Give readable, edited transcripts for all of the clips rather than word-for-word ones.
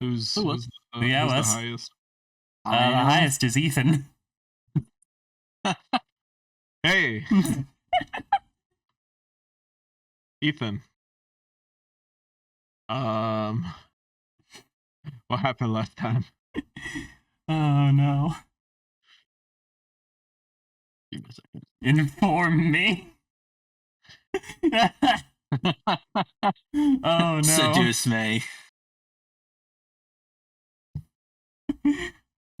Who's Who was? who's Yeah, it who's the was. highest? I The am. highest is Ethan. Hey, Ethan. Um, what happened last time? Oh no. Give me a second. Inform me. Oh no. Seduce me.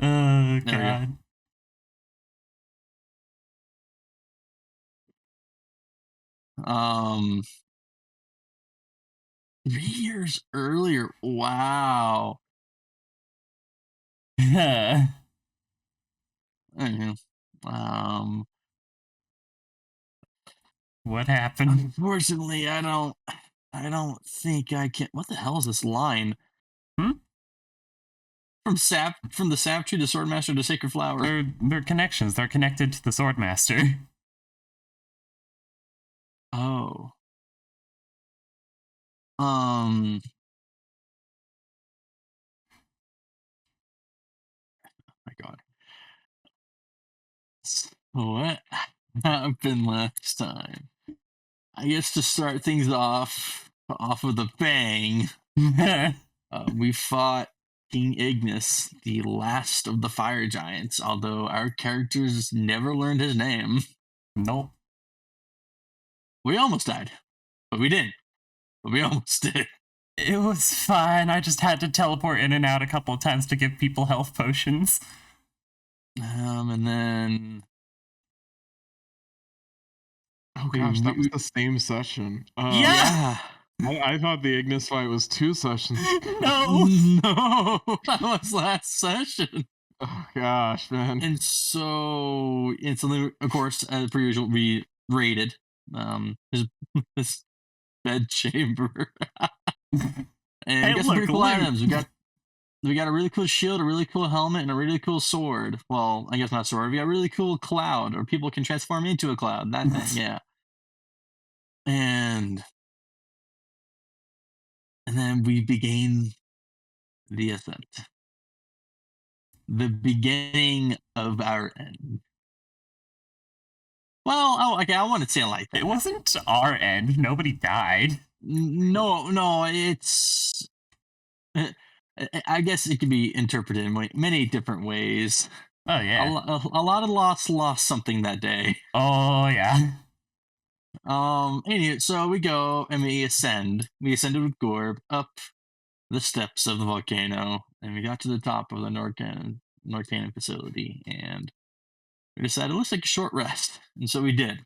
Oh There we go. god. 3 years earlier. Wow. Mhm. What happened? Unfortunately, I don't think I can. What the hell is this line? Hmm? From the sap tree to swordmaster to sacred flower. They're connections. They're connected to the swordmaster. Oh. Um. My God. So what happened last time? I guess to start things off with a bang. We fought King Ignis, the last of the fire giants. Although our characters never learned his name. Nope. We almost died, but we didn't. But we almost did. It was fine. I just had to teleport in and out a couple of times to give people health potions. And then Oh gosh, that was the same session. Yeah. I thought the Ignis fight was 2 sessions ago. No. No, that was last session. Oh gosh, man. And so instantly, of course, as per usual, we raided his, his bed chamber. And Hey, we got some look, pretty cool loot. items. We got a really cool shield, a really cool helmet, and a really cool sword. Well, I guess not sword. We got a really cool cloud, or people can transform into a cloud. That thing, yeah. And then we began the ascent. The beginning of our end. Well, oh, okay, I want to say it like that. It wasn't our end. Nobody died. No, it's. I guess it can be interpreted in many different ways. Oh yeah. A lot of lost something that day. Oh yeah. Anyway, so we go and we ascend. We ascended with Gorb up the steps of the volcano, and we got to the top of the North Cannon facility, and we decided let's take a short rest, and so we did.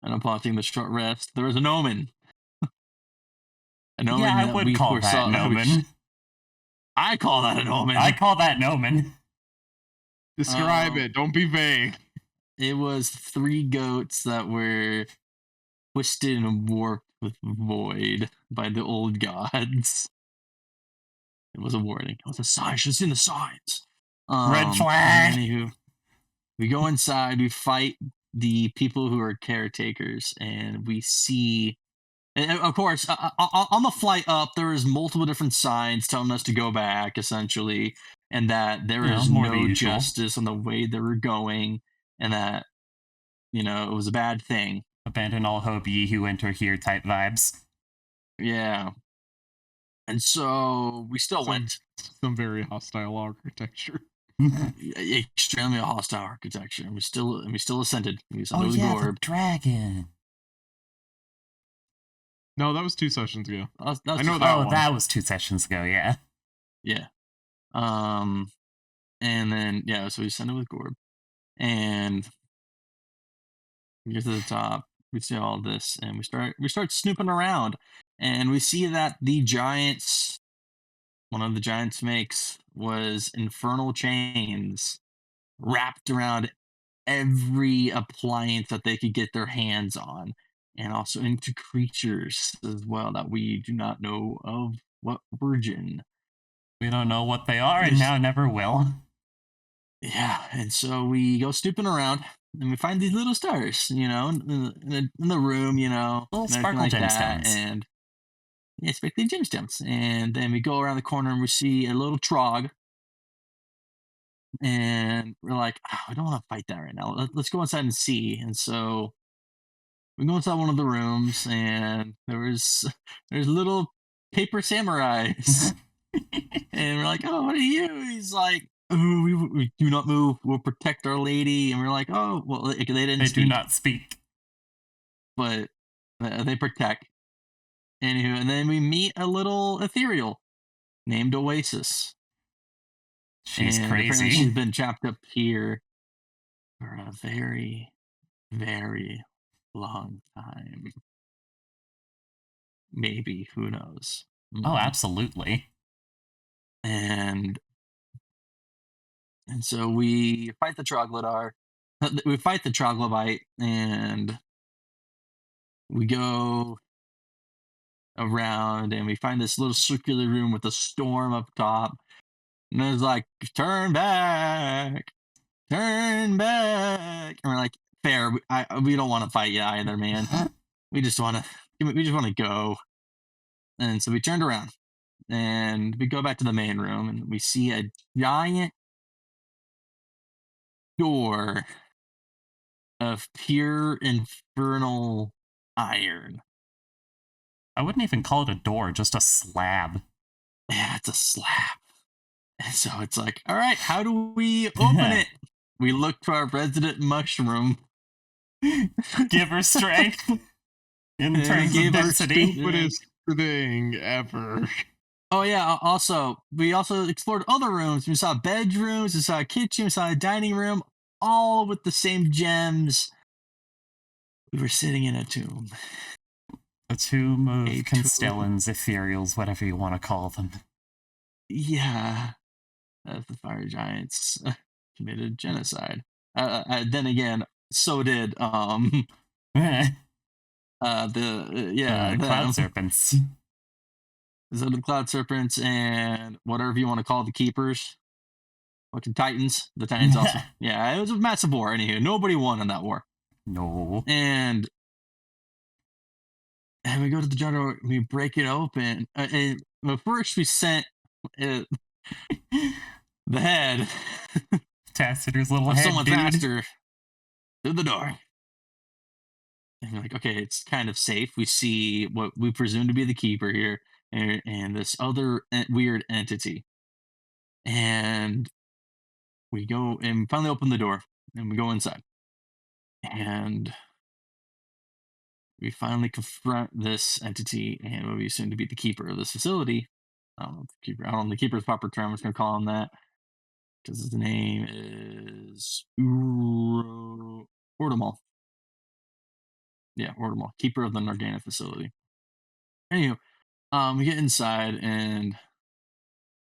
And upon taking the short rest, there was an omen. An omen Yeah, I that would we call that foresaw. an omen. I call that an omen. I call that an omen. Describe it. Don't be vague. It was 3 goats that were twisted and warped with void by the old gods. It was a warning. It was a sign. You should have seen the signs. Red flag. Anywho, we go inside. We fight the people who are caretakers, and we see. And of course, on the flight up, there is multiple different signs telling us to go back, essentially, and that there is more the no usual. justice on the way they were going, and that it was a bad thing. Abandon all hope, ye who enter here type vibes. Yeah. And so we still went. Some very hostile architecture. Extremely hostile architecture. And we still ascended. We ascended Oh with yeah, Gorb. the dragon. No, that was 2 sessions ago. I know that one. That was 2 sessions ago, yeah. Yeah. And then so we ascended with Gorb. And we get to the top. We see all this, and we start snooping around, and we see that one of the giants makes was infernal chains wrapped around every appliance that they could get their hands on, and also into creatures as well that we do not know of what origin. We don't know what they are, and now never will. Yeah, and so we go snooping around, and we find these little stars, in the room, Little sparkle like gemstones. that, and Yeah, it's basically gemstones. And then we go around the corner and we see a little trog. And we're like, oh, I don't want to fight that right now. Let's go inside and see. And so we go inside one of the rooms, and there's little paper samurais. And we're like, oh, what are you? He's like, oh, we do not move. We'll protect our lady. And we're like, oh, well, they didn't They speak, do not speak. but they protect. Anywho, and then we meet a little ethereal named Oasis. She's And apparently crazy. she's been trapped up here for a very, very long time. Maybe, who knows? Oh, Mm. absolutely. And so we fight the troglodyte. We fight the troglodyte, and we go around, and we find this little circular room with a storm up top. And it's like, turn back, turn back. And we're like, fair. We don't want to fight you either, man. We just want to go. And so we turned around, and we go back to the main room, and we see a giant door of pure infernal iron. I wouldn't even call it a door, just a slab. Yeah, it's a slab. And so it's like, all right, how do we open it? We look to our resident mushroom. Give her strength in And terms gave of her density. Stupidest thing ever. Oh yeah. We also explored other rooms. We saw bedrooms. We saw a kitchen. We saw a dining room, all with the same gems. We were sitting in a tomb. A tomb of A tomb. constellans, ethereals, whatever you want to call them. Yeah, the fire giants committed genocide. Then again, so did The them. cloud serpents. So the cloud serpents and whatever you want to call the keepers. Fucking Titans. The Titans also. Yeah, it was a massive war. Anywho, nobody won in that war. No. And we go to the jungle, we break it open. But first we sent the head Tacitur's little of head, someone's dude. master through the door. And we're like, okay, it's kind of safe. We see what we presume to be the keeper here, and this other weird entity. And we go and finally open the door, and we go inside. And we finally confront this entity and what we assume to be the keeper of this facility. I don't know if the keeper. I don't know the keeper's proper term. I'm just gonna call him that because his name is Ordomol. Yeah, Ordomol, keeper of the Nargana facility. Anyway, we get inside and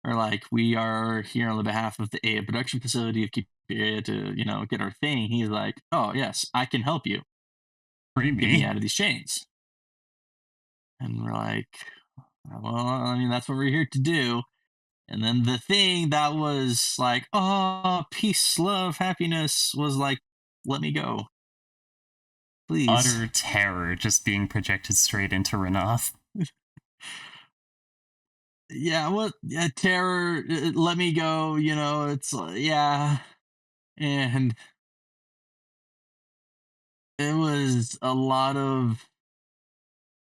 are like, we are here on the behalf of the A production facility of keep to get our thing. He's like, oh yes, I can help you. Free Get me me. out of these chains. And we're like, well, I mean, that's what we're here to do. And then the thing that was like, oh, peace, love, happiness was like, let me go. Please. Utter terror just being projected straight into Renath. Yeah, what? Yeah, terror, let me go. It's, yeah. And it was a lot of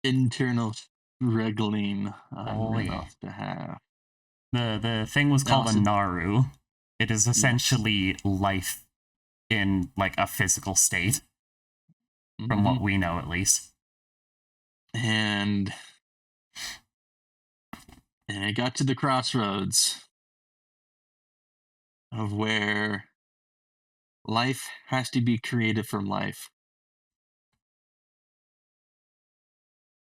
internal struggling on Oh, yeah. Renath's behalf. The thing was called a Also- Naru. It is essentially life in like a physical state, from what we know at least. And it got to the crossroads of where life has to be created from life.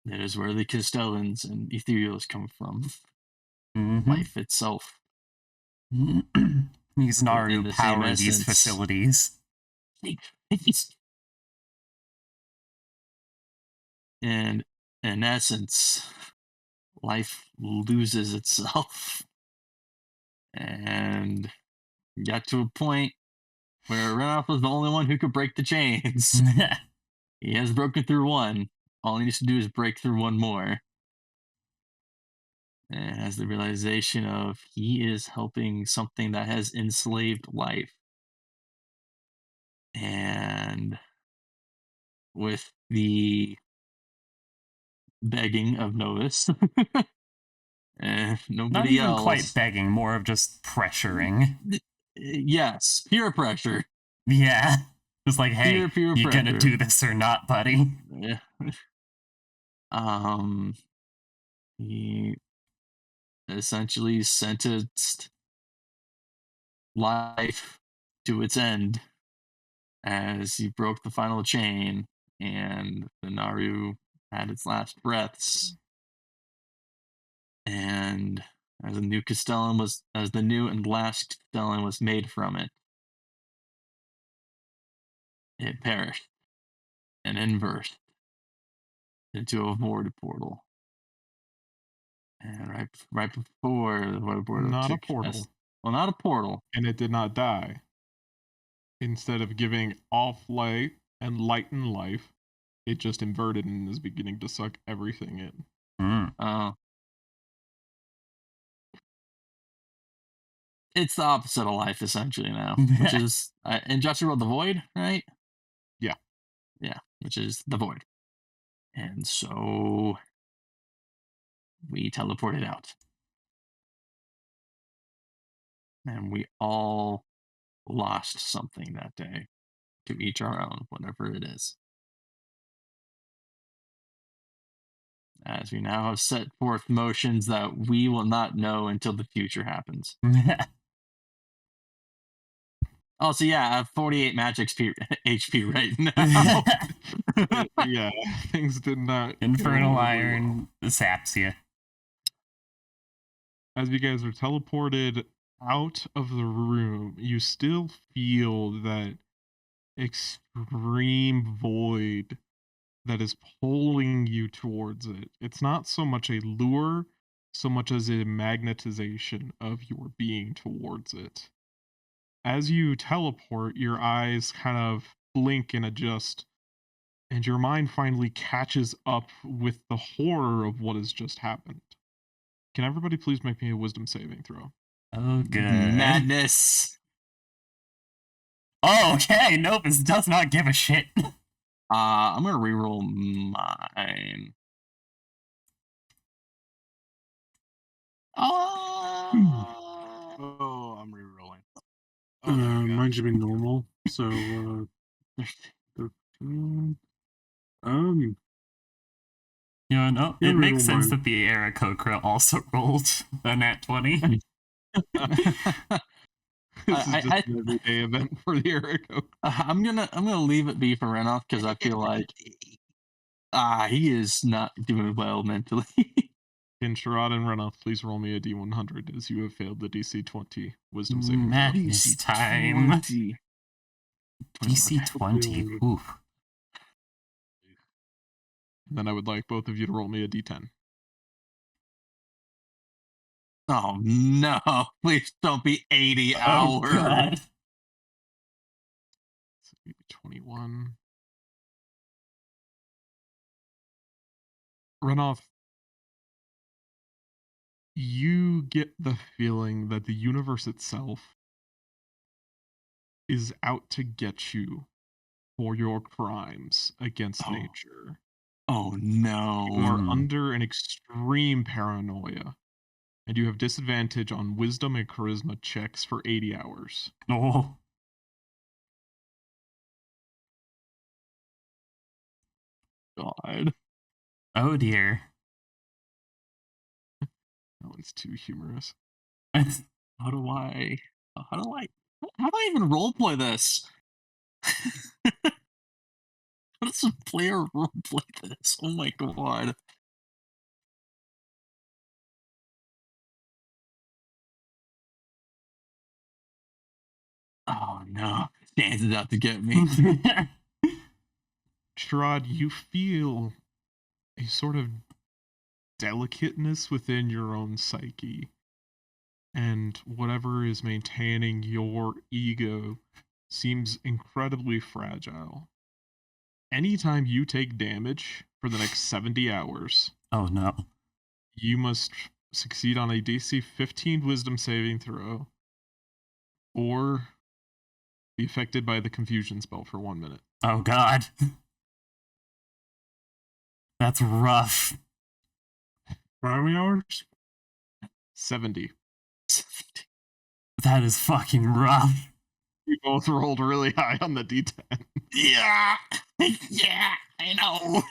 That is where the Castellans and Ethereals come from. Mm-hmm. Life itself. These Naru the same power these essence. facilities. And in essence, life loses itself. And got to a point where Renoff was the only one who could break the chains. He has broken through one. All he needs to do is break through one more. and has the realization of he is helping something that has enslaved life. And with the begging of Novus and Not nobody even quite else. begging, more of just pressuring. Yes, peer pressure. Yeah. It's like, hey, Peer you gonna pressure. do this or not, buddy? Yeah. He essentially sentenced life to its end as he broke the final chain and the Naru had its last breaths. And as the new and last Castellan was made from it, it perished and inversed into a void portal. And right before the void portal Not a took portal. well, not a portal. And it did not die. Instead of giving off light and lighten life, it just inverted and is beginning to suck everything in. Mm. It's the opposite of life essentially now, which is in Judge World the Void, right? Yeah. Yeah, which is the void. And so we teleported out. And we all lost something that day, to each our own, whatever it is. As we now have set forth motions that we will not know until the future happens. Also, yeah, I have 48 match HP right now. Yeah, things did not. Infernal go over Iron saps you. As you guys are teleported out of the room, you still feel that extreme void that is pulling you towards it. It's not so much a lure, so much as a magnetization of your being towards it. As you teleport, your eyes kind of blink and adjust, and your mind finally catches up with the horror of what has just happened. Can everybody please make me a wisdom saving throw? Oh, good. Madness. Oh, okay. Nope, it does not give a shit. I'm gonna reroll mine. Oh, I'm rerolling. Oh, there we go. Mine should be normal. So, 13. No, Yeah, it makes reroll sense mine. that the Aarakocra also rolled a nat 20. This is I- just an everyday event for the Erico. I'm gonna leave it be for Renoff because I feel like he is not doing well mentally. Can Sherrod and Renoff please roll me a D100 as you have failed the DC 20 wisdom saving throw? Madness time. 20. DC 20. Oof. Then I would like both of you to roll me a D10. Oh no! Please don't be 80 Oh, hours. God. So maybe 21. Renoff, you get the feeling that the universe itself is out to get you for your crimes against Oh. nature. Oh no! You are Mm. under an extreme paranoia, and you have disadvantage on wisdom and charisma checks for 80 hours. Oh. God. Oh, dear. That one's too humorous. How do I even roleplay this? How does a player roleplay this? Oh my god. Oh no. Dan's is out to get me. Sherrod, you feel a sort of delicateness within your own psyche. And whatever is maintaining your ego seems incredibly fragile. Anytime you take damage for the next 70 hours, Oh, no. you must succeed on a DC 15 Wisdom saving throw, or be affected by the confusion spell for 1 minute. Oh god. That's rough. How many hours? 70. That is fucking rough. You both rolled really high on the D10. Yeah, yeah, I know.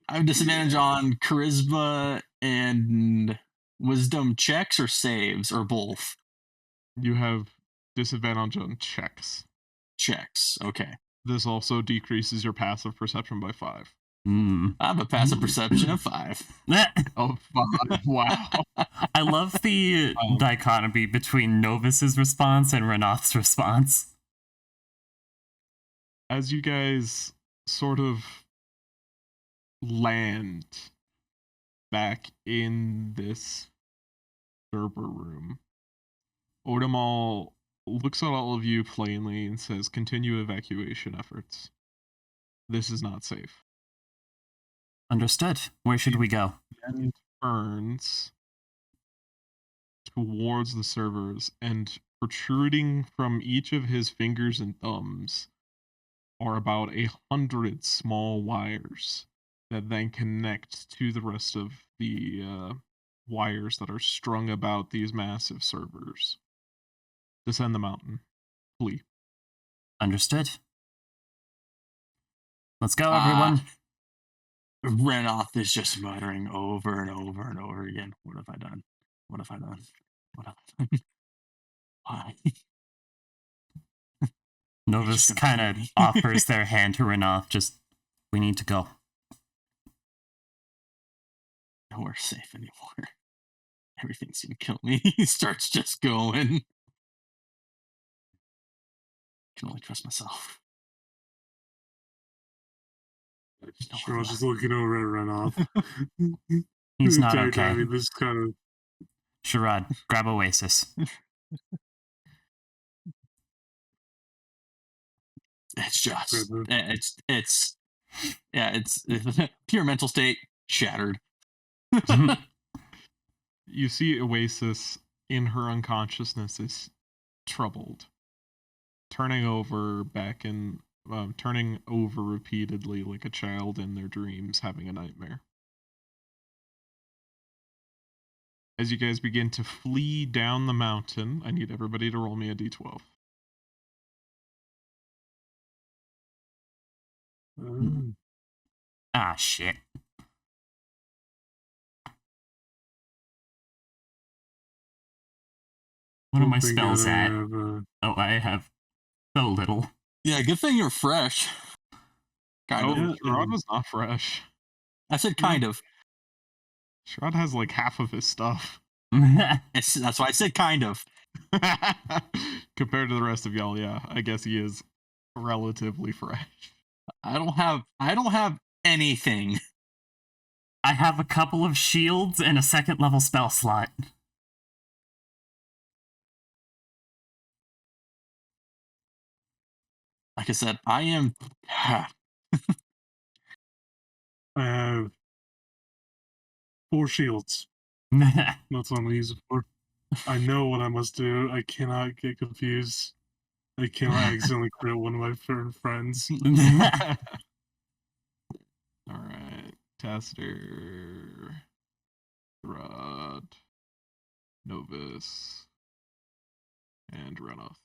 I have disadvantage on charisma and wisdom checks or saves or both. You have disadvantage on checks. Checks. Okay. This also decreases your passive perception by 5. Mm. I have a passive perception of 5. Oh, 5. Wow. I love the dichotomy between Novus's response and Renath's response. As you guys sort of land back in this server room, Odamal looks at all of you plainly and says, continue evacuation efforts. This is not safe. Understood. Where should we go? Then turns towards the servers, and protruding from each of his fingers and thumbs are about 100 small wires that then connect to the rest of the wires that are strung about these massive servers. Descend the mountain. Flee. Understood. Let's go, everyone. Renoth is just muttering over and over and over again. What have I done? What have I done? What have I done? Why? Novus kind of offers their hand to Renoth. Just, we need to go. Nowhere safe anymore. Everything's gonna kill me. He starts just going. I can only trust myself. Sure, I was just looking over at Renoth. He's not Entire okay. time, this kind of Sharad, grab Oasis. It's just it's pure mental state shattered. You see Oasis in her unconsciousness is troubled, turning over repeatedly like a child in their dreams having a nightmare. As you guys begin to flee down the mountain, I need everybody to roll me a d12. Ah, shit. What are my spells at? Oh, I have so little. Yeah, good thing you're fresh. Kind of. Sherrod was not fresh. I said kind of. Sherrod has like half of his stuff. That's why I said kind of. Compared to the rest of y'all, yeah, I guess he is relatively fresh. I don't have anything. I have a couple of shields and a 2nd level spell slot. Like I said, I am. I have 4 shields. That's what I'm gonna use it for. I know what I must do. I cannot get confused. I cannot accidentally crit one of my friends. Alright. Taster. Rod. Novus. And Renoth.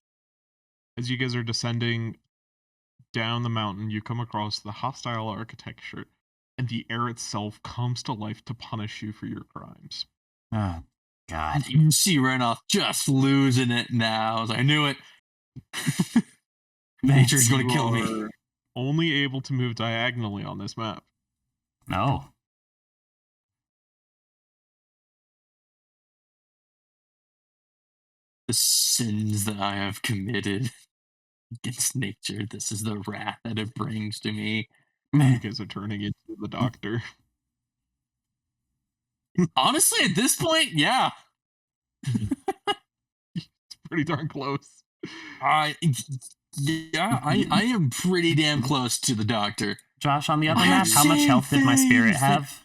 As you guys are descending down the mountain, you come across the hostile architecture, and the air itself comes to life to punish you for your crimes. Oh, God. You see Renoth just losing it now. I knew it. Nature's going to kill me. Only able to move diagonally on this map. No. The sins that I have committed against nature. This is the wrath that it brings to me. You guys are turning into the doctor. Honestly, at this point, yeah. It's pretty darn close. I am pretty damn close to the doctor. Josh, on the other map, how much health did my spirit have?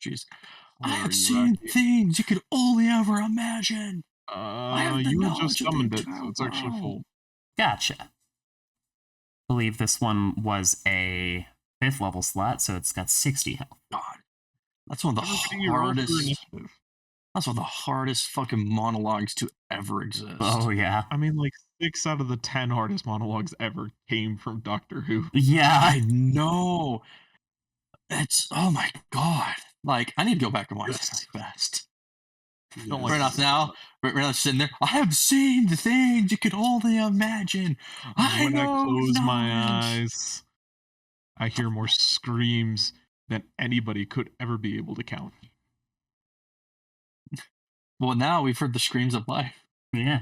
Jeez. I Where are have you, seen Rocky? things you could only ever imagine. I have the You had knowledge just of the summoned it, so entire it's actually world. full. Gotcha. Believe this one was a 5th level slot, so it's got 60 health. God, that's one of the Everybody roll for hardest. initiative. That's one of the hardest fucking monologues to ever exist. Oh, yeah. I mean, like 6 out of the 10 hardest monologues ever came from Doctor Who. Yeah. I know. It's oh my god. Like I need to go back and watch this really fast. Don't like Right off this. now, right now sitting there. I have seen the things you could only imagine. I When I know close my knowledge. eyes, I hear more screams than anybody could ever be able to count. Well, now we've heard the screams of life. Yeah.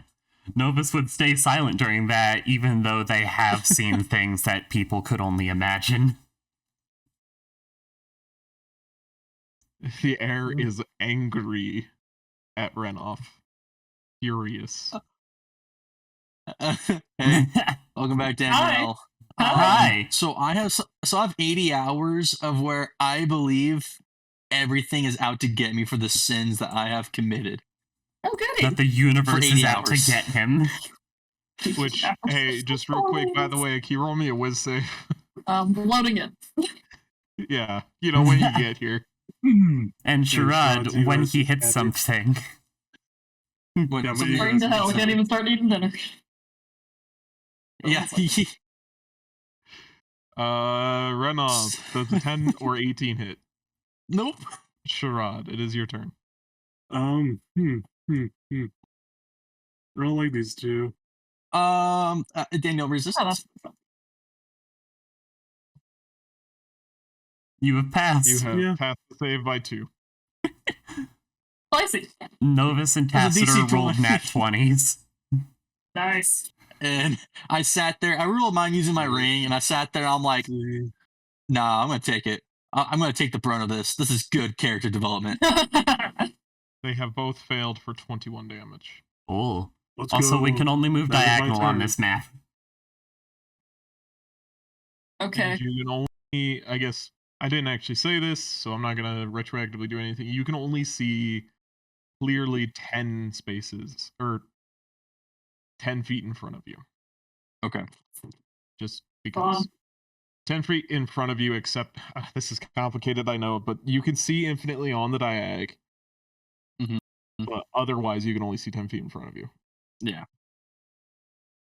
Novus would stay silent during that, even though they have seen things that people could only imagine. The air is angry at Renoff. Furious. Hey, welcome back, Danielle. Hi. So I have 80 hours of where I believe everything is out to get me for the sins that I have committed. Oh, goody. That the universe 80 is out to hours. get him. Which, hey, just real quick, by the way, can you roll me a whiz save? Loading it. Yeah, you know, when you get here. And Sharad, Sharad, when you he hits happy? something. When Yeah, but something- you Bring to hell. We can't even start eating dinner. yeah, Renoff, does a 10 or 18 hit? nope. Sharad, it is your turn. I don't like these two. Danielle, resistance. You have passed. You have Yeah. passed the save by 2. Spicy. Novus and There's a DC Tacitor rolled 20. nat 20s. Nice. And I sat there. I rolled mine using my ring, and I sat there. I'm like, See. nah, I'm gonna take it. I'm gonna take the brunt of this. This is good character development. They have both failed for 21 damage. Oh. Let's Also, go. we can only move That is my diagonal on turn. this map. Okay. And you can only, I guess, I didn't actually say this, so I'm not going to retroactively do anything. You can only see clearly 10 spaces, or 10 feet in front of you. Okay. Just because. Wow. 10 feet in front of you, except, this is complicated, I know, but you can see infinitely on the diag. Mhm. But otherwise, you can only see 10 feet in front of you. Yeah.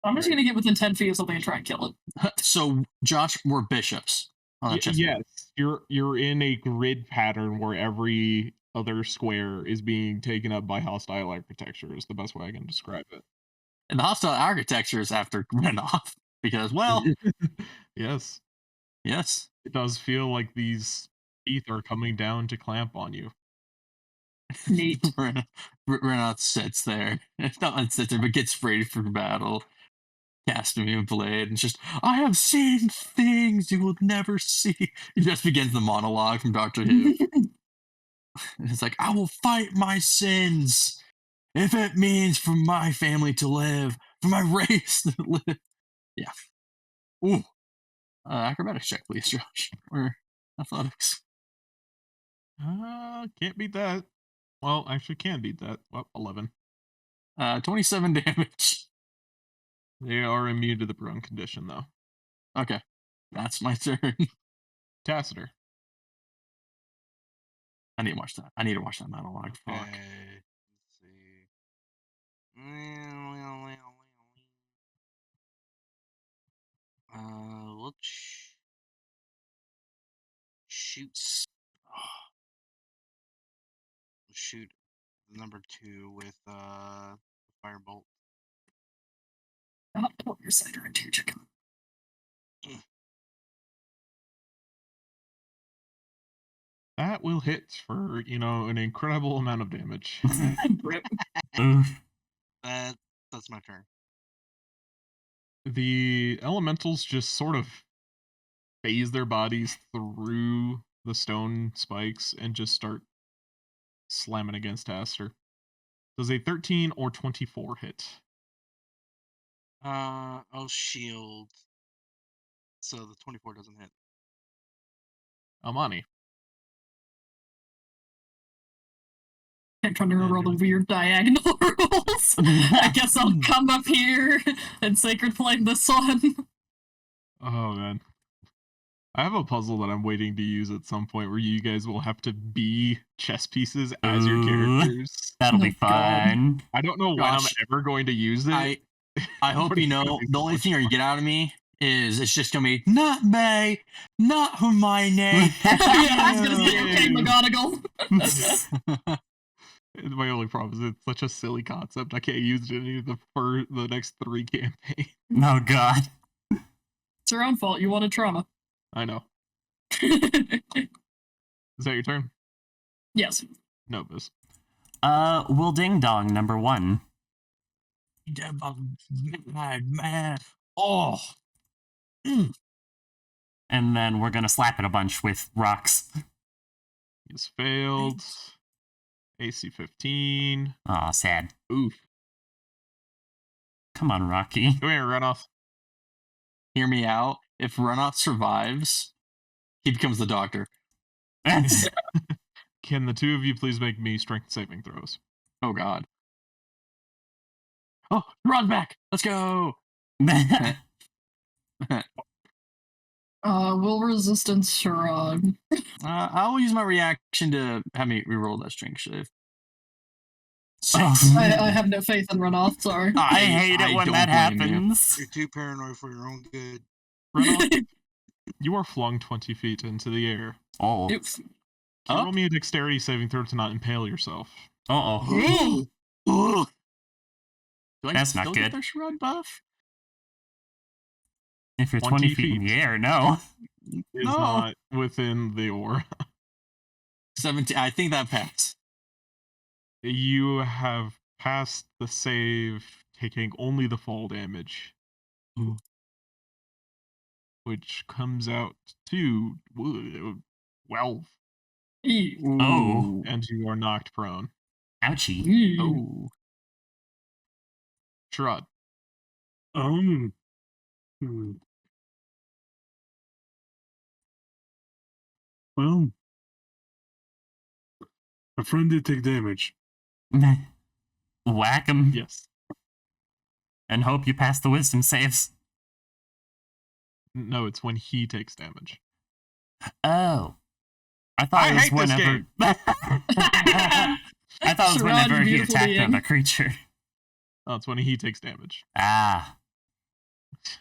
I'm just gonna get within 10 feet of something and try and kill it. So, Josh, we're bishops. On a chessboard. Yes, you're in a grid pattern where every other square is being taken up by hostile architecture. Is the best way I can describe it. And the hostile architecture is after Renoff because, well, Yes, yes. it does feel like these teeth are coming down to clamp on you. Neat. Renoff sits there. Not sits there, but gets ready for battle. Casting me a blade, and it's just, I have seen things you will never see. He just begins the monologue from Doctor Who. And it's like, I will fight my sins if it means for my family to live, for my race to live. Yeah. Ooh. Acrobatics check, please, Josh. Or athletics. Can't beat that. Well, actually, can beat that. Well, 11. 27 damage. They are immune to the prone condition, though. Okay. That's my turn. Tacitor. I need to watch that. I need to watch that monologue. Okay. Fuck. Let's see. We'll shoot. Shoot number 2 with firebolt. I'll pull your cider into your chicken. That will hit for, an incredible amount of damage. Rip. Oof. That's my turn. The elementals just sort of phase their bodies through the stone spikes and just start slamming against Aster. Does a 13 or 24 hit? I'll shield. So the 24 doesn't hit. Amani. I'm trying to remember all the weird diagonal rules. I guess I'll come up here and sacred flame this one. Oh man. I have a puzzle that I'm waiting to use at some point where you guys will have to be chess pieces as your Ooh. characters. That'll Oh, be God. fun. I don't know when Gosh. I'm ever going to use it. I hope but you it's gonna know be the so only much thing you're gonna fun. get out of me is it's just gonna be not May, not Hermione. Yeah, I was gonna say, okay, Yay. McGonagall. My only problem is it's such a silly concept. I can't use it in any of the next 3 campaigns. Oh god. It's your own fault. You wanted trauma. I know. Is that your turn? Yes. No, Biz. Will Ding Dong number 1. Man. Oh. Mm. And then we're gonna slap it a bunch with rocks. He's failed. AC 15. Aw, sad. Oof. Come on, Rocky. Come here, run off. Hear me out. If Runoff survives, he becomes the doctor. Can the two of you please make me strength saving throws? Oh god. Oh, run back. Let's go. Will resistance shrug. I will use my reaction to have me reroll that strength save. Oh. I have no faith in Runoff, sorry. I hate it when don't that blame you. happens. You're too paranoid for your own good. Run off. You are flung 20 feet into the air. Oh. Oops. Can you Up? roll me a dexterity saving throw to not impale yourself? Uh-oh. Ugh. Do I That's still not get good. the shrug buff? If you're 20 20 feet in feet. the air, no. Is No. not within the aura. 17. I think that passed. You have passed the save, taking only the fall damage. Ooh. Which comes out to 12, Oh. and you are knocked prone. Ouchie. Oh. Shrud. Hmm. Well, my friend did take damage. Whack him Yes. and hope you pass the wisdom saves. No, it's when he takes damage. Oh. I thought I it was hate this whenever. game. I thought it was Sherrod, whenever you he beautiful attacked being. another creature. Oh, it's when he takes damage. Ah.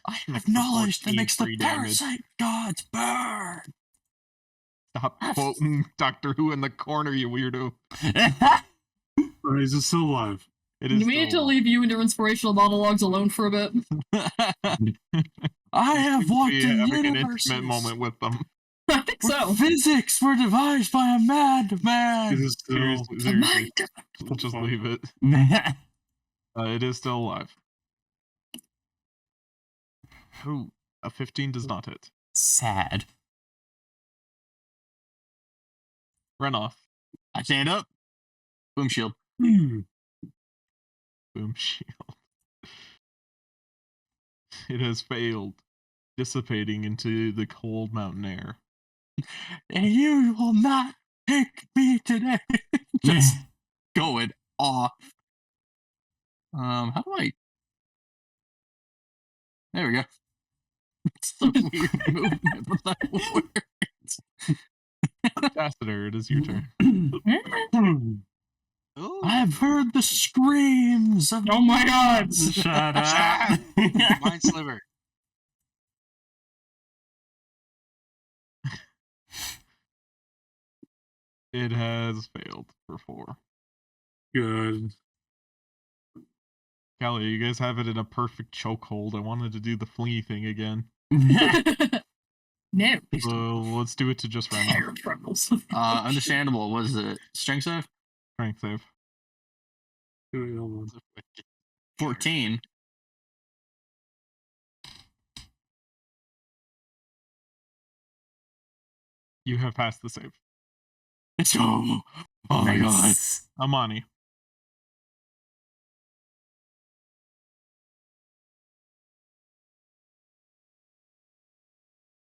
I Makes have the knowledge that 14 makes the free damage. parasite gods burn. Stop quoting Doctor Who in the corner, you weirdo. Or is it still alive? It is Do we need to still- leave you and your inspirational monologues alone for a bit? I have walked be in having an universes intimate moment with them. I think where so. physics were devised by a Is madman. it still? Seriously, The seriously. mind. Just leave it. It is still alive. Ooh, a 15 does not hit. Sad. Run off. I stand up. Boom shield. Boom shield. It has failed, dissipating into the cold mountain air. And you will not take me today. Just going off. How do I? There we go. It's a weird movement, but that works. Cassidy, it is your turn. Ooh. I've heard the screams of. Oh my god! Shut up. Mind sliver. It has failed for 4. Good. Callie, you guys have it in a perfect chokehold. I wanted to do the flingy thing again. No. So let's do it to just run off. Hair trembles. Understandable. Was it strength save? Strength save. Wait, hold on. 14. You have passed the save. Let's go. Oh my god. Nice. Amani.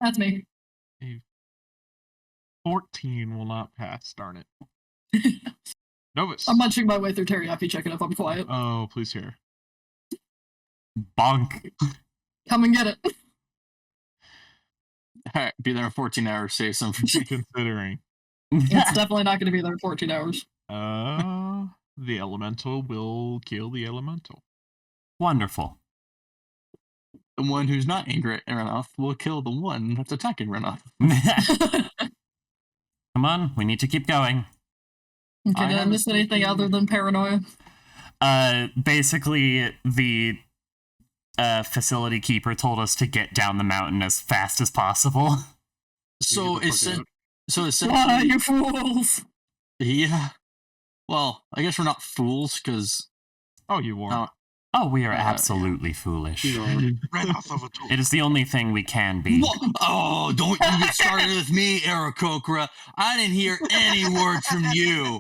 That's me. 14 will not pass, darn it. Novus. I'm munching my way through teriyaki chicken if I'm quiet. Oh, please hear. Bonk. Come and get it. Alright, be there in 14 hours, save some for me. Considering. It's definitely not going to be there in 14 hours. The elemental will kill the elemental. Wonderful. The one who's not angry at Renoth will kill the one that's attacking Renoth. Come on, we need to keep going. Did I miss anything other than paranoia? Basically, the facility keeper told us to get down the mountain as fast as possible. So Get the fuck out. so Why, essentially, you fools? yeah. Well, I guess we're not fools because Oh, you were. Oh, we are Uh, absolutely foolish. You know, Right off of a tool. It is the only thing we can be. Oh, don't you get started with me, Aarakocra. I didn't hear any words from you.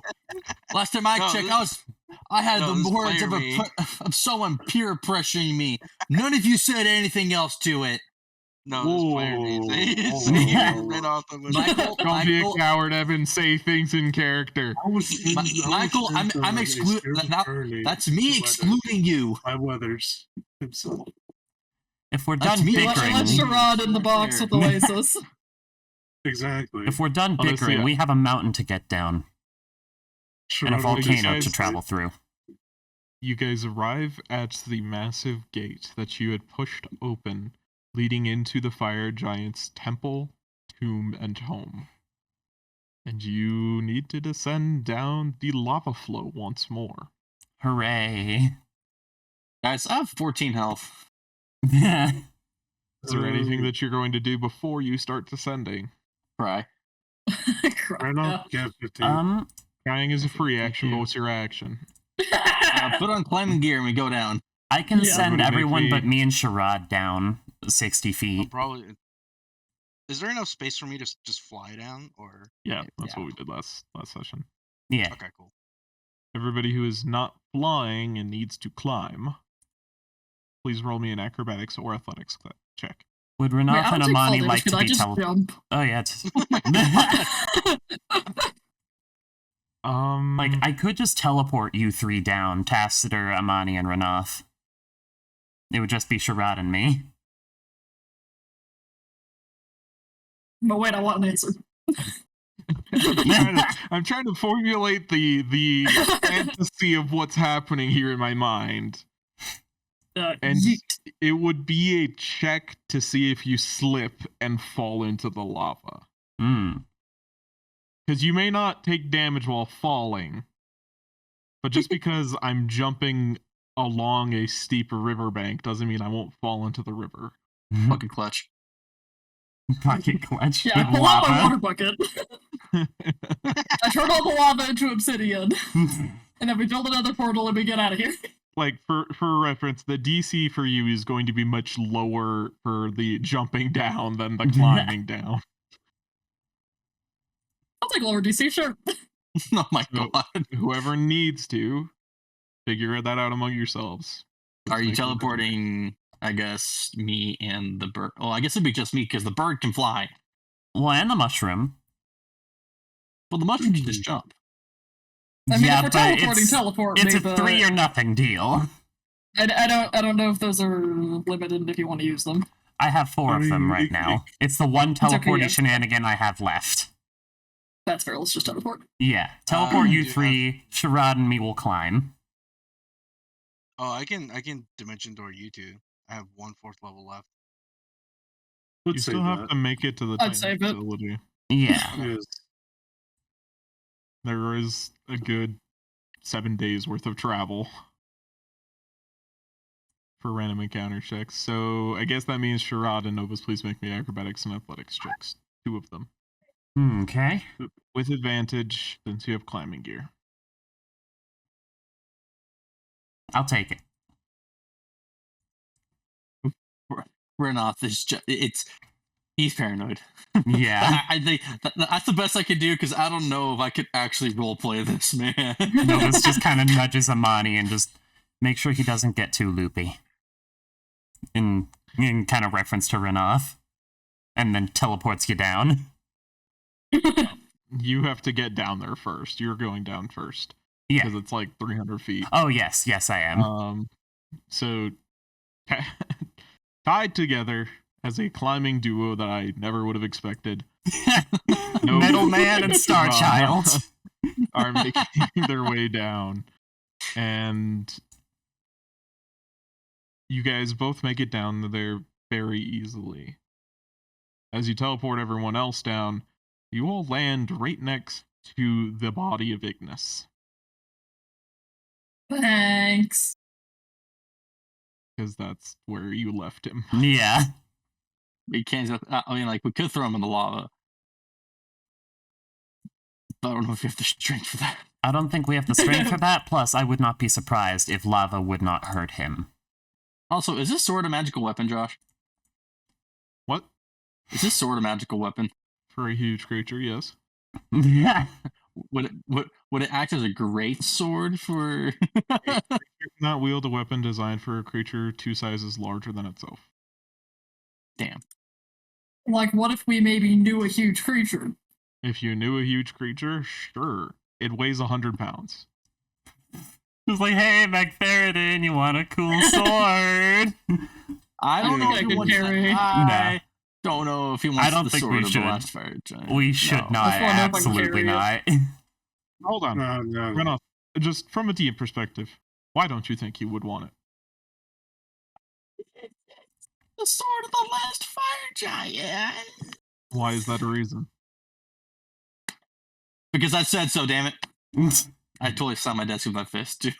Last time I No, checked, this- I had no, the this words player of me. of someone peer pressuring me. None of you said anything else to it. No, this player Whoa. means Whoa. right off of a Michael, Don't be a Michael, coward, Evan. Say things in character. I was in, Michael, I'm that's me excluding you. My Weathers himself. If we're That's done me. Let's bickering, Sherrod in the box with Oasis. Exactly. if we're done Honestly, bickering, we have a mountain to get down and a Sherrod will volcano decide to travel through. You guys arrive at the massive gate that you had pushed open, leading into the fire giant's temple, tomb, and home. And you need to descend down the lava flow once more. Hooray. Guys, I have 14 health. Is there anything that you're going to do before you start descending? Cry. Right now, get 15. Crying is a free action, but what's your action? Put on climbing gear and we go down. I can Yeah. send Everybody make everyone me- but me and Sherrod down 60 I'll feet. probably. Is there enough space for me to just fly down, or Yeah, that's Yeah. what we did last session. Yeah. okay, cool. Everybody who is not flying and needs to climb, please roll me an acrobatics or athletics check. Would Wait, Renath I and don't take fall Amani damage, like could to I be just jump? Oh, yeah. It's... Um, like, I could just teleport you three down, Tassiter, Amani, and Renath. It would just be Sherrod and me. But wait, I want an answer. I'm trying to formulate the fantasy of what's happening here in my mind. And yeet. it would be a check to see if you slip and fall into the lava. Hmm. Because you may not take damage while falling, but just because I'm jumping along a steep riverbank doesn't mean I won't fall into the river. Fucking clutch. Pocket clutch Yeah, I with pull out my water lava. bucket. I turn all the lava into obsidian. And then we build another portal and we get out of here. Like, for reference, the DC for you is going to be much lower for the jumping down than the climbing down. I'll take lower DC, sure. Oh my So, god. whoever needs to, figure that out among yourselves. Are you Make them- teleporting, I guess, me and the bird? Oh, I guess it'd be just me because the bird can fly. Well, and the mushroom. Well, the mushroom can just jump. I mean, yeah, if we're but teleporting, teleport it's me, a but 3 or nothing deal. I don't know if those are limited if you want to use them. I have 4 I of them mean, right now. It's the one okay, teleporting yeah. shenanigan I have left. That's fair, let's just teleport. Yeah, teleport you do have- 3, Sherrod and me will climb. Oh, I can dimension door you two. I have 1/4 level left. You Let's say still have that. to make it to the I'd Titan save it. facility. Yeah. Yes. There is a good 7 days worth of travel for random encounter checks. So I guess that means Sherrod and Novus, please make me acrobatics and athletics checks. 2 of them. Okay. With advantage, since you have climbing gear. I'll take it. Renoth is just, he's paranoid. Yeah. I think that's the best I could do because I don't know if I could actually roleplay this, man. Novus just kind of nudges Amani and just make sure he doesn't get too loopy. In kind of reference to Renath. And then teleports you down. You have to get down there first. You're going down first. Yeah. because it's like 300 feet. Oh, yes, I am. So tied together as a climbing duo that I never would have expected. No- Middleman and Star Child. Are making their way down, and you guys both make it down there very easily. As you teleport everyone else down, you all land right next to the body of Ignis, Thanks. because that's where you left him. Yeah. We can't. I mean, like, we could throw him in the lava. But I don't know if we have the strength for that. I don't think we have the strength for that. Plus, I would not be surprised if lava would not hurt him. Also, is this sword a magical weapon, Josh? What? Is this sword a magical weapon? For a huge creature, yes. Yeah. Would it act as a great sword for? You cannot wield a weapon designed for a creature 2 sizes larger than itself. Damn. Like, what if we maybe knew a huge creature? If you knew a huge creature, sure. It weighs 100 pounds. Just like, hey, McFerrin, you want a cool sword? I don't know I if he could wants carry. I don't know if he wants I don't the think sword we of the should. last fire giant. We should No. not. That's why nobody Absolutely carry not. Hold on. No. Run just from a DM perspective, why don't you think you would want it? The sword of the last fire giant. Why is that a reason? Because I said so, damn it. I totally slammed my desk with my fist, too.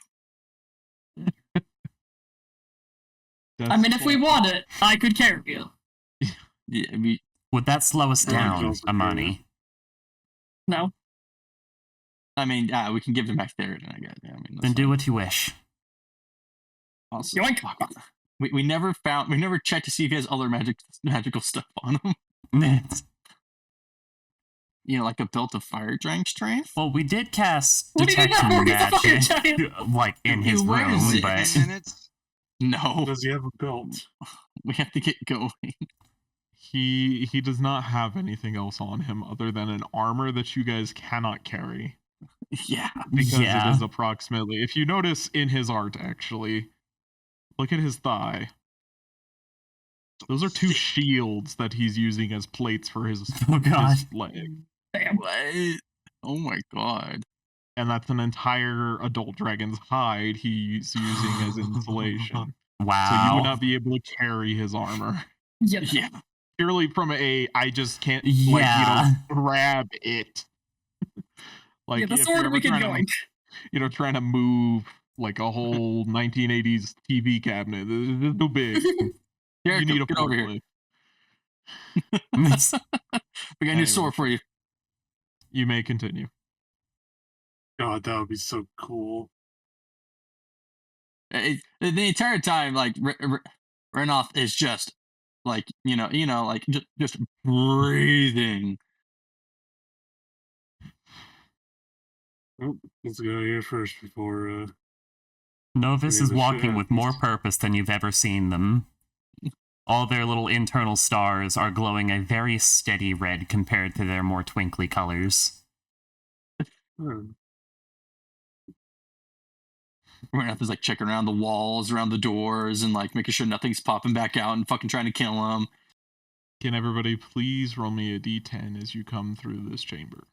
I mean, if we want it, I could carry you. Yeah, I mean, Would that slow us Yeah, down, John's okay. Amani? No. we can give him back there. I guess. Yeah, I mean, Then that's do fine. what you wish. Also, Yoink. fuck. We never checked to see if he has other magical stuff on him. You know, like a belt of fire giant strength. Well, we did cast What do you detection know? He's a fire magic, giant. like in his Dude, where room, is it? but 10 minutes. No, Does he have a belt? we have to get going. He does not have anything else on him other than an armor that you guys cannot carry. Yeah, Because yeah. it is approximately, if you notice in his art actually, look at his thigh. Those are 2 shields that he's using as plates for his Oh god. leg. Damn. what? Oh my god. And that's an entire adult dragon's hide he's using as insulation. Wow. So you would not be able to carry his armor. Yeah. Yeah, Purely from I just can't, Yeah. grab it. Yeah, the if you're sword ever we can trying go. trying to move like a whole 1980s TV cabinet. It's too big. Here, You need a get over here. forklift. We got a new sword for you. You may continue. God, that would be so cool. The entire time, like Renoff is just like like just breathing. Oh, let's go here first before. Novus Yeah, is the walking shit with more happens. purpose than you've ever seen them. All their little internal stars are glowing a very steady red compared to their more twinkly colors. Renoff is like checking around the walls, around the doors, and like making sure nothing's popping back out and fucking trying to kill him. Can everybody please roll me a d10 as you come through this chamber?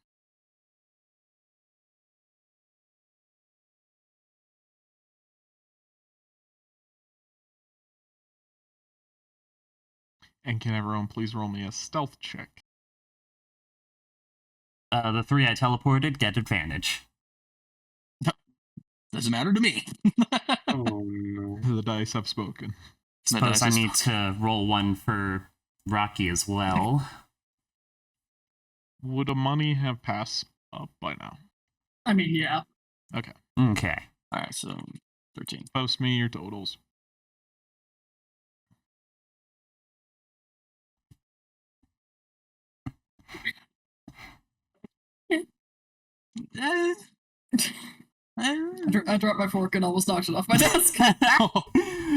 And can everyone please roll me a stealth check? The 3 I teleported get advantage. Doesn't matter to me. Oh no. The dice have spoken. Suppose I dice is need to roll one for Rocky as well. Would a money have passed up by now? I mean, yeah. Okay. Okay. All right, so 13. Post me your totals. I dropped my fork and almost knocked it off my desk. A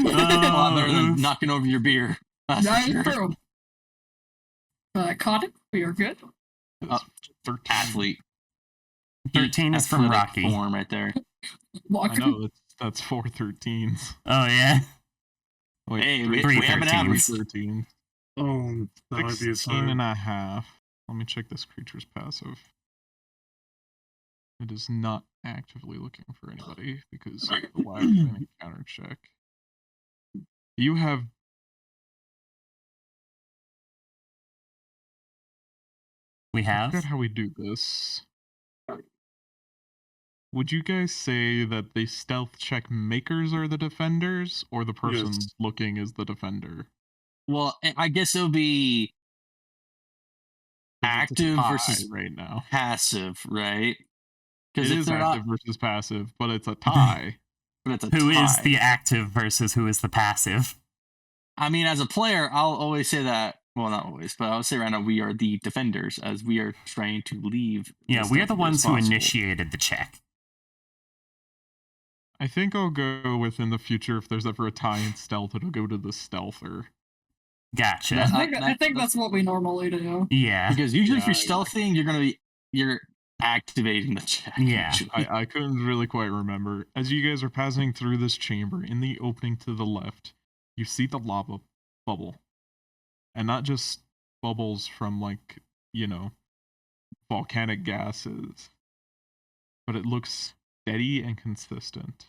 lot better than knocking over your beer. That's That for is sure. true. Caught it. We are good. It's 13. Athlete. 13 is from Athletic Rocky. form right there. Walk I know that's 413s. Oh yeah. Wait, Hey, three we have an average. 13. Oh, that might be a 16 sign. and a half. Let me check this creature's passive. It is not actively looking for anybody because of the lack of any counter check. You have We I have. forgot how we do this. Would you guys say that the stealth check makers are the defenders, or the person Yes. looking is the defender? Well, I guess it'll be 'Cause it's a active tie versus right now. passive, right? It Because if is they're active not, versus passive, but it's a tie. but it's a Who is tie. the active versus who is the passive? I mean, as a player, I'll always say that. Well, not always, but I'll say right now we are the defenders as we are trying to leave. Yeah, as we are the stealthily as ones who possible. initiated the check. I think I'll go with in the future if there's ever a tie in stealth, it'll go to the stealther. Gotcha. Yeah. I think that's what we normally do. Yeah. Because usually if Yeah, you're stealthing, you're activating the check. Yeah. usually. I couldn't really quite remember. As you guys are passing through this chamber, in the opening to the left, you see the lava bubble. And not just bubbles from, like, volcanic gases, but it looks steady and consistent.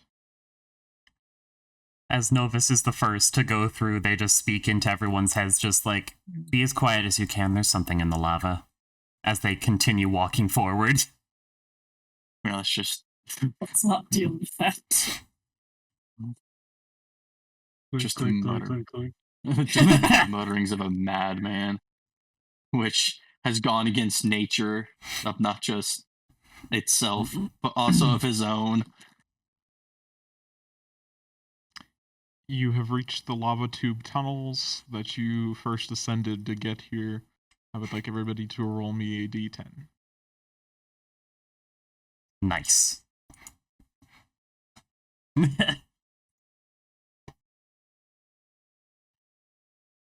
As Novus is the first to go through, they just speak into everyone's heads, just like, be as quiet as you can, there's something in the lava. As they continue walking forward. Well, it's just Let's not deal with that. Clink, Just clink, clink, mutter. clink, clink. the mutterings of a madman, which has gone against nature of not just itself, but also of his own. You have reached the lava tube tunnels that you first ascended to get here. I would like everybody to roll me a d10. Nice.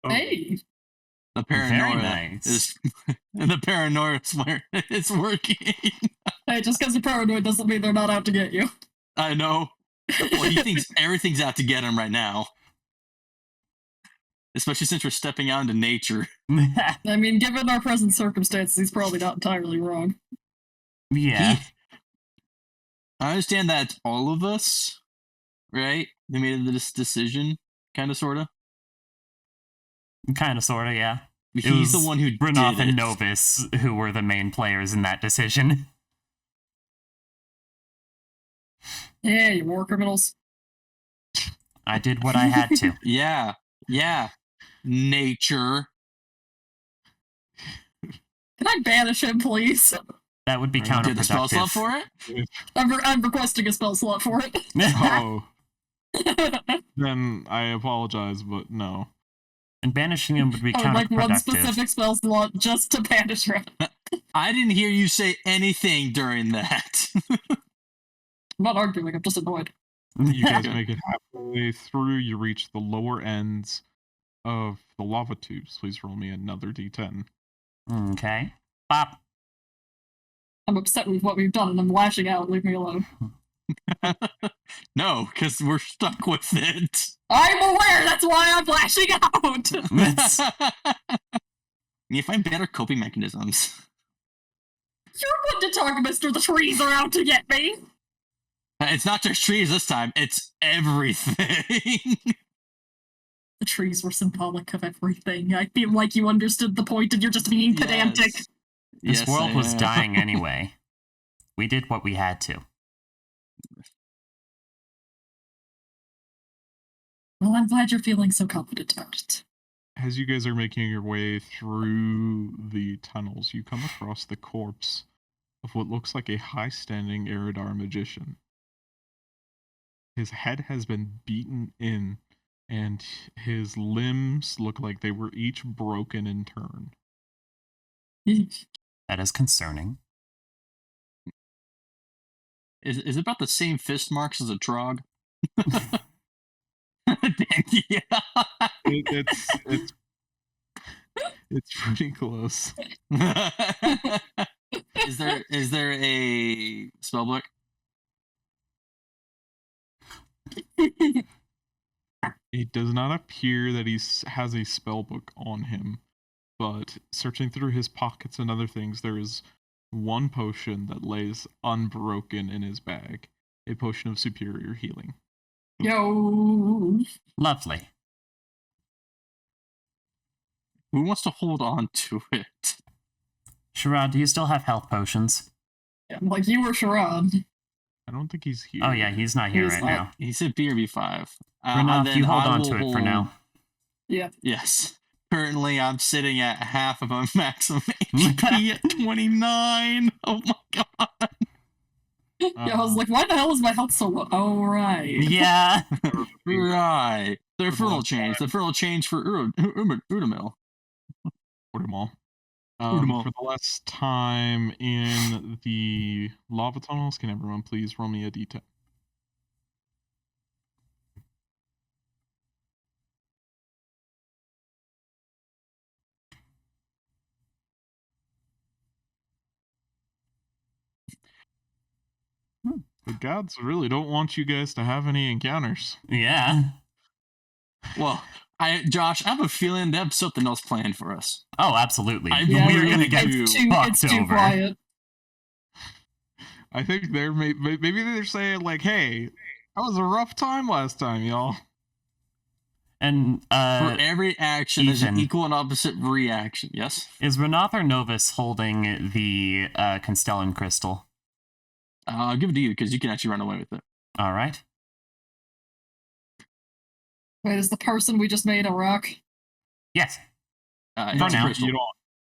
Oh, Hey, The Very paranoia nice. is the paranoia is where it's working. hey, just because you're paranoid doesn't mean they're not out to get you. I know. Well, he thinks everything's out to get him right now. Especially since we're stepping out into nature. I mean, given our present circumstances, he's probably not entirely wrong. Yeah. I understand that it's all of us, right? They made this decision, kind of, sort of. Kind of, sort of, yeah. He's the was one who Renoth did and it. Novus who were the main players in that decision. Yeah, you war criminals. I did what I had to. Yeah, nature. Can I banish him, please? That would be Did Did the spell slot counterproductive. for it? I'm requesting a spell slot for it. Oh, then I apologize, but no. And banishing him would be I would like one counterproductive. specific spell slot just to banish him. I didn't hear you say anything during that. I'm not arguing, I'm just annoyed. You guys make it halfway through, you reach the lower ends of the lava tubes. Please roll me another d10. Okay. Bop. I'm upset with what we've done and I'm lashing out. Leave me alone. No, because we're stuck with it. I'm aware, that's why I'm lashing out! You find better coping mechanisms. You're one to talk, Mr. The trees are out to get me! It's not just trees this time, it's everything. The trees were symbolic of everything. I feel like you understood the point and you're just being pedantic. This Yes, world I was am. dying anyway. We did what we had to. Well, I'm glad you're feeling so confident about it. As you guys are making your way through the tunnels, you come across the corpse of what looks like a high-standing Eridar magician. His head has been beaten in, and his limbs look like they were each broken in turn. That is concerning. Is it about the same fist marks as a trog? Yeah. It's pretty close. Is there a spellbook? It does not appear that he has a spell book on him, but searching through his pockets and other things, there is one potion that lays unbroken in his bag, a potion of superior healing. Yo. Lovely. Who wants to hold on to it? Sherrod, do you still have health potions? Yeah, like you were Sharad. I don't think he's here. Oh yeah, he's not here He's right not. now. He said B or B5. Renov, then you hold I on will to it for hold- now. Yeah. Yes. Currently, I'm sitting at half of my maximum HP at 29. Oh my god. Yeah, I was like, why the hell is my health so low? Oh, right. Yeah. Right. The For the infernal last change. The infernal change for Udamil. Portimol. Portimol. For the last time in the lava tunnels, can everyone please roll me a d10? The gods really don't want you guys to have any encounters. Yeah. Well, Josh, I have a feeling they have something else planned for us. Oh, absolutely. Yeah, We're gonna really get do. fucked It's too over. quiet. I think they're maybe they're saying like, "Hey, that was a rough time last time, y'all." And For every action, there's an Ethan. equal and opposite reaction. Yes? is Renath or Novus holding the Constellan crystal? I'll give it to you because you can actually run away with it. All right. Wait, is the person we just made a rock? Yes. It's For a now. crystal.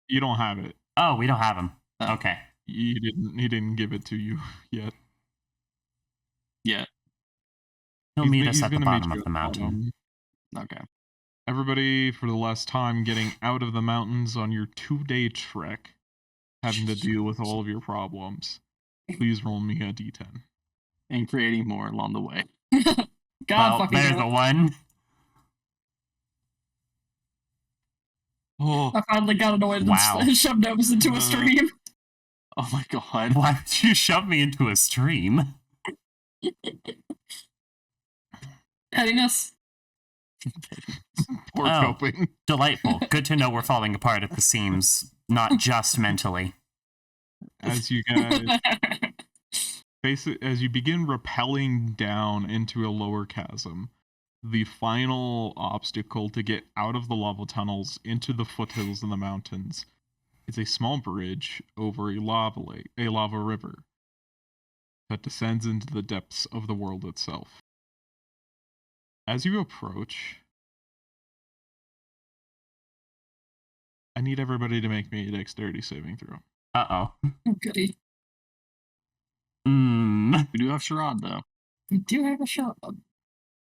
You don't have it. Oh, we don't have him. Oh. Okay. He didn't give it to you yet. Yeah. He'll He's meet ma- us he's at the gonna meet bottom you of at the mountain. Okay. Everybody, for the last time, getting out of the mountains on your 2-day trek, having to deal with all of your problems. Please roll me a d10. And creating more along the way. God Well, fucking there's damn the it. one. Oh, I finally got annoyed Wow. and shoved Novus into a stream. oh my god. Why would you shove me into a stream? Pettiness. Poor Oh. coping. Delightful. Good to know we're falling apart at the seams, not just mentally. As you guys as you begin rappelling down into a lower chasm, the final obstacle to get out of the lava tunnels into the foothills in the mountains is a small bridge over a lava river that descends into the depths of the world itself. As you approach, I need everybody to make me a dexterity saving throw. Uh-oh. Goody. Mm. We do have Sharad, though. We do have a shot. Oh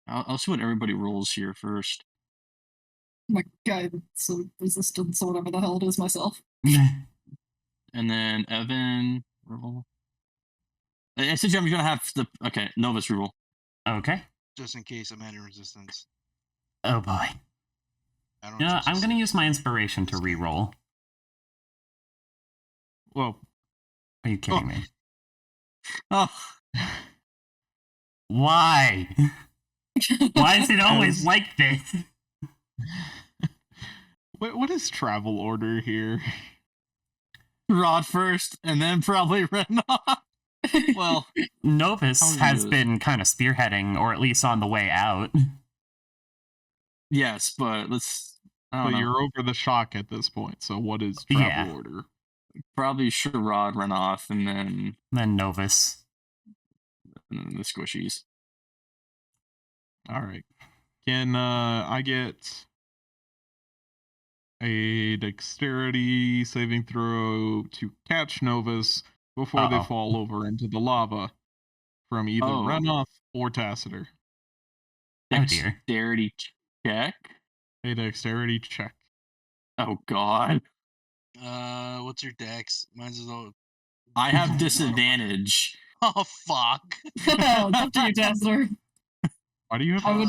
I'll see what everybody rolls here first. my god, so resistance or whatever the hell it is myself. And then Evan, roll. Essentially, I'm going to have the... Okay, Novus roll. Okay. Just in case I'm at resistance. Oh boy. I don't Yeah, trust I'm this. gonna use my inspiration to re-roll. Well, Are you kidding me? Oh, Why? Why is it always As- like this? what is travel order here? Rod first, and then probably Renov. Well, Novus How has is- been kind of spearheading, or at least on the way out. yes, but let's... I But don't know. you're over the shock at this point, so what is travel Yeah. order? Probably Sharad, Renov, and then Then Novus. the squishies. Alright. Can I get a dexterity saving throw to catch Novus before they Uh-oh. fall over into the lava from either Oh. Renoth or Tassiter? Oh dear. Dexterity check. A dexterity check. Oh god. What's your dex? Mine's as though. I have disadvantage. Oh fuck. It's up to you, Tassler. Why do you have I would-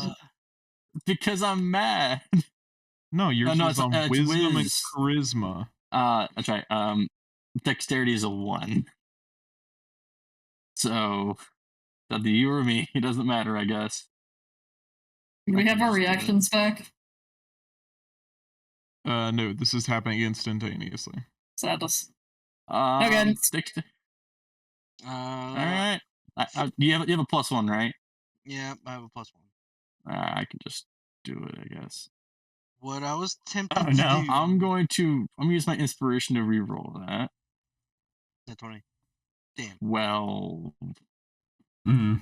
Because I'm mad. No, yours no, is it's- on it's wisdom whiz. and charisma. That's right. Dexterity is a 1. So Either you or me. It doesn't matter, I guess. Do we I have can our just do it. reactions back? No, this is happening instantaneously. Sadness. Okay. Stick to. Uh, All right. You have a +1, right? Yeah, I have a +1. I can just do it, I guess. What I was tempted Oh, to no. do. I'm gonna use my inspiration to reroll that. Nat 20. Damn. Well, Mm.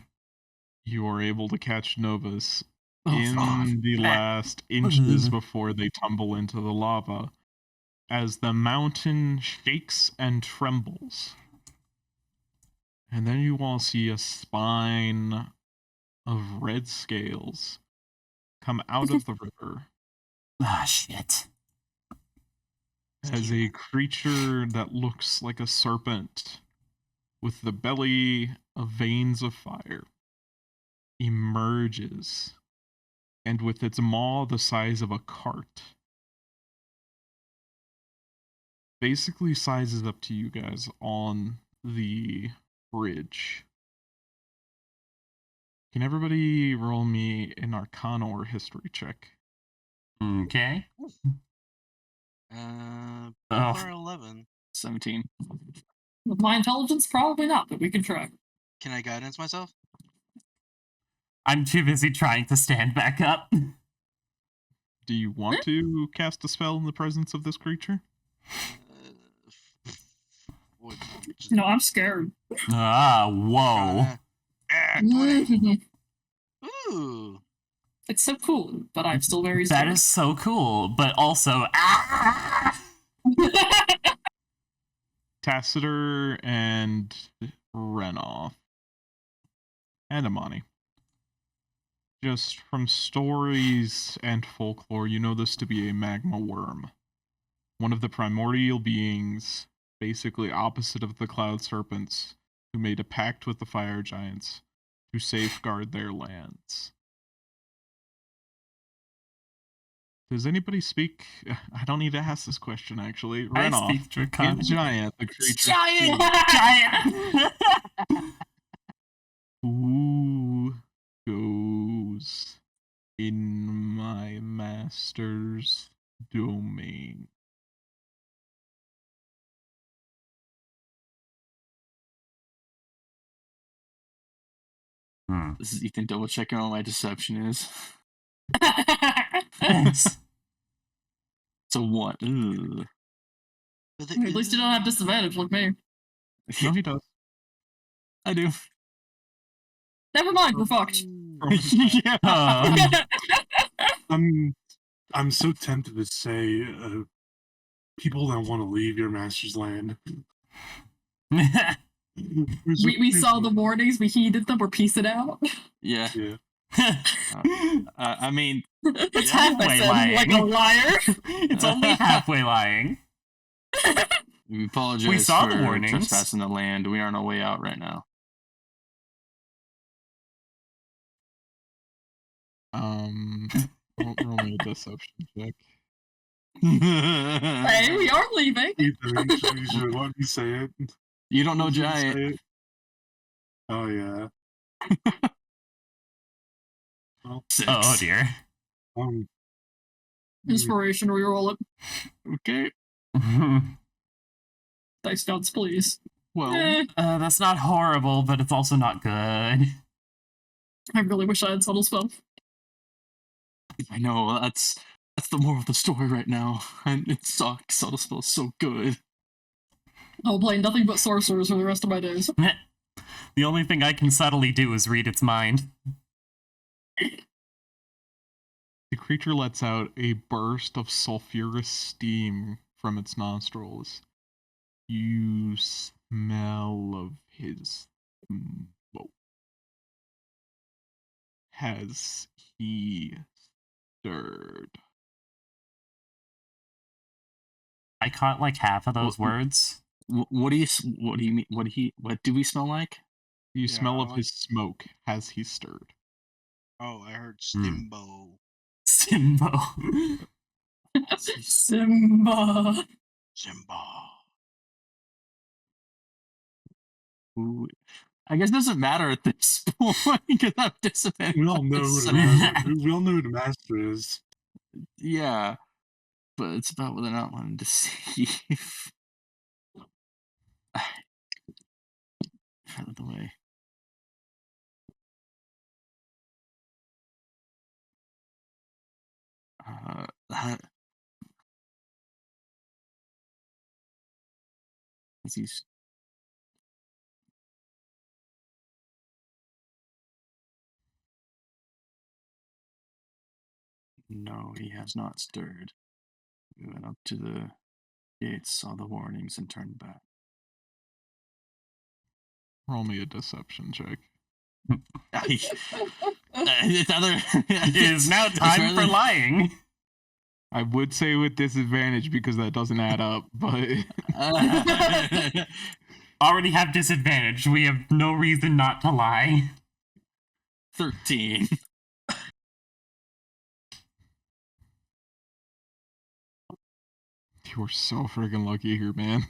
You are able to catch Novus oh, in fuck. the last inches before they tumble into the lava as the mountain shakes and trembles. And then you all see a spine of red scales come out of the river Ah, shit. as a creature that looks like a serpent with the belly of veins of fire emerges, and with its maw the size of a cart, basically sizes up to you guys on the bridge. Can everybody roll me an Arcana or History check? Okay. Both Oh. are 11. 17. With my intelligence, probably not, but we can try. Can I guidance myself? I'm too busy trying to stand back up. Do you want to cast a spell in the presence of this creature? What, just No, I'm scared. Ah, whoa. Ah, 20. Ooh. It's so cool, but I'm still very That scared. is so cool, but also, ah! Tacitor and Renoff and Amani. Just from stories and folklore, you know this to be a magma worm. One of the primordial beings, basically opposite of the cloud serpents, who made a pact with the fire giants to safeguard their lands. Does anybody speak? I don't need to ask this question, actually. I Renoff. speak Draconic. In Giant, the creature. Giant! Giant! Who goes in my master's domain? This is Ethan double checking what my deception is. Yes. So what? Ugh. But the- At least you don't have disadvantage like me. No, he does. I do. Never mind, we're fucked. Yeah. I'm so tempted to say people that want to leave your master's land. we saw the warnings, we heeded them, we're piecing out. Yeah. Yeah. I mean, It's Yeah. half I Halfway said, lying. like a liar. It's only halfway lying. we apologize We saw for the warnings. trespassing the land. We are on our way out right now. Roll me a deception check. Hey, we are leaving. Ethan, you should let me say it. You don't know You should Giant. say it. Oh yeah. 6. Oh dear. Um, Inspiration, reroll it. Okay. Dice gods, please. Well, Eh, That's not horrible, but it's also not good. I really wish I had subtle spell. I know that's the moral of the story right now, and it sucks. Subtle spell is so good. I'll play nothing but sorcerers for the rest of my days. The only thing I can subtly do is read its mind. The creature lets out a burst of sulfurous steam from its nostrils. You smell of his smoke. Has he stirred? I caught like half of those What- words. What do you mean? What do we smell like? You Yeah, smell I of like- his smoke. Has he stirred? Oh, I heard Stimbo. Simbo. Simba. Simba. Who I guess it doesn't matter at this point because I'm disadvantaged. We all know who the master. We all know who the master is. Yeah, but it's about whether or not I'm deceive. Out of the way. That he's no, he has not stirred. We went up to the gates, saw the warnings, and turned back. Roll me a deception check. It's other. It is now time for lying. I would say with disadvantage because that doesn't add up, but Already have disadvantage. We have no reason not to lie. 13. you were so friggin' lucky here, man.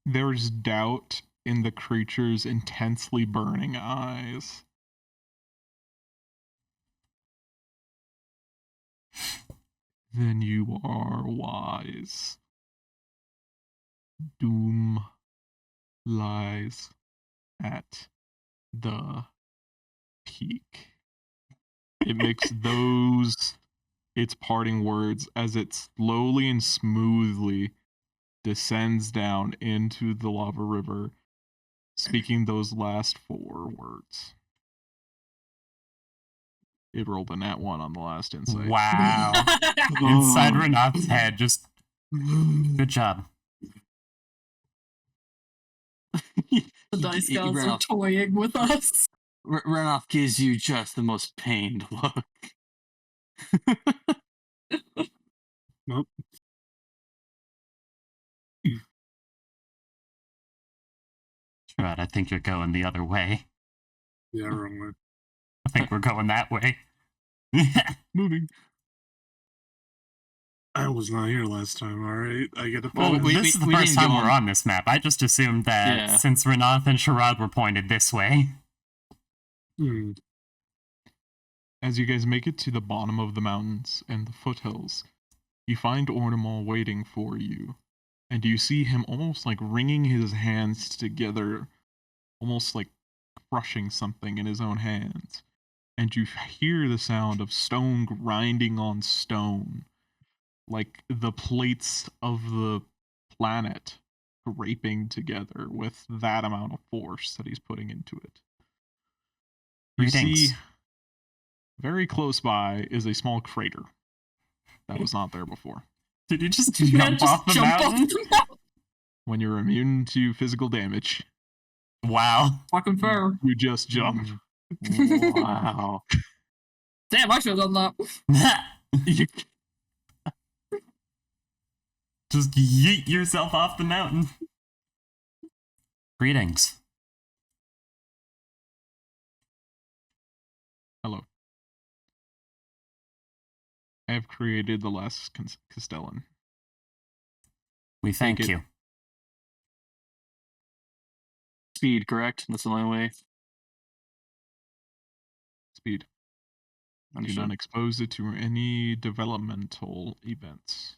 There's doubt in the creature's intensely burning eyes. Then you are wise. Doom lies at the peak. It makes its parting words as it slowly and smoothly descends down into the lava river, speaking those last 4 words. It rolled a nat 1 on the last insight. Wow. Inside Renath's head, just good job. The dice gods are toying with us. Renoff gives you just the most pained look. Nope. Right, I think you're going the other way. Yeah, wrong way. I think we're going that way. Moving. I was not here last time, alright? I get a Well, pass. This is the we first didn't time go we're on- on this map. I just assumed that Yeah. since Renath and Sharad were pointed this way. Hmm. As you guys make it to the bottom of the mountains and the foothills, you find Ornimal waiting for you. And you see him almost like wringing his hands together, almost like crushing something in his own hands. And you hear the sound of stone grinding on stone, like the plates of the planet scraping together with that amount of force that he's putting into it. You Greetings. see, very close by is a small crater that was not there before. Did you just Did you jump just off the jump mountain? off the mountain? When you're immune to physical damage, Wow. Fucking fair. you just jump. Wow. Damn, I should have done that. Just yeet yourself off the mountain. Greetings. Hello. I have created the last Castellan. We thank it. you. Speed, correct? That's the only way. Speed. Do Understood. not expose it to any developmental events.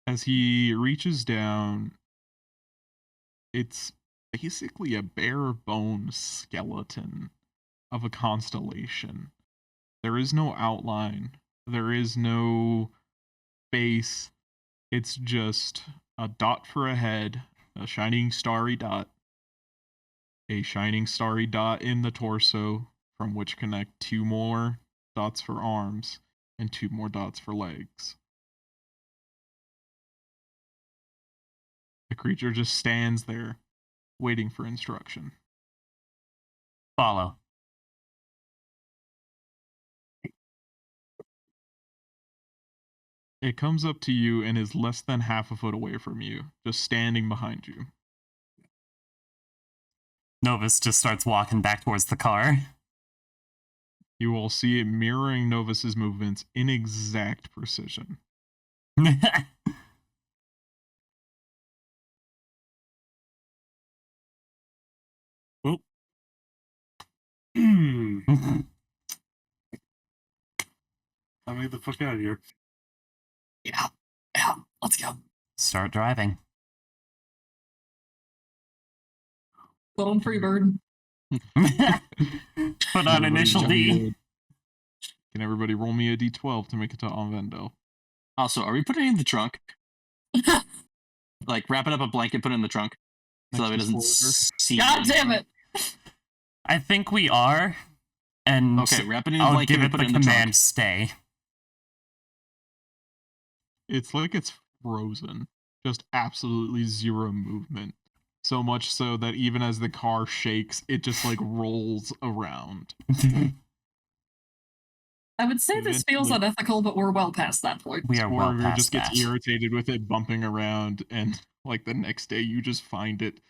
As he reaches down, it's basically a bare bone skeleton of a constellation. There is no outline. There is no face. It's just a dot for a head, a shining starry dot, a shining starry dot in the torso, from which connect 2 more dots for arms and 2 more dots for legs. The creature just stands there, waiting for instruction. Follow. It comes up to you and is less than half a foot away from you, just standing behind you. Novus just starts walking back towards the car. You will see it mirroring Novus's movements in exact precision. Well, I made the fuck out of here. Yeah, let's go. Start driving. Going free bird. Put on Everybody initial roll me D. Can everybody roll me a d12 to make it to Onvendo? Also, are we putting it in the trunk? Like, wrapping up a blanket, put it in the trunk, so that it Next to doesn't Spoiler. see. God damn it! I think we are. And Okay, wrap it in a I'll blanket give and it put the it in the trunk. command stay. It's like it's frozen. Just absolutely zero movement. So much so that even as the car shakes, it just like rolls around. I would say this feels Eventually- unethical, but we're well past that point. We are well Sporger past just that. gets irritated with it bumping around, and like the next day you just find it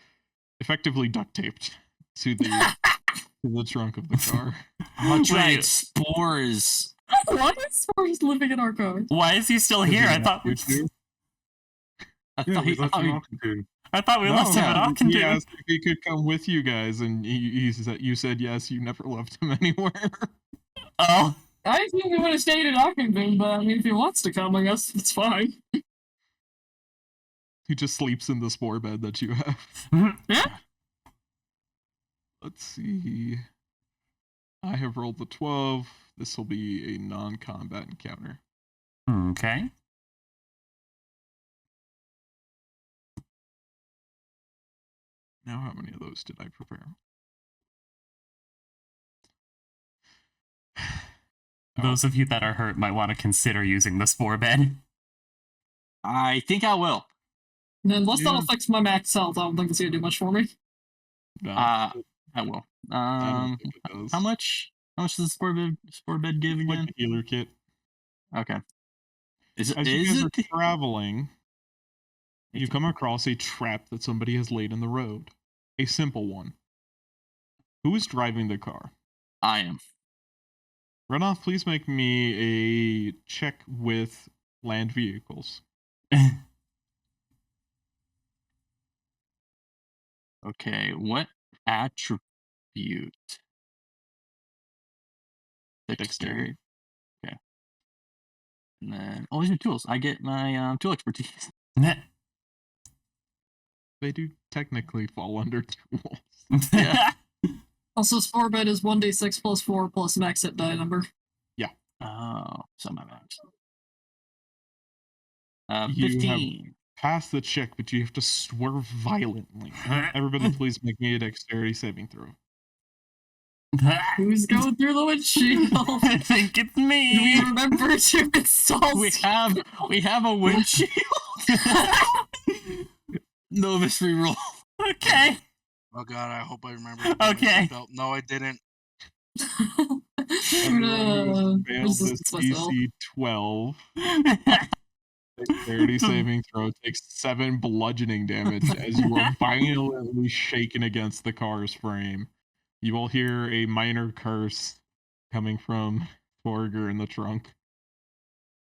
effectively duct taped to the trunk of the car. That's right, Wait. spores. Why is Spores living in our car? Why is he still Does he here? I have thought you two? I Yeah, thought we he, I left thought him he- off the tune. I thought we left him at he Ockendon. asked if he could come with you guys, and he said you said yes. You never left him anywhere. Oh. I think we would have stayed in Ockington, but I mean, if he wants to come, I guess it's fine. He just sleeps in the spore bed that you have. Yeah. Let's see. I have rolled the 12. This will be a non-combat encounter. Okay. Now, how many of those did I prepare? Those of you that are hurt might want to consider using the spore bed. I think I will. And then unless Yeah. that affects my max health, I don't think it's gonna do much for me. No, I will. I don't think it does. How much? How much does the spore bed give It's like again? a healer kit. Okay. Is As you is guys it? are traveling, you come across a trap that somebody has laid in the road. A simple one. Who is driving the car? I am. Runoff, please make me a check with land vehicles. Okay. What attribute? Dexterity. Okay. And then these are tools. I get my tool expertise. They do technically fall under tools. Yeah. Also, Spore bed is 1d6 plus 4 plus max hit die number. Oh, so my max. You have- 15. Pass the check, but you have to swerve violently. Everybody, please make me a dexterity saving throw. Who's going through the windshield? I think it's Do we me. remember to install? We have a windshield. Novus reroll. Okay. Oh god, I hope I remember. to put my Okay. seatbelt. No, I didn't. Everyone who's failed this resistance myself. DC 12 dexterity saving throw takes 7 bludgeoning damage as you are violently shaken against the car's frame. You will hear a minor curse coming from Torger in the trunk.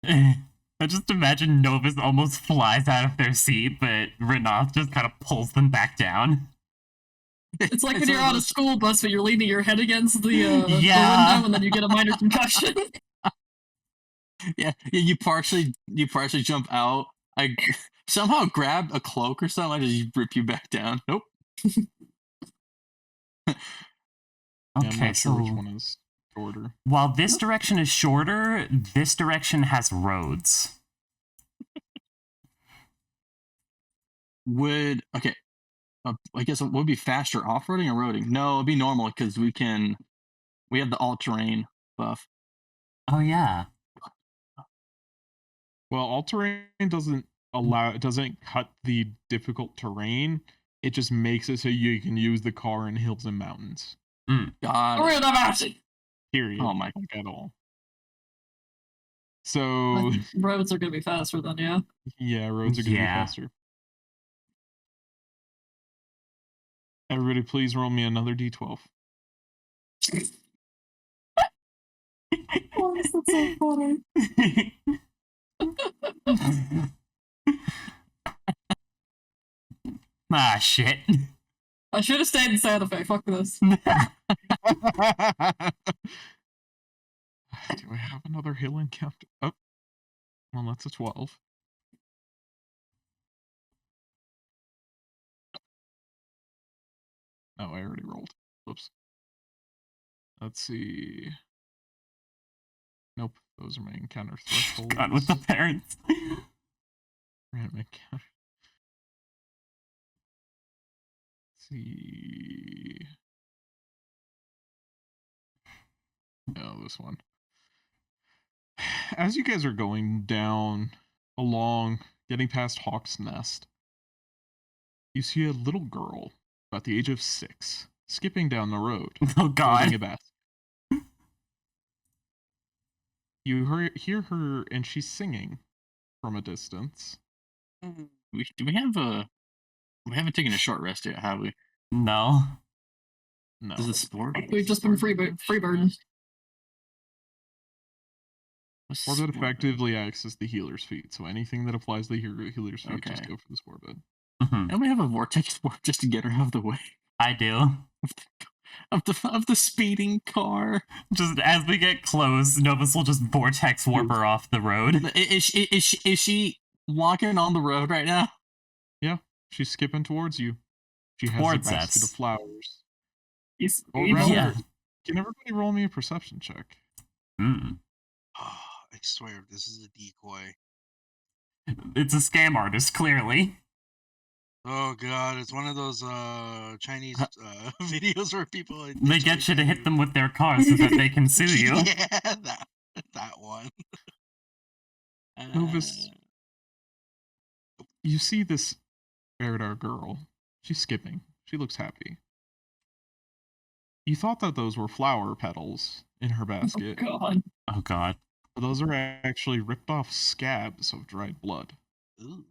I just imagine Novus almost flies out of their seat, but Renoth just kind of pulls them back down. It's like when It's you're on a school bus, but you're leaning your head against the Yeah. window, and then you get a minor concussion. Yeah, you partially jump out. I somehow grab a cloak or something. I just rip you back down. Nope. Yeah, I'm Okay, not sure which so one is shorter. while this direction is shorter, this direction has roads. Okay. I guess it would be faster off-roading or roading. No, it'd be normal because we have the all-terrain buff. Oh yeah. Well, all terrain doesn't cut the difficult terrain. It just makes it so you can use the car in hills and mountains. God. We're in a mountain. Period. Oh my- Like at all. So Roads are gonna be faster then, yeah. yeah, roads are gonna be Yeah. faster. Everybody, please roll me another d12. Why is that so funny? Ah, shit. I should have stayed in Santa Fe. Fuck this. Do I have another hill encounter? Oh, well, that's a 12. Oh, I already rolled. Whoops. Let's see. Nope, those are my encounter thresholds. God, with the parents. Random encounter. Let's see. Oh, this one. As you guys are going down along, getting past Hawk's Nest, you see a little girl about the age of 6 skipping down the road, Oh, God. holding a basket. You hear her, and she's singing from a distance. We haven't taken a short rest yet, have we? No. No. Is it sport? We've just been freebirding. What's Spore bed sport effectively acts as the healer's feet, so anything that applies the healer's feet, just Okay. go for the spore bed. Mhm. Don't we have a vortex sport just to get her out of the way I do. of the speeding car? Just as we get close, Novus will just vortex warp her off the road. Is she walking on the road right now? Yeah, she's skipping towards you. She has Towards a basket us. of flowers. He's Or evil. rather, Yeah. can everybody roll me a perception check? Mm. Oh, I swear, this is a decoy. It's a scam artist, clearly. Oh god, it's one of those Chinese videos where people They get you to hit them with their car so that they can sue you. Yeah, that one. Novus, you see this Eridar girl. She's skipping. She looks happy. You thought that those were flower petals in her basket, God. Oh, God. but those are actually ripped off scabs of dried blood. Ooh.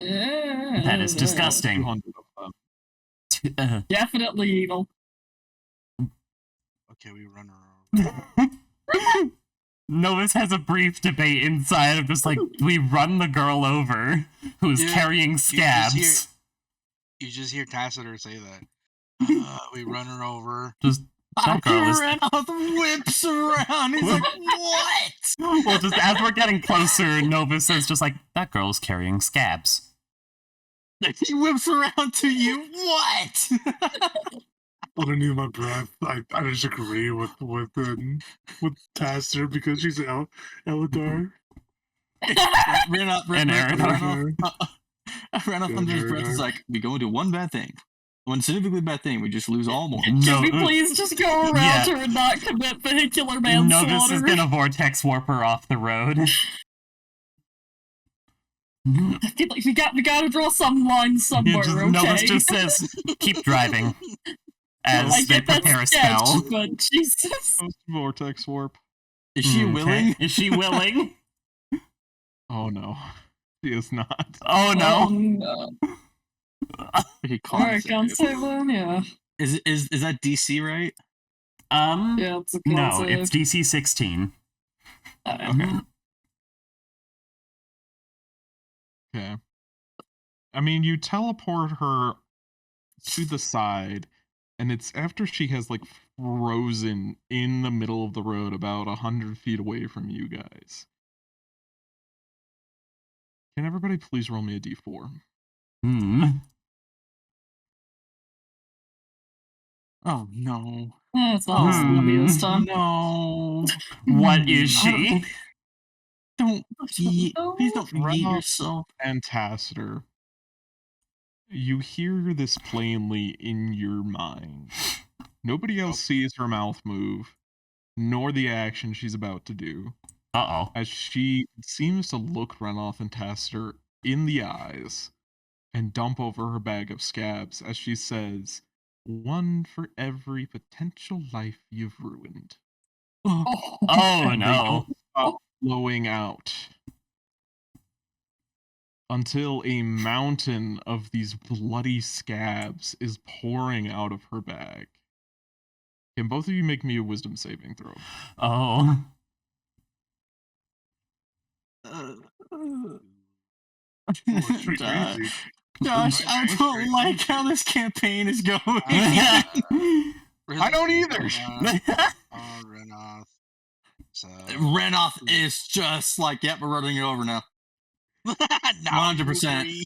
That is disgusting. 200 of them. Definitely evil. Okay, we run her over. Novus has a brief debate inside of just like, we run the girl over who's Yeah, carrying just scabs. You just hear Tacitor say that. We run her over. Just that girl is. Whips around. He's like, what? Well, just as we're getting closer, Novus says just like, that girl's carrying scabs. He whips around to you. What? Underneath my breath, I disagree with Taster because she's Eldar. Ran up Eridar. under his breath. Is like, we go into one bad thing. One significantly bad thing, we just lose all more. No, Can we please just go around yeah. her and not commit vehicular Novus is manslaughter? gonna vortex warp her off the road. I feel like we gotta draw some line somewhere, okay? Novus just says, keep driving. I As they get that prepare a sketch, spell. but Jesus. Post vortex warp. Is she Okay. willing? Is she willing? Oh no, she is not. Oh, no. no. Okay, Alright, con con save. save then, yeah. Is that DC right? Yeah, it's a con No, save. it's DC 16. Okay. Okay. I mean, you teleport her to the side, and it's after she has like frozen in the middle of the road, about 100 feet away from you guys. Can everybody please roll me a d4? Hmm. Oh no. It's not gonna be this time. No. What is she? Don't please don't Run yeet off. yourself. And Tacitor, you hear this plainly in your mind. Nobody else sees her mouth move, nor the action she's about to do, Uh-oh. as she seems to look Renoff and Tacitor in the eyes and dump over her bag of scabs as she says, "One for every potential life you've ruined." Oh, Oh, And they no. don't stop flowing out until a mountain of these bloody scabs is pouring out of her bag. Can both of you make me a wisdom saving throw? Oh. Oh, it's pretty crazy. Josh, I It's don't very like crazy. how this campaign is going. Really? I don't either. Renoth. So Renoff is just like, yep, we're running it over now. now 100%. you agree.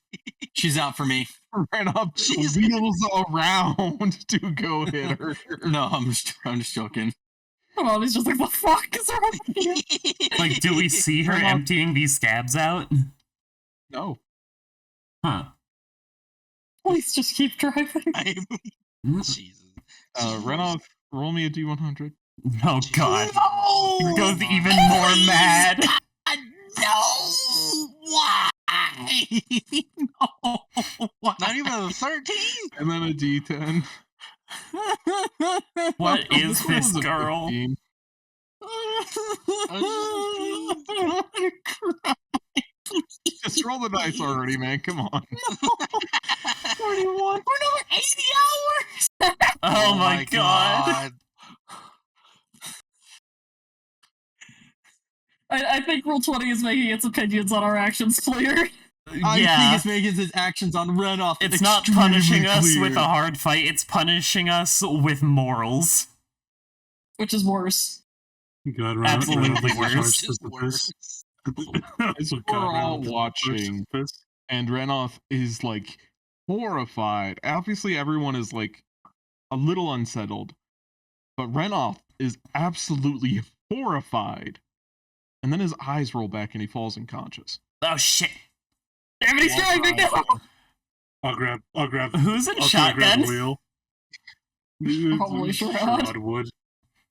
She's out for me. Ran up She's- wheels around to go hit her. No, I'm just joking. Oh, he's just like, the fuck is wrong with you? Like, do we see her Run off. emptying these scabs out? No. Huh. Please just keep driving. Jesus. Renoff, roll me a D100. Oh god. No! He goes even more Please, mad. God, no! Why? No! Why? Not even a 13? And then a D10. What is one this was a girl? 15. Just roll the dice already, man. Come on. 41 for another 80 hours. Oh my god. I think Roll20 is making its opinions on our actions clear. I think Yeah. it's making his actions on Renoff. It's not extremely punishing us with clear. a hard fight, it's punishing us with morals. Which is worse. God, Absolutely worse. Which is worse. That's what We're God, all Renoth is watching. precipice. And Renoff is like horrified. Obviously, everyone is like a little unsettled. But Renoff is absolutely horrified. And then his eyes roll back and he falls unconscious. Oh shit. Damn it, he's driving now! I'll grab. Who's in I'll try to grab shotgun? the wheel. Probably Sherrod. Sherrod would.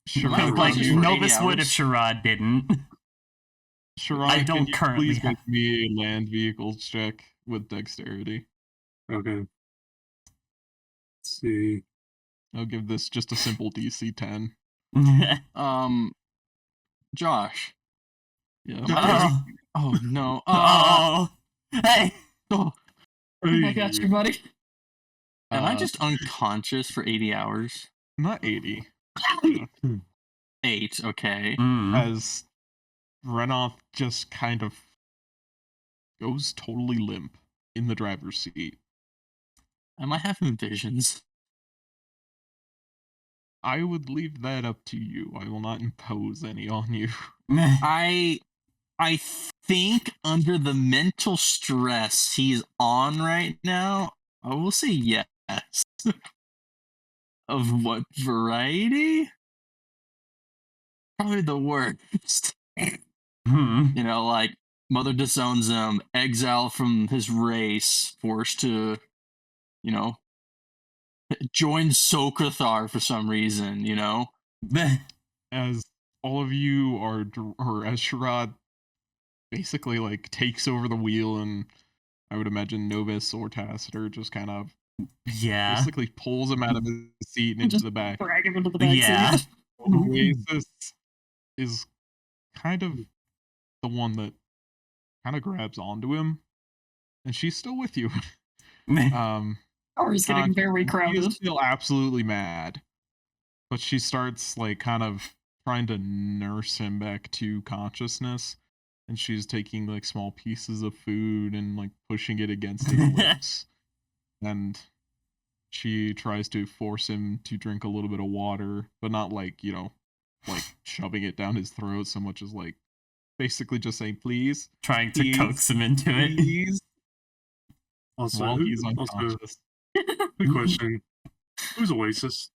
Sherrod, Like, Conscious you, for Novus 80 would if hours. Sherrod didn't. Sherrod, I can don't you currently please have- make me a land vehicle check with dexterity? Okay. Let's see. I'll give this just a simple DC 10. Josh. Yeah. Oh. Oh no. Oh. Hey. Oh, I got you, buddy. Am I Uh, just unconscious for 80 hours? Not 80. 8, okay. Mm. As Renoff just kind of goes totally limp in the driver's seat. Am I having visions? I would leave that up to you. I will not impose any on you. I think under the mental stress he's on right now, I will say yes. Of what variety? Probably the worst. Hmm. You know, like mother disowns him, exile from his race, forced to, you know, join Sokrathar for some reason, you know? As all of you are, or as Sherrod basically like takes over the wheel, and I would imagine Novus or Tacitor just kind of Yeah. basically pulls him out of his seat and into Just the back. Drag him into the back Yeah. seat. Oasis is kind of the one that kind of grabs onto him, and she's still with you. Or he's getting very She crowded. is still absolutely mad, but she starts like kind of trying to nurse him back to consciousness, and she's taking like small pieces of food and like pushing it against his lips, and she tries to force him to drink a little bit of water, but not like, like shoving it down his throat so much as like basically just saying please, Trying to Please. coax him into it. please, Also, while he's also, unconscious. quick question: who's Oasis?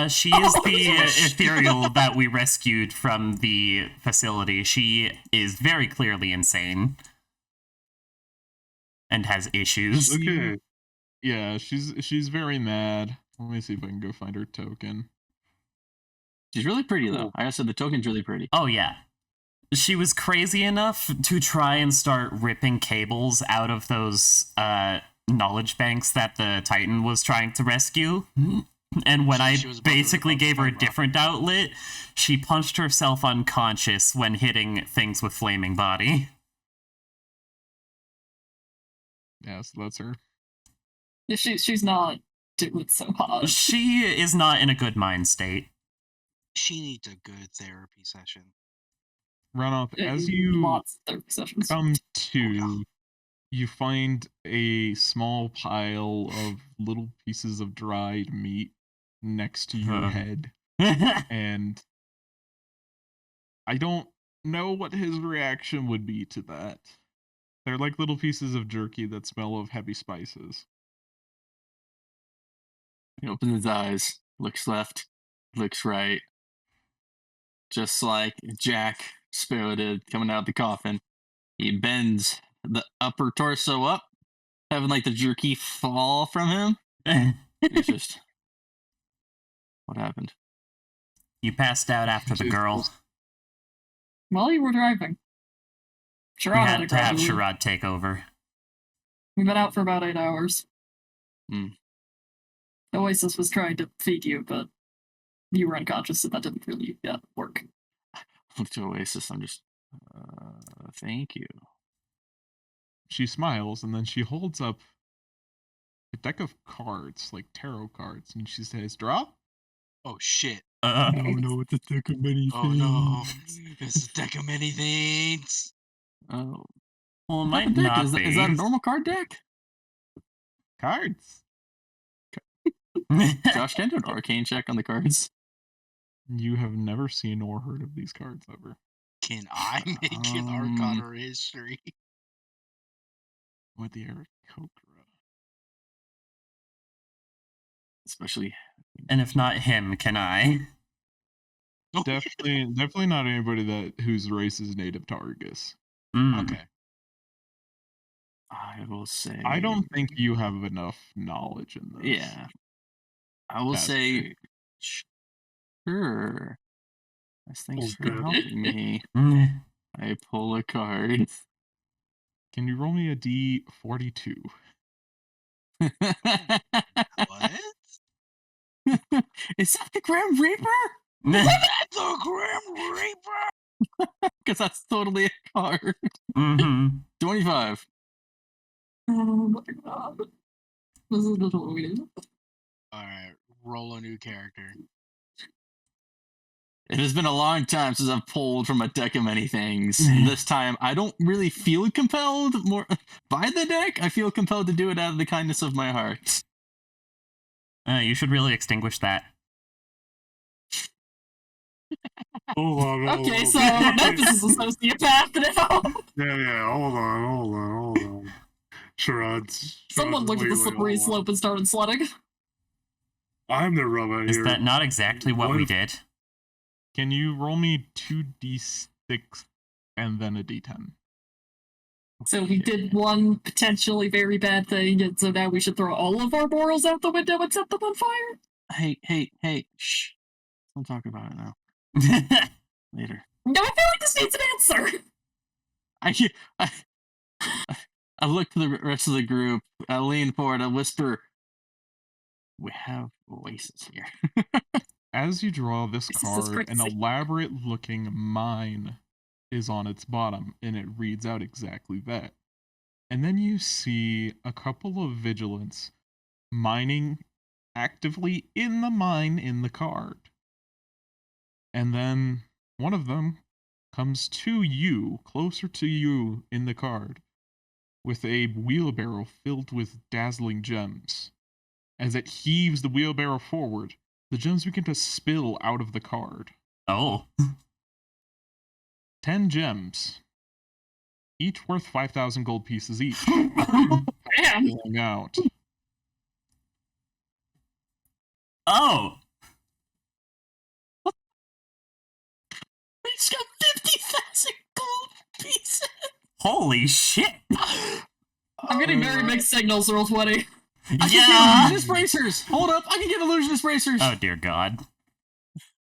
She is Oh, the yes. ethereal that we rescued from the facility. She is very clearly insane and has issues. Okay. Yeah, she's very mad. Let me see if I can go find her token. She's really pretty, though. Cool. Like I said, the token's really pretty. Oh, yeah. She was crazy enough to try and start ripping cables out of those knowledge banks that the Titan was trying to rescue. And when I She was about to basically rip out gave her a the fiber different outlet, she punched herself unconscious when hitting things with flaming body. Yeah, so that's her. Yeah, she's not doing so hot. She is not in a good mind state. She needs a good therapy session. Ranalth, as you lots of therapy sessions. come to, you find a small pile of little pieces of dried meat next to your head, and I don't know what his reaction would be to that. They're like little pieces of jerky that smell of heavy spices. He opens his eyes, looks left, looks right. Just like Jack Sparrow did coming out of the coffin. He bends the upper torso up, having like the jerky fall from him. It's just, what happened? You passed out after the girl. While you were driving. We Sherrod had to have aggravated. Sherrod take over. We've been out for about 8 hours. Hmm. Oasis was trying to feed you, but you were unconscious, and that didn't really work. Look to Oasis, I'm just, thank you. She smiles, and then she holds up a deck of cards, like tarot cards, and she says, "Draw." Oh shit. No, it's a deck of many Oh no. It's a deck of many things. Oh. Well, it What might type of deck? not Is be. that a normal card deck? Cards. Josh, can I do an arcane check on the cards? You have never seen or heard of these cards ever. Can I make an Arcana or history? With the Aarakocra. Especially. And if not him, can I? Definitely not anybody whose race is native to Argus. Mm. Okay. I will say. I don't think you have enough knowledge in this. Yeah. I will That's say. Sure. Thanks for Okay. helping me. Mm. I pull a card. Can you roll me a D42? What? Is that the Grim Reaper? That's a Grim Reaper! Because that's totally a card. Mm-hmm. 25. Oh my god. This is not what we do. Alright, roll a new character. It has been a long time since I've pulled from a deck of many things. This time, I don't really feel compelled more by the deck. I feel compelled to do it out of the kindness of my heart. You should really extinguish that. Hold on. Okay, so Memphis is a sociopath now. Yeah. Hold on. Sherrod. Someone looked at the slippery slope and started sledding. I'm the robot Is here. that not exactly what we did? Can you roll me 2d6 and then a d10? So we did one potentially very bad thing, and so now we should throw all of our morals out the window and set them on fire? Hey, shh. Don't talk about it now. Later. No, I feel like this needs an answer! I look to the rest of the group. I lean forward. I whisper, "We have Oasis here." As you draw this This is card, an crazy. elaborate-looking mine is on its bottom, and it reads out exactly that. And then you see a couple of vigilants mining actively in the mine in the card. And then one of them comes to you, closer to you in the card, with a wheelbarrow filled with dazzling gems. As it heaves the wheelbarrow forward, the gems begin to spill out of the card. Oh. 10 gems, each worth 5,000 gold pieces each. Damn! Spilling out. Oh. We just got 50,000 gold pieces. Holy shit. I'm getting very mixed signals, roll 20. I can get Yeah. illusionist bracers. Hold up, I can get illusionist bracers. Oh dear God.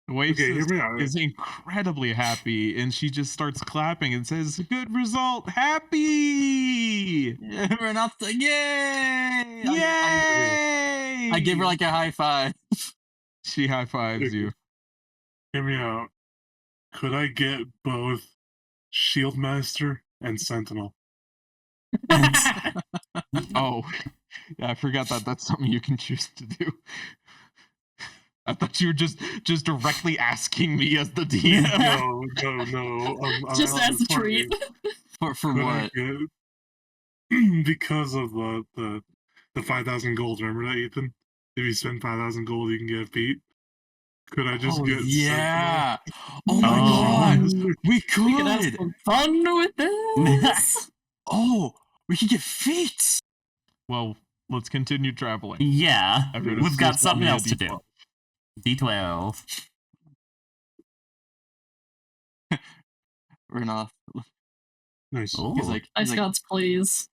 Oasis hear me out. is incredibly happy, and she just starts clapping and says, "Good result, happy! Yeah, we're not the yay! Yay!" I give her like a high five. She high fives you. Hear me out. Could I get both Shieldmaster and Sentinel? Oh, yeah, I forgot that that's something you can choose to do. I thought you were just directly asking me as the DM. No. Just as a treat. For Could I what? get because of the 5,000 gold? Remember that, Ethan? If you spend 5,000 gold, you can get a feat. Could I just Oh get yeah! Oh my Oh. god! We We could have could! some fun with this. Oh, we could get feats! Well, let's continue traveling. Yeah, Everybody we've got just roll something me a else to do. D12. D12. Renoff. Nice. Oh. He's like, Ice gods, please.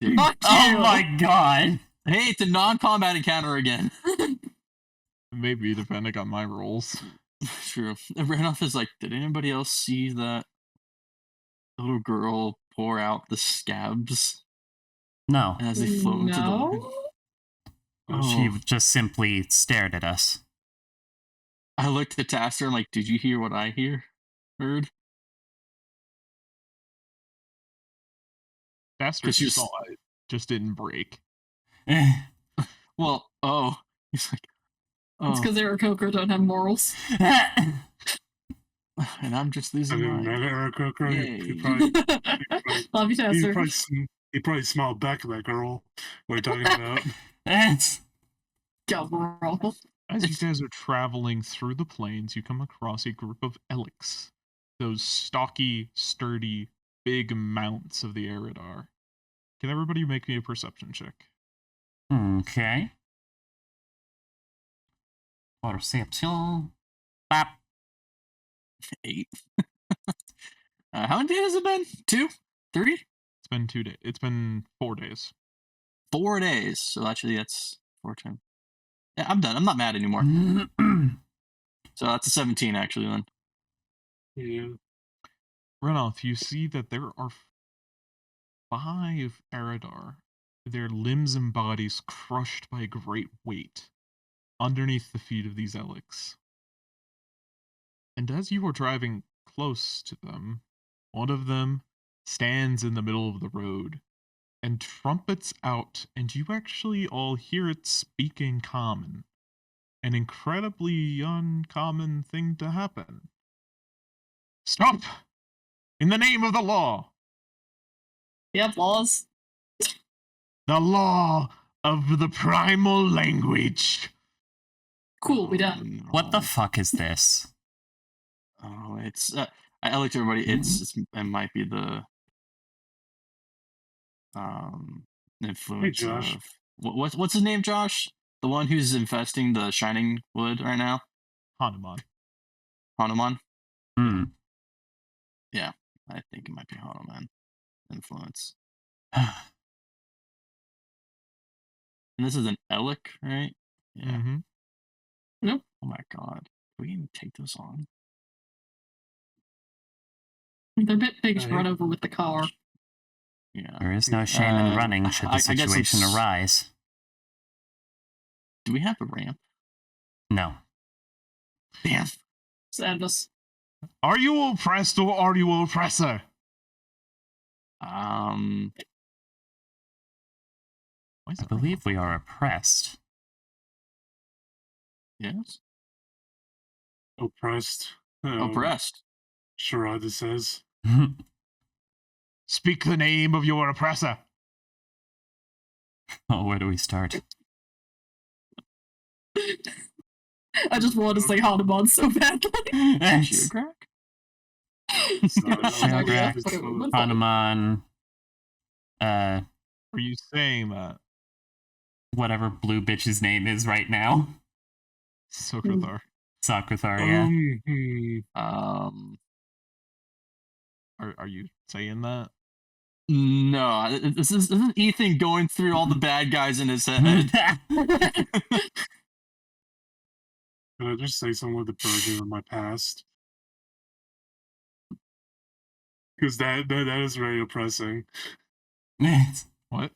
dude, Fuck you! Oh my god. hey, it's a non-combat encounter again. Maybe depending on my rolls. True. And Renoff is like, did anybody else see that little girl pour out the scabs No, as they float into the wind? No. she Oh. just simply stared at us. I looked at Taster and like, did you hear what I heard? Faster 'Cause she was- saw it, just didn't break. Well, oh. He's like, It's oh. because Aarakocra don't have morals. And I'm just I losing didn't mine. met Aarakocra. Yay. Love you, Taster. He probably smiled back at that girl. What are you talking about? Go, girl. As you guys are traveling through the plains, you come across a group of Elix, those stocky, sturdy, big mounts of the Eridar. Can everybody make me a perception check? Okay. Perception. Bop. 8. How many days has it been? 2? 3? It's been 2 days. It's been 4 days. 4 days. So actually, that's 4 times. Yeah, I'm done. I'm not mad anymore. So that's a 17, actually, then. Yeah. Renoff, you see that there are 5 Eridar, their limbs and bodies crushed by a great weight underneath the feet of these Elix. And as you are driving close to them, one of them stands in the middle of the road and trumpets out, and you actually all hear it speak in common. An incredibly uncommon thing to happen. Stop! In the name of the law! We have laws. The law of the primal language! Cool, we done. No. What the fuck is this? Oh, it's. I looked at everybody. It might be the influence Josh. of what's his name, Josh? The one who's infesting the Shining Wood right now, Hanuman. Hanuman. Hmm. Yeah, I think it might be Hanuman influence. And this is an Elec, right? Yeah. Mm-hmm. Oh my god. Can we even take this on? They're a bit big to I run hate- over with the car. Yeah. There is no shame in running should the I guess situation it's- arise. Do we have a ramp? No. Damn. Sadness. Are you oppressed or are you oppressor? Um. Why is I it believe we are oppressed. Yes. Oppressed. Oppressed. Sharada says. Speak the name of your oppressor. Oh, where do we start? I just wanted to say Hanuman so badly. Geograk? Shagrak, but it would fine. Hanuman, Are you saying that? whatever blue bitch's name is right now. Sokrathar. Sakrathar, yeah. Um. Are you saying that? No, this is Ethan going through all the bad guys in his head. Can I just say something with the burden of my past? Because that is very oppressing. What?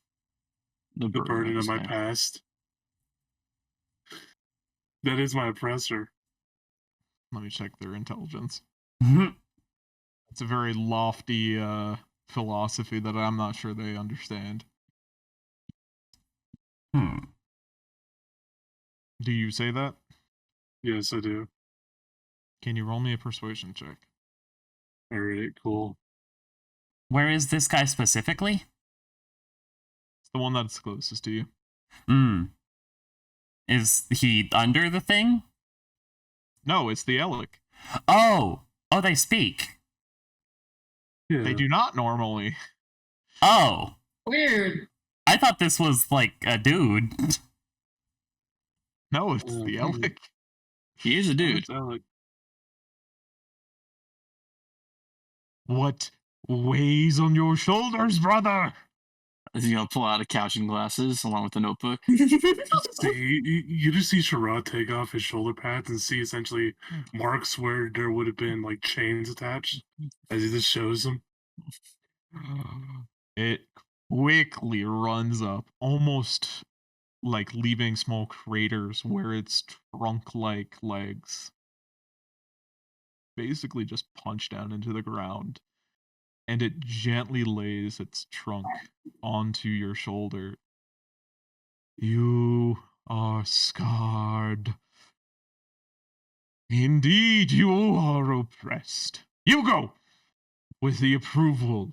The The burden of my past. past. That is my oppressor. Let me check their intelligence. It's a very lofty philosophy that I'm not sure they understand. Hmm. Do you say that? Yes, I do. Can you roll me a persuasion check? Alright, cool. Where is this guy specifically? It's the one that's closest to you. Hmm. Is he under the thing? No, it's the Elec. Oh! Oh, they speak. Yeah. They do not normally. Oh! Weird. I thought this was, like, a dude. No, it's the Elec. He is a dude. It's Alec. What weighs on your shoulders, brother? Is he gonna pull out a couching glasses along with the notebook? See, you just see Sherrod take off his shoulder pads and see essentially marks where there would have been like chains attached, as he just shows them. It quickly runs up, almost like leaving small craters where its trunk-like legs basically just punch down into the ground, and it gently lays its trunk onto your shoulder. You are scarred. Indeed, you are oppressed. You go with the approval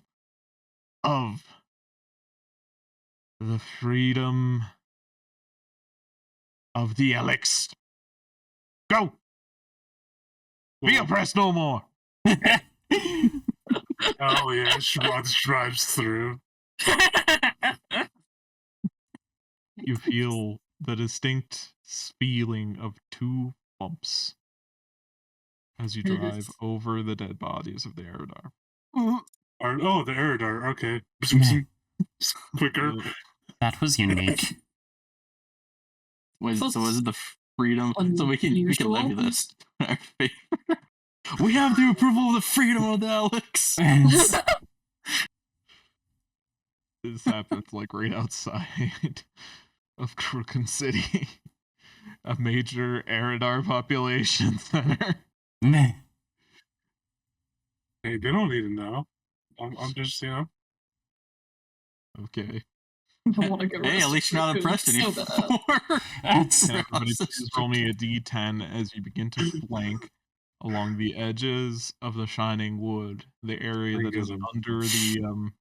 of the freedom of the Alex. Go! Be oppressed no more! Oh yeah, Sherrod drives through. You feel the distinct feeling of two bumps as you drive over the dead bodies of the Eridar. Oh, the Eridar. Okay. Quicker. That was unique. So was it the freedom? So we can levy Unusual. this. in our favor. We have the approval of the freedom of the Alex. This happens like right outside of Crooken City, a major Eridar population center. Meh. Hey, they don't need to know. I'm just, Okay. I wanna go Hey, at least you're not rest oppressed so anymore. bad. That's Can everybody please roll me a d10 as you begin to flank along the edges of the Shining Wood, the area that is Flankism. under the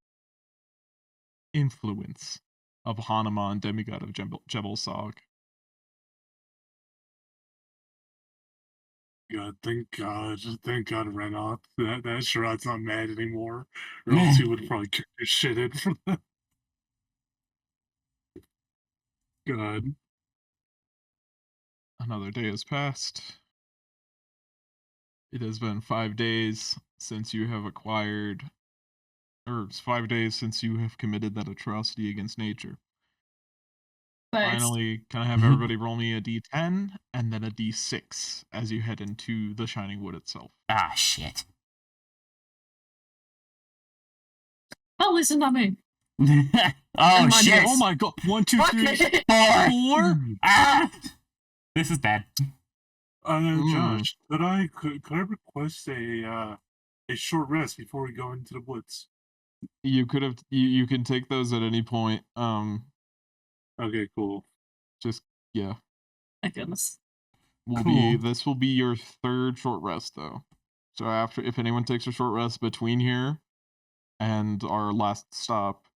influence of Hanuman, demigod of Jebel Sog. God, thank God it ran off. That Sherrod's not mad anymore, or else he would probably kick your shit in for that. God. Another day has passed. It has been 5 days since you have acquired, or it's 5 days since you have committed that atrocity against nature. Thanks. Finally, can I have everybody roll me a d10 and then a d6 as you head into the Shining Wood itself? Ah, shit. Oh, listen to me. Oh, my shit. dice. Oh my god! 1, 2, 3, Fuck. 4. Ah! This is bad. Josh, could I request a short rest before we go into the woods? You could have you can take those at any point. Okay, cool. Just yeah. My goodness. This will be your third short rest though. So after, if anyone takes a short rest between here and our last stop,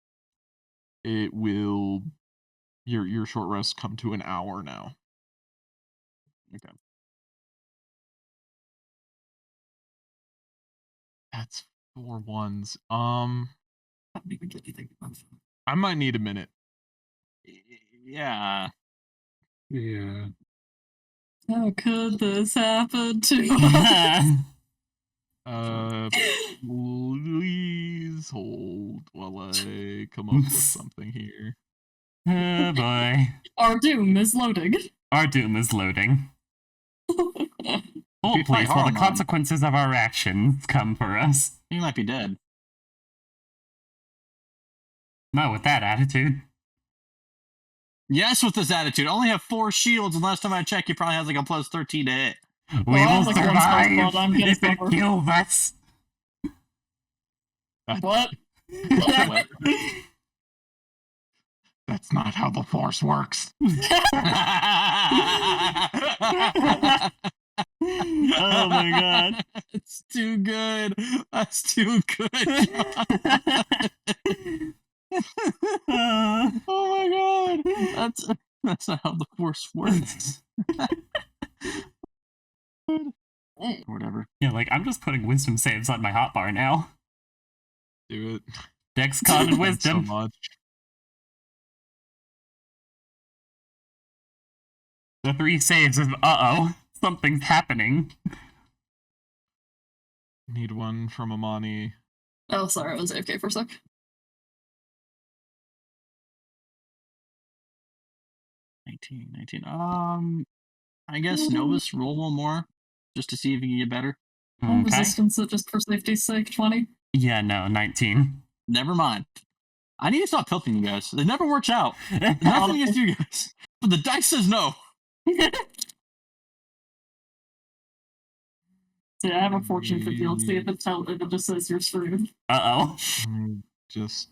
it will your short rest come to an hour now. Okay. That's 4 ones. I don't even get anything. I might need a minute. Yeah. Yeah. How could this happen to us? Please hold while I come up with something here. Oh, boy. Our doom is loading. Our doom is loading. Hold, you fight please, while the Haruman- consequences of our actions come for us. He might be dead. Not with that attitude. Yes, with this attitude. I only have 4 shields, and last time I checked, he probably has like a plus 13 to hit. We I will have, like, one spell survive slot, I'm getting if it covered. kills us. What? That That's not how the Force works. Oh my god. It's too good. That's too good. Oh my god. That's not how the Force works. Whatever. Yeah, like I'm just putting wisdom saves on my hotbar now. Do it. Dex, con, and Thanks wisdom. so much. The 3 saves of something's happening. Need one from Amani. Oh, sorry, I was AFK for a sec. Nineteen. I guess Novus roll one more just to see if you can get better. Well, Okay. resistance, just for safety's sake, 20. Yeah, no, 19. Never mind. I need to stop tilting you guys. It never works out. Nothing against you guys, but the dice says no. So yeah, I have a fortune for DLC if it just says you're screwed. Uh-oh. Just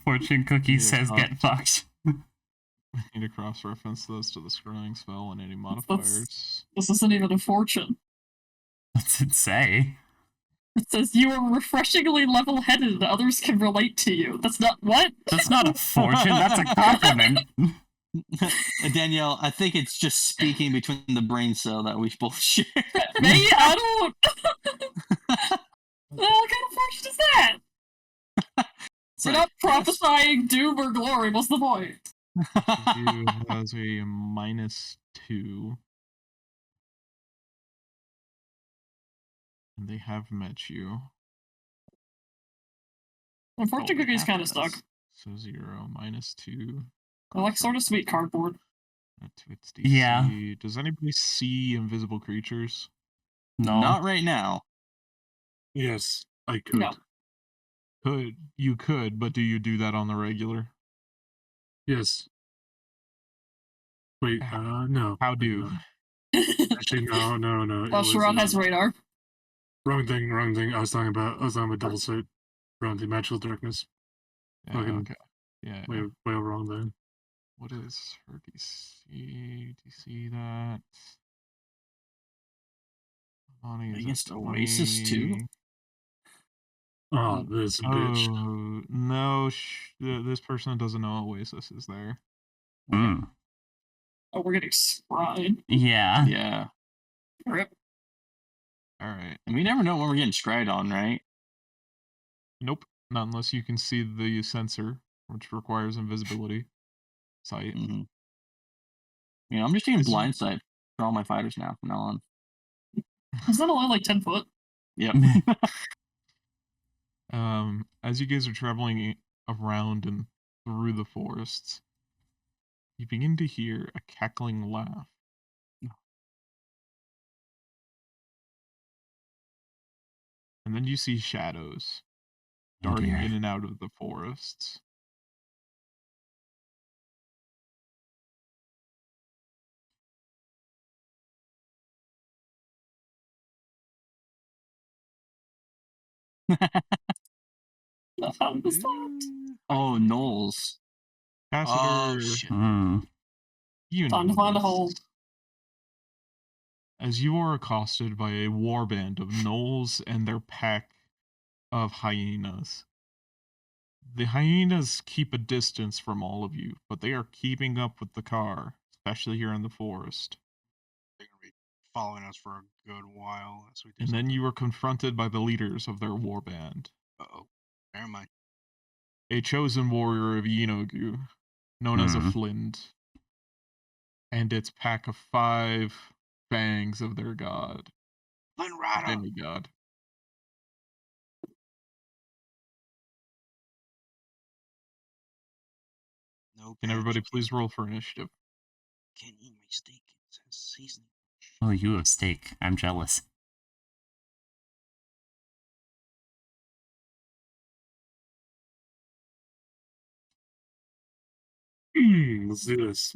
Fortune cookie Yeah, says get fucked. need to cross-reference those to the scrolling spell and any modifiers. This isn't even a fortune. What's it say? It says you are refreshingly level-headed and others can relate to you. That's not what? That's not a fortune, that's a compliment. Danielle, I think it's just speaking between the brain cell that we both share. Me? I don't. Well, what kind of fortune is that? It's We're like, not prophesying doom or glory. What's the point? You has a -2. And they have met you. The fortune they cookie's have kind of us. stuck. So 0, -2. I like sort of sweet cardboard. To its DC. Yeah. Does anybody see invisible creatures? No. Not right now. Yes, I could. No. You could, but do you do that on the regular? Yes. Wait, no. How do? Actually, no. It Oh, was, Sharon has radar. wrong thing. I was talking about double sight. Wrong thing. Magical darkness. Yeah, Okay. okay. Yeah. Way wrong then. What is her DC? DC that. Bonnie is Against at Oasis, too? 20. Oh, this bitch. Oh, no. This person doesn't know Oasis is there. Mm. Oh, we're getting scryed. Yeah. Yeah. Rip. Alright. And we never know when we're getting scryed on, right? Nope. Not unless you can see the sensor, which requires invisibility. Sight. Mm-hmm. You know, I'm just taking Is- blind sight for all my fighters now from now on. Is that only like 10 foot? Yep. As you guys are traveling around and through the forests, you begin to hear a cackling laugh. And then you see shadows darting dear. in and out of the forests. The hell was that? Oh, Knowles. Cassidy, shit. Mm. you Time know to find a this. hole. As you are accosted by a warband of gnolls and their pack of hyenas. The hyenas keep a distance from all of you, but they are keeping up with the car, especially here in the forest. They're gonna be following us for a good while as we do. And then you are confronted by the leaders of their warband. Uh-oh. Never mind. A chosen warrior of Yenogu, known as a Flint, and its pack of 5 fangs of their god, Flynn Rider. demigod. No. Can everybody please roll for initiative? Can't eat my steak. It says seasoning. Oh, you have steak. I'm jealous. Let's do this.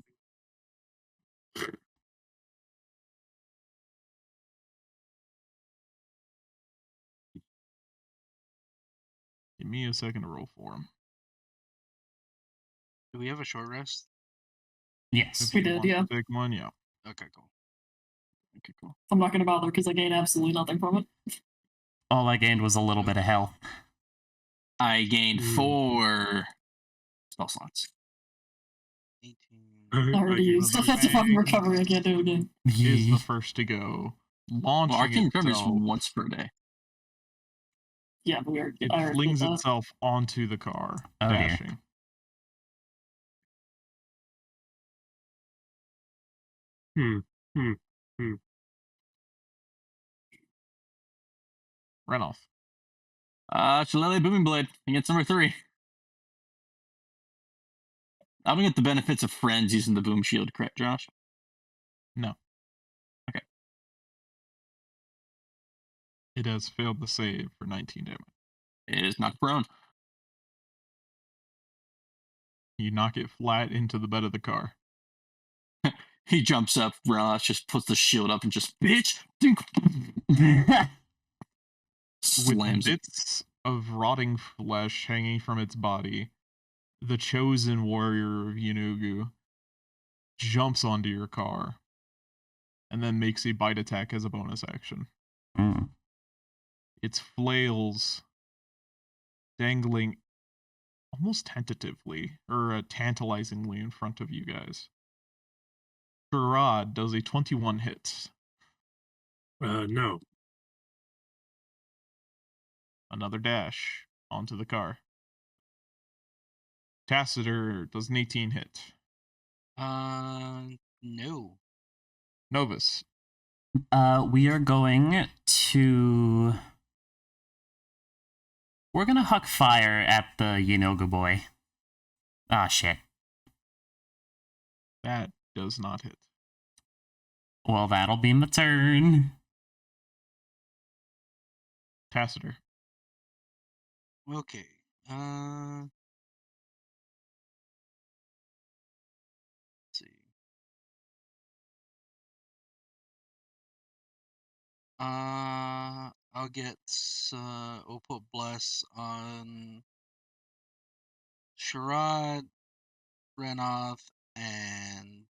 Give me a second to roll for him. Do we have a short rest? Yes. If We you did, want yeah. to take one, yeah. Okay, cool. Okay, cool. I'm not going to bother because I gain absolutely nothing from it. All I gained was a little bit of health. I gained Mm. 4 spell slots. 18. I already guess used. Other That's a fucking thing recovery. I can't do it again. is the first to go. Well, Launching arcane recovery is itself, once per day. Yeah, but we already, it I already flings did that. itself onto the car, Oh, dear. dashing. Renoff. Shillelagh Booming Blade against number 3. I'm gonna get the benefits of friends using the boom shield, correct, Josh? No. Okay. It has failed the save for 19 damage. It is knocked prone. You knock it flat into the bed of the car. He jumps up, Ross just puts the shield up and just, bitch! Dink. With Slams it. bits of rotting flesh hanging from its body, the chosen warrior of Yunugu jumps onto your car and then makes a bite attack as a bonus action. Mm. Its flails dangling almost tentatively or tantalizingly in front of you guys. Sherrod does a 21 hit. No. Another dash onto the car. Tacitor does an 18 hit. No. Novus. We are going to. We're gonna huck fire at the Yinoga boy. Ah, shit. That does not hit. Well, that'll be my turn. Tacitor. Okay. Let's see. I'll get we'll put bless on Sherrod, Renoth, and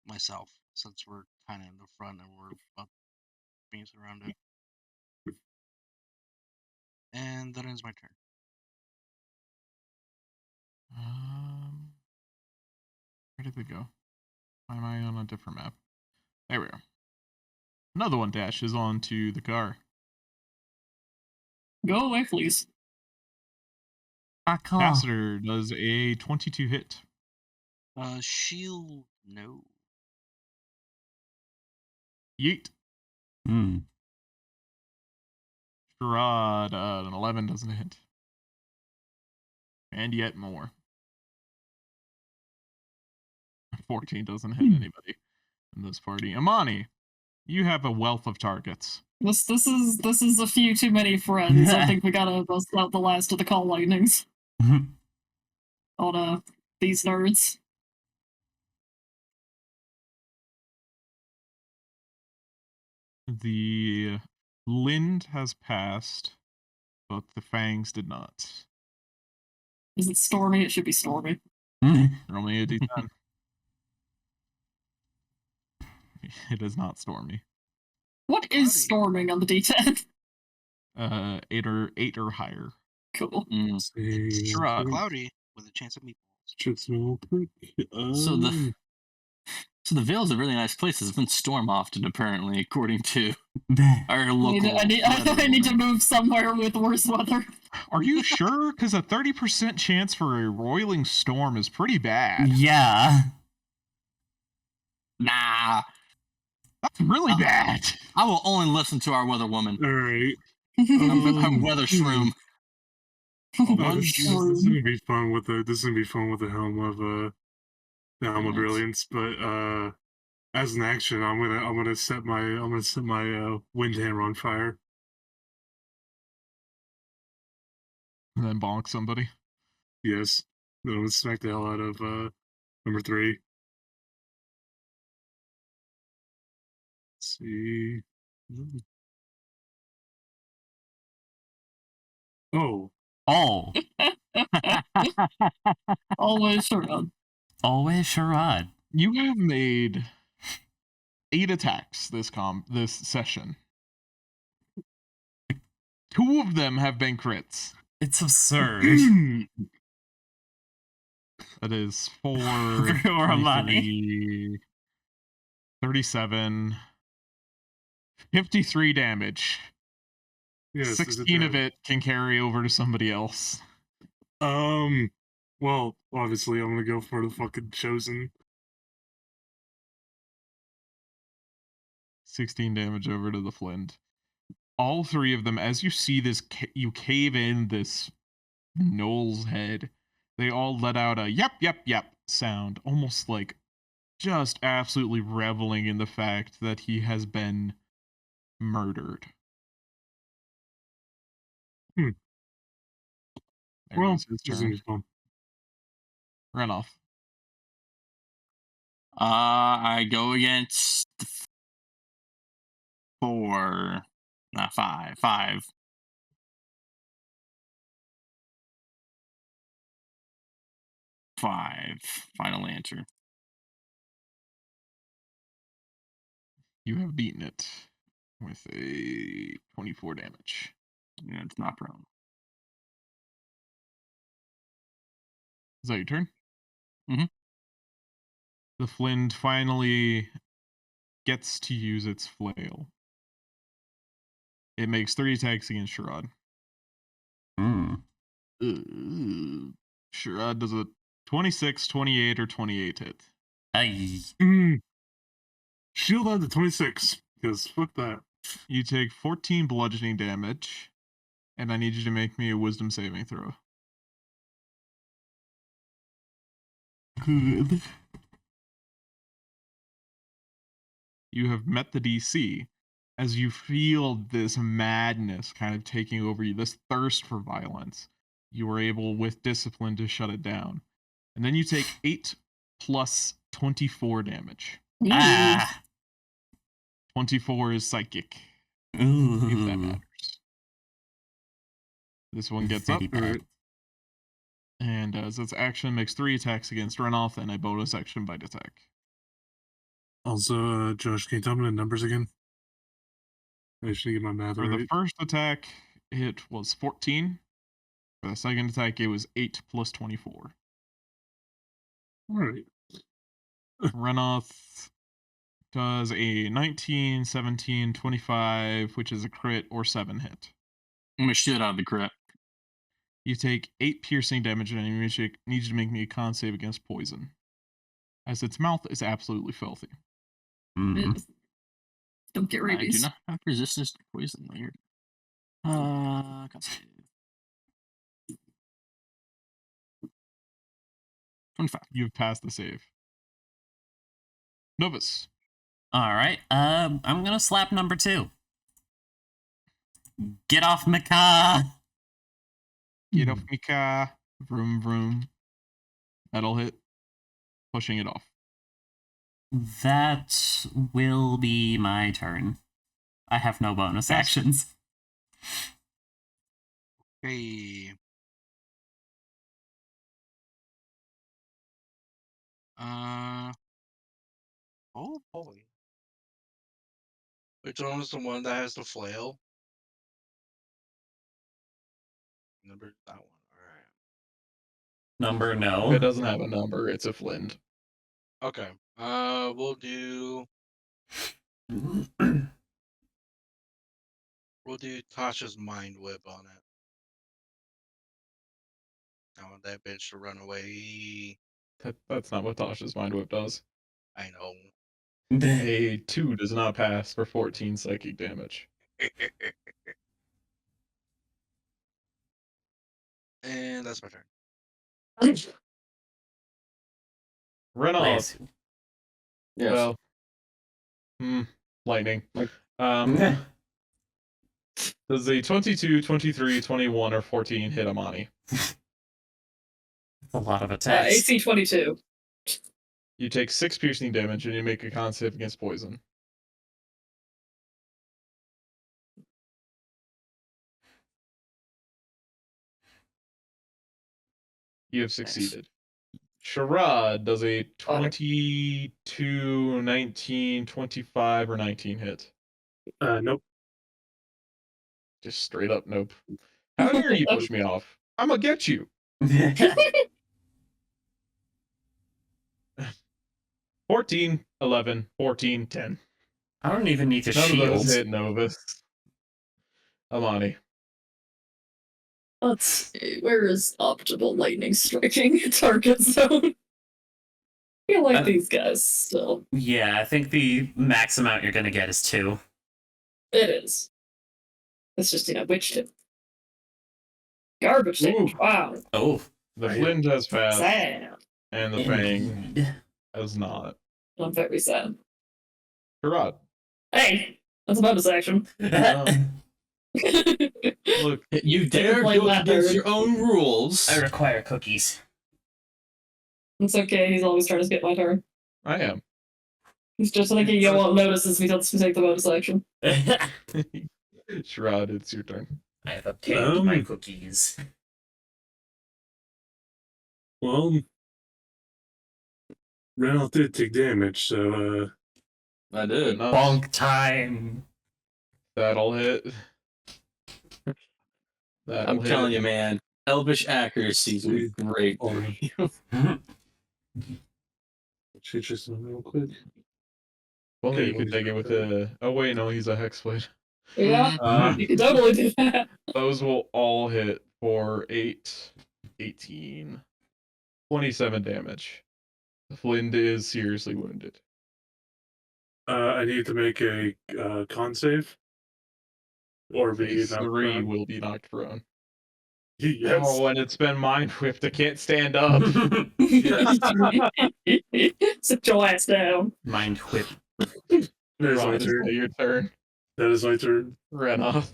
myself, since we're kind of in the front and we're about being surrounded. And that ends my turn. Where did they go? Why am I on a different map? There we are. Another one dashes onto the car. Go away, please. Fuck off. Tacitor does a 22 hit. Shield, no. Yeet. Hmm. Sherrod, an 11 doesn't hit. And yet more. 14 doesn't hit anybody in this party. Amani, you have a wealth of targets. This is a few too many friends. I think we gotta bust out the last of the call lightnings on these nerds. The Lind has passed, but the Fangs did not. Is it Stormy? It should be Stormy. Roll me a d10. It is not Stormy. What is storming on the D10? 8 or higher. Cool. It's Sherrod. cloudy with a chance of meatballs. Check real quick. So the Vale's a really nice place. It's been storm often, apparently, according to our local. I need to move somewhere with worse weather. Are you sure? Because a 30% chance for a roiling storm is pretty bad. Yeah. Nah, That's really bad. I will only listen to our weather woman, All right. our weather shroom. This is gonna be fun with the helm of Brilliance. brilliance. But as an action, I'm gonna set my wind hammer on fire. And then bonk somebody. Yes. Then I'm gonna smack the hell out of number 3. Let's see. Oh. Oh. Always Sharad. Always Sharad. You have made 8 attacks this session. 2 of them have been crits. It's absurd. That is 4, Or 23, 37, 53 damage. Yes, is 16 of that- it can carry over to somebody else. Well, obviously, I'm gonna go for the fucking chosen. 16 damage over to the Flint. All 3 of them, as you see this, you cave in this Noel's head. They all let out a yep, yep, yep sound, almost like just absolutely reveling in the fact that he has been murdered. Hmm. There Well, goes his this is gonna turn. be fun. Run off. I go against 4, not 5. 5. 5. Final answer. You have beaten it with a 24 damage. Yeah, it's not prone. Is that your turn? Mhm. The Flint finally gets to use its flail. It makes 3 attacks against Sharad. Mm. Sharad does a 26, 28, or 28 hit. Ay. Shield on to 26, because fuck that. You take 14 bludgeoning damage, and I need you to make me a wisdom saving throw. Good. You have met the DC as you feel this madness kind of taking over you, this thirst for violence. You were able, with discipline, to shut it down. And then you take 8 plus 24 damage. Ah. 24 is psychic, Ooh. if that matters. This one gets up, Very bad. and as its action, makes 3 attacks against runoff and a bonus action bite attack. Also, Josh, can you tell me the numbers again? I should get my math For the right. first attack, it was 14. For the second attack, it was 8 plus 24. Alright. Runoff does a 19, 17, 25, which is a crit or 7 hit. I'm gonna shit out of the crit. You take 8 piercing damage, and I need you to make me a con save against poison, as its mouth is absolutely filthy. Mm. Don't get I do rabies. not have resistance to poison. Weird. Con save. 25. You've passed the save. Novus. All right. I'm gonna slap number 2. Get off Mika. Get off me car. Vroom, vroom. That'll hit. Pushing it off. That will be my turn. I have no bonus Yes. actions. Hey. Oh boy. Which one was the one that has the flail? Number that one. Alright. Number It no. doesn't have a number. It's a Flint. Okay. We'll do Tasha's mind whip on it. I want that bitch to run away. That's not what Tasha's Mind Whip does. I know. A 2 does not pass for 14 psychic damage. And that's my turn. Renault. Yes. Well, lightning. Does a 22, 23, 21, or 14 hit Amani? A lot of attacks. AC 22. You take 6 piercing damage and you make a con save against poison. You have succeeded. Sharad does a 22, 19, 25, or 19 hit. Nope. Just straight up nope. How dare you push me off? I'm gonna get you. 14, 11, 14, 10. I don't even need to None of those shield. hit Novus. Amani. Let's see, where is optimal lightning striking target zone? I feel like these guys still. Yeah, I think the max amount you're gonna get is 2. It is. It's just, witch tip. Garbage damage. Wow. Oh. The Flint has fast, Sad. and the Fang has not. I'm very sad. Sharad. Hey! That's a bonus action. Look, You dare play go that against bird. your own rules. I require cookies. It's okay, he's always trying to skip my turn. I am. He's just thinking you won't notice as we take the bonus action. Sharad, it's your turn. I have obtained my cookies. Well, Reynold did take damage, so I did. Bonk time. That'll hit. That'll I'm telling you, man. Elvish accuracy is great. shoot just real quick. Well, Okay, you could take it with a. Oh wait, no, he's a hexblade. Yeah, you can totally do that. Those will all hit for 8, 18, 27 damage. Flint is seriously wounded. I need to make a con save. Or be Phase knocked 3 prone. will be knocked prone. Yes. Oh, and it's been mind whipped. I can't stand up. Sit your ass down. Mind whip. That is my Ron, is turn. that your turn. That is my turn. Renoff.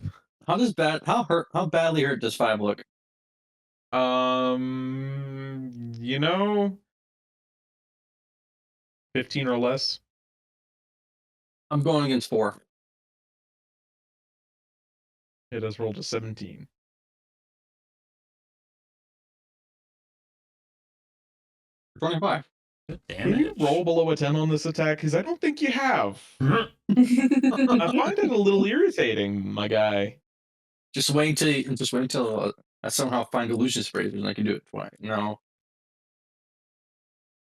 How badly hurt does 5 look? You know, 15 or less. I'm going against 4. It has rolled a 17. $25. Good Can you damage. roll below a 10 on this attack? Because I don't think you have. I find it a little irritating, my guy. Just wait until I somehow find illusion sprays and I can do it twice. No.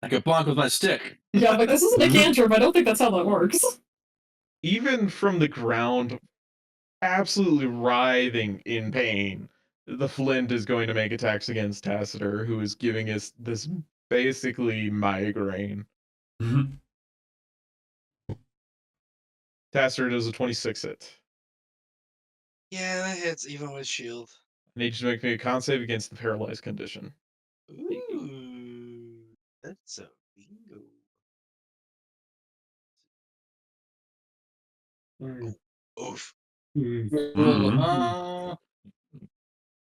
I could bonk with my stick. Yeah, but this isn't a cantrip. I don't think that's how that works. Even from the ground, absolutely writhing in pain, the Flint is going to make attacks against Tacitor, who is giving us this basically migraine. Tacitor does a 26 hit. Yeah, that hits even with shield. I need you to make me a con save against the paralyzed condition. Ooh, that's a bingo. Oof.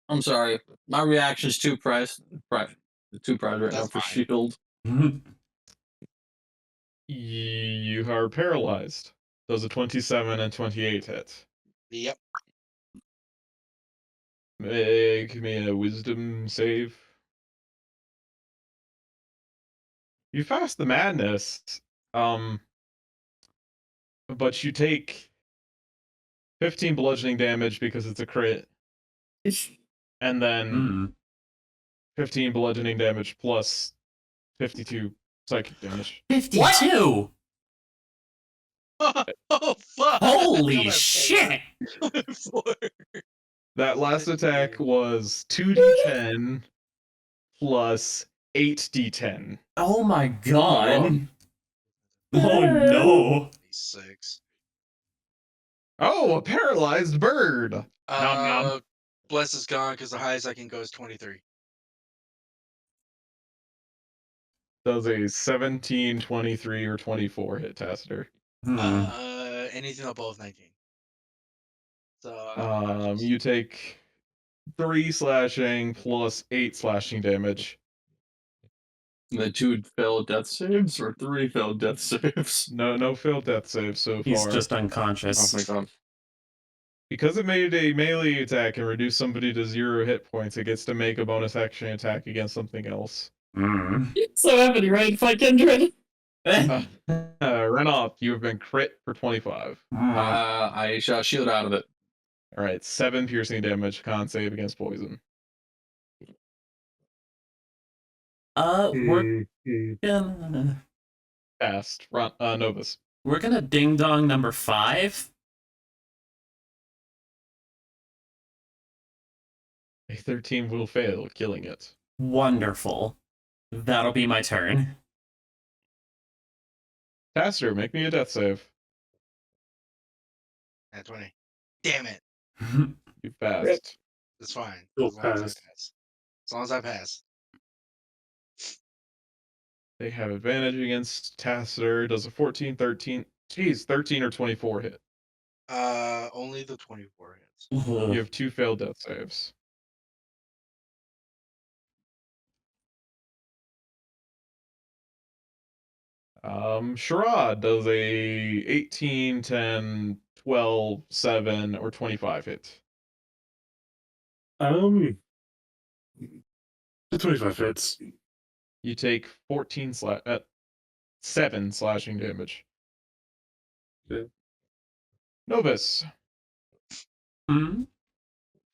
I'm sorry. My reaction is too price right now That's for fine. shield. You are paralyzed. Does a 27 and 28 hit. Yep. Make me a wisdom save. You pass the madness, but you take 15 bludgeoning damage because it's a crit, and then 15 bludgeoning damage plus 52 psychic damage. 52! Oh fuck! Holy shit! That last attack was 2d10 plus 8d10. Oh my god. Oh no. 6. Oh, a paralyzed bird. Nom nom. Bless is gone because the highest I can go is 23. Does a 17, 23, or 24 hit Tacitor? Anything above 19. So You take 3 slashing plus 8 slashing damage. The 2 failed death saves or 3 failed death saves? No failed death save so far. He's just Oh unconscious. my god. Because it made a melee attack and reduced somebody to 0 hit points, it gets to make a bonus action attack against something else. So Ebony, right? Fight Kindred. Run off. You have been crit for 25. I shall shield out of it. All right, 7 piercing damage. Con save against poison. We're Hmm. gonna Fast. Run. Novus. we're gonna ding dong number 5. A 13 will fail, killing it. Wonderful. That'll be my turn. Taster, make me a death save. At 20. Damn it. You passed. That's fine. You'll As long as I pass. pass. As long as I pass. They have advantage against Taster. Does a 14, 13. Geez, 13 or 24 hit. Only the 24 hits. You have 2 failed death saves. Sherrod does a 18, 10, 12, 7, or 25 hit. The 25 hits. You take 7 slashing damage. Yeah. Novus.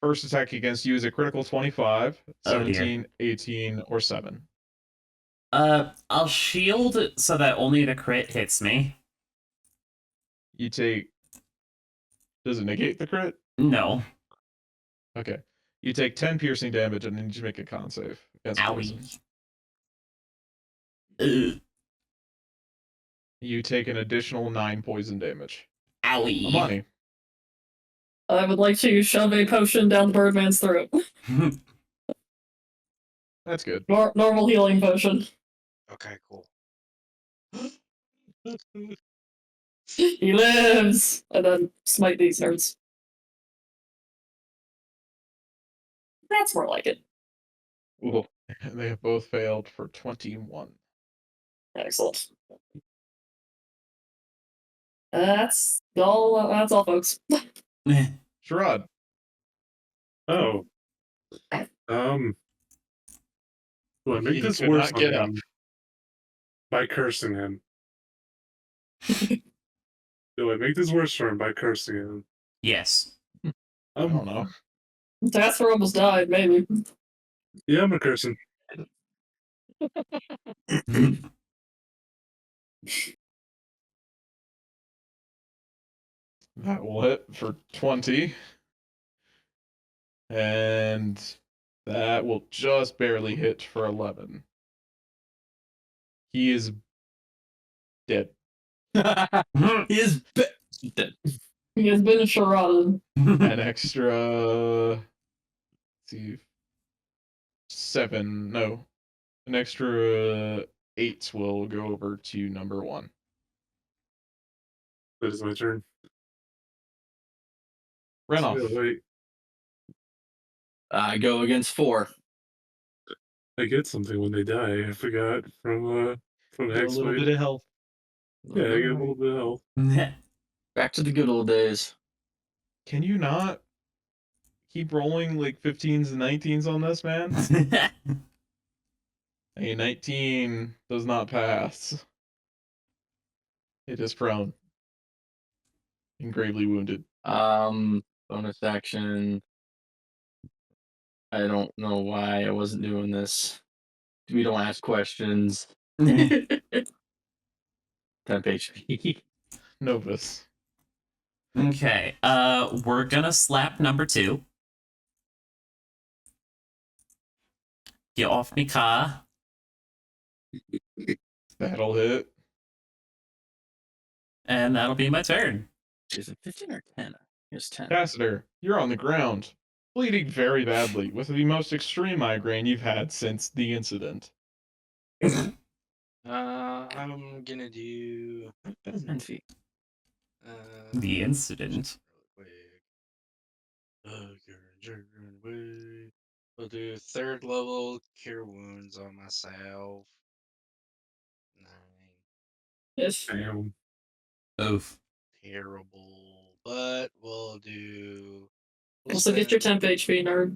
First attack against you is a critical 25, Oh, dear. 17, 18, or 7. I'll shield so that only the crit hits me. You take... Does it negate the crit? No. Okay. You take 10 piercing damage and then you make a con save against poison. Owie. Ugh. You take an additional 9 poison damage. Owie. Amani. I would like to shove a potion down the Birdman's throat. That's good. Normal healing potion. Okay, cool. He lives! And then smite these nerds. That's more like it. Ooh. They have both failed for 21. Excellent. That's all, folks. Sherrod. Oh. Do I make He this could worse not get on up. him by cursing him? Do I make this worse for him by cursing him? Yes. I don't know. Tasker almost died, maybe. Yeah, I'm a cursing. That will hit for 20. And that will just barely hit for 11. He is dead. He is dead. He has been charaded. An extra... Let's see... 7, no. An extra 8 will go over to number 1. That is my turn. Renoff. Yeah, wait. I go against 4. I get something when they die. I forgot from Get a Hex little Fight. bit of health. Yeah, I get a little bit of health. Back to the good old days. Can you not keep rolling like 15s and 19s on this, man? A 19 does not pass. It is prone. And gravely wounded. Bonus action. I don't know why I wasn't doing this. We don't ask questions. 10 HP. Novus. Okay. We're gonna slap number 2. Get off me car. That'll hit. And that'll be my turn. Is it 15 or 10? It's 10. Cassidy, you're on the ground. Bleeding very badly with the most extreme migraine you've had since the incident. I'm gonna do 10 feet. The incident. We'll do 3rd level cure wounds on myself. 9. Yes. Damn. Oof. Terrible. but we'll do. We'll Also, get your send- 10 HP, nerd.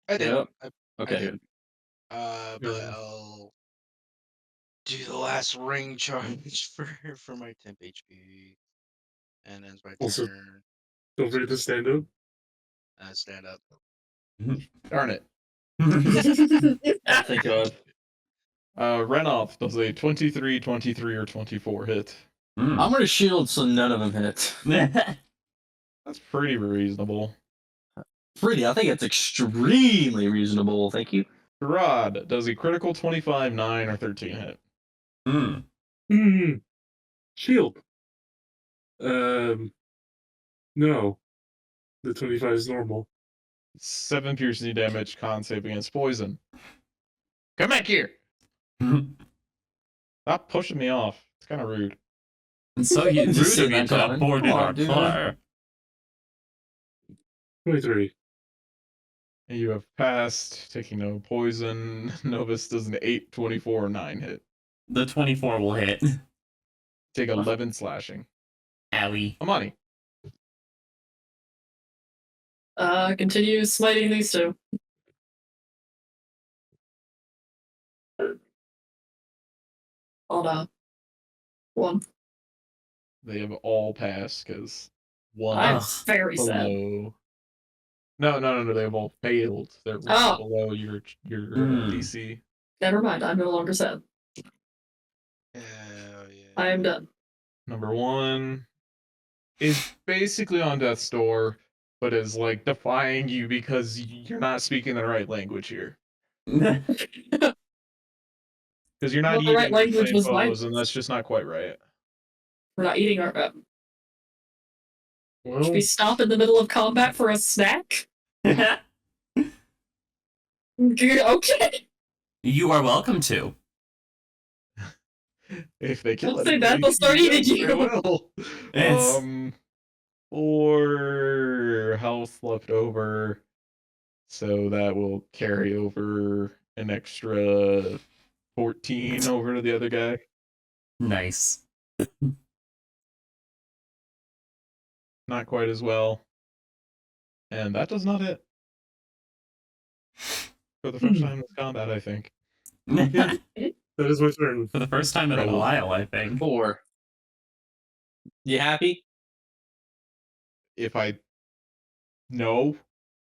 I did. Yep. I Okay. did. But Yeah. I'll do the last ring charge for my temp HP, and ends my Also- turn. Don't forget to stand up. Stand up. Darn it. Oh, thank God. Renoff does a 23, 23, or 24 hit. I'm gonna shield so none of them hit. That's pretty reasonable. Pretty, I think it's extremely reasonable. Thank you. Rod does a critical 25, 9, or 13 hit. Shield. No. The 25 is normal. 7 piercing damage, con save against poison. Come back here! Stop pushing me off. It's kind of rude. And so you Rude just in need that to comment. board in Come on, our dude. car. 23. And you have passed, taking no poison. Novus does an 8, 24, or 9 hit. The 24 will hit. Take 11 slashing. Owie. Amani. Continue smiting these two. Hold on. 1. They have all passed because one I'm is very sad. below. No. They have all failed. They're Oh. below your DC. Never mind, I'm no longer sad. Hell yeah. I am done. Number 1 is basically on death's door, but is like defying you because you're not speaking the right language here. Because you're not Well, the eating right your language flame was foes, mine. and that's just not quite right. We're not eating our. Should Well, we stop in the middle of combat for a snack? Okay. You are welcome to. If they kill Don't say that, anybody, they'll start yes, eating they you. will. It's- Or health left over, so that will carry over an extra 14 over to the other guy. Nice. Not quite as well. And that does not hit. For the first time in this combat, I think. that is my turn. For the first time in Right a on. while, I think. 4. You happy? If I... No.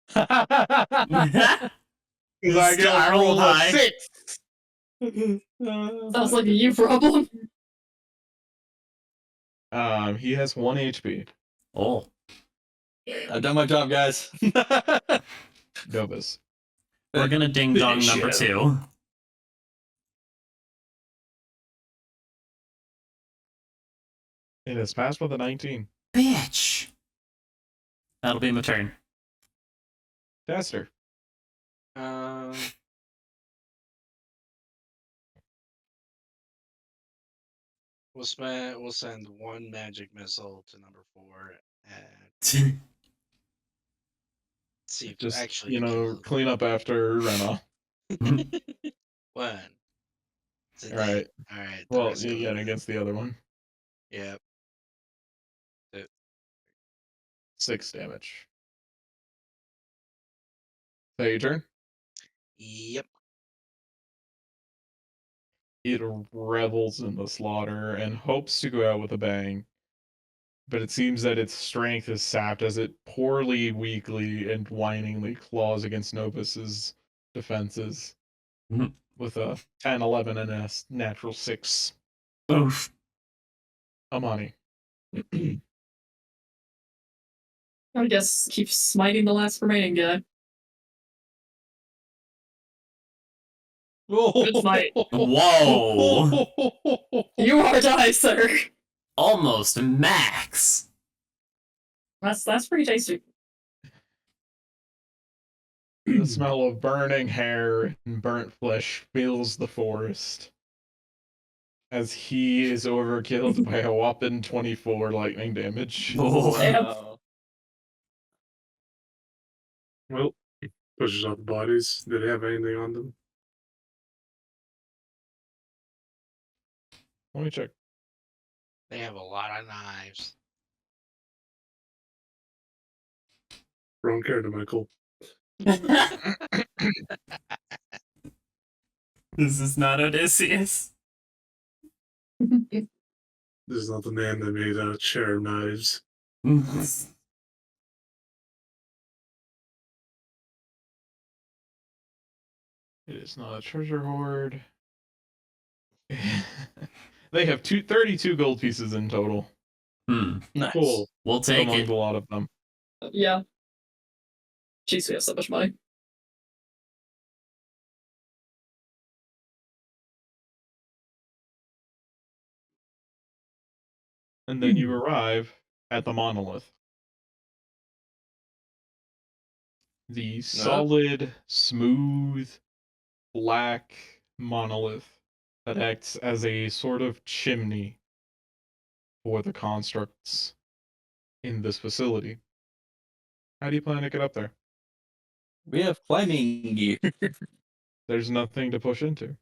Because Because I get I a rolled roll of high. 6! Sounds like a you problem. He has 1 HP. Oh. I've done my job, guys. Novus. We're gonna ding dong Finish number him. 2. It has passed with a 19. Bitch. That'll be my turn. Daster. We'll send 1 magic missile to number 4 and see if Just, actually you know, kill clean up after Rena. it. 1. Alright. Alright. Well, yeah, against the other one. Yep. 6 damage. Is that your turn? Yep. It revels in the slaughter and hopes to go out with a bang. But it seems that its strength is sapped as it poorly, weakly, and whiningly claws against Novus's defenses. Mhm. With a 10, 11, and a natural 6. Oof. Amani. I guess keep smiting the last remaining guy. Good fight. Whoa. You are die, sir. Almost max. That's pretty tasty. The smell of burning hair and burnt flesh fills the forest as he is overkilled by a whopping 24 lightning damage. Oh. Wow. Well, pushes out the bodies. Did they have anything on them? Let me check. They have a lot of knives. Wrong character, Michael. This is not Odysseus. This is not the man that made chair knives. It is not a treasure hoard. They have 32 gold pieces in total Nice. Cool. We'll take among it. the lot of them. Yeah. Jeez, we have so much money. And then you arrive at the monolith. The solid, smooth, black monolith that acts as a sort of chimney for the constructs in this facility. How do you plan to get up there? We have climbing gear. There's nothing to push into.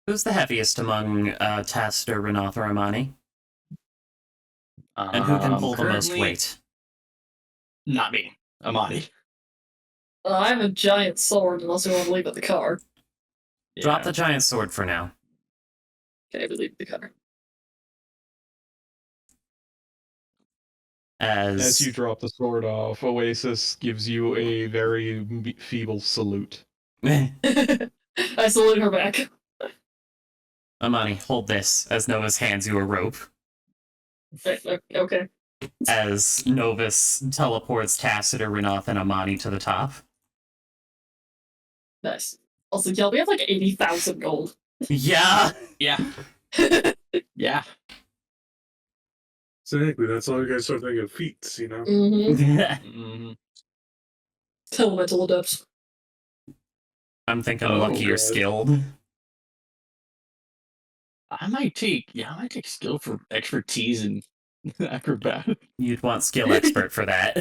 Who's the heaviest among Taster, Renath, or Amani? And who can pull the most currently, weight? Not me. Amani. I have a giant sword, unless you want to leave it in the car. Drop the giant sword for now. Okay, we leave the car. As you drop the sword off, Oasis gives you a very feeble salute. I salute her back. Amani, hold this, as Novus hands you a rope. Okay. As Novus teleports Tacitor, Renath, and Amani to the top. Nice. Also, yeah, we have like 80,000 gold. Yeah! Yeah. Yeah. Exactly. That's all you guys start thinking of feats, you know? Mm-hmm. Elemental adepts. I'm thinking Oh, lucky or God. skilled. I might take skill for expertise and acrobat. You'd want skill expert for that.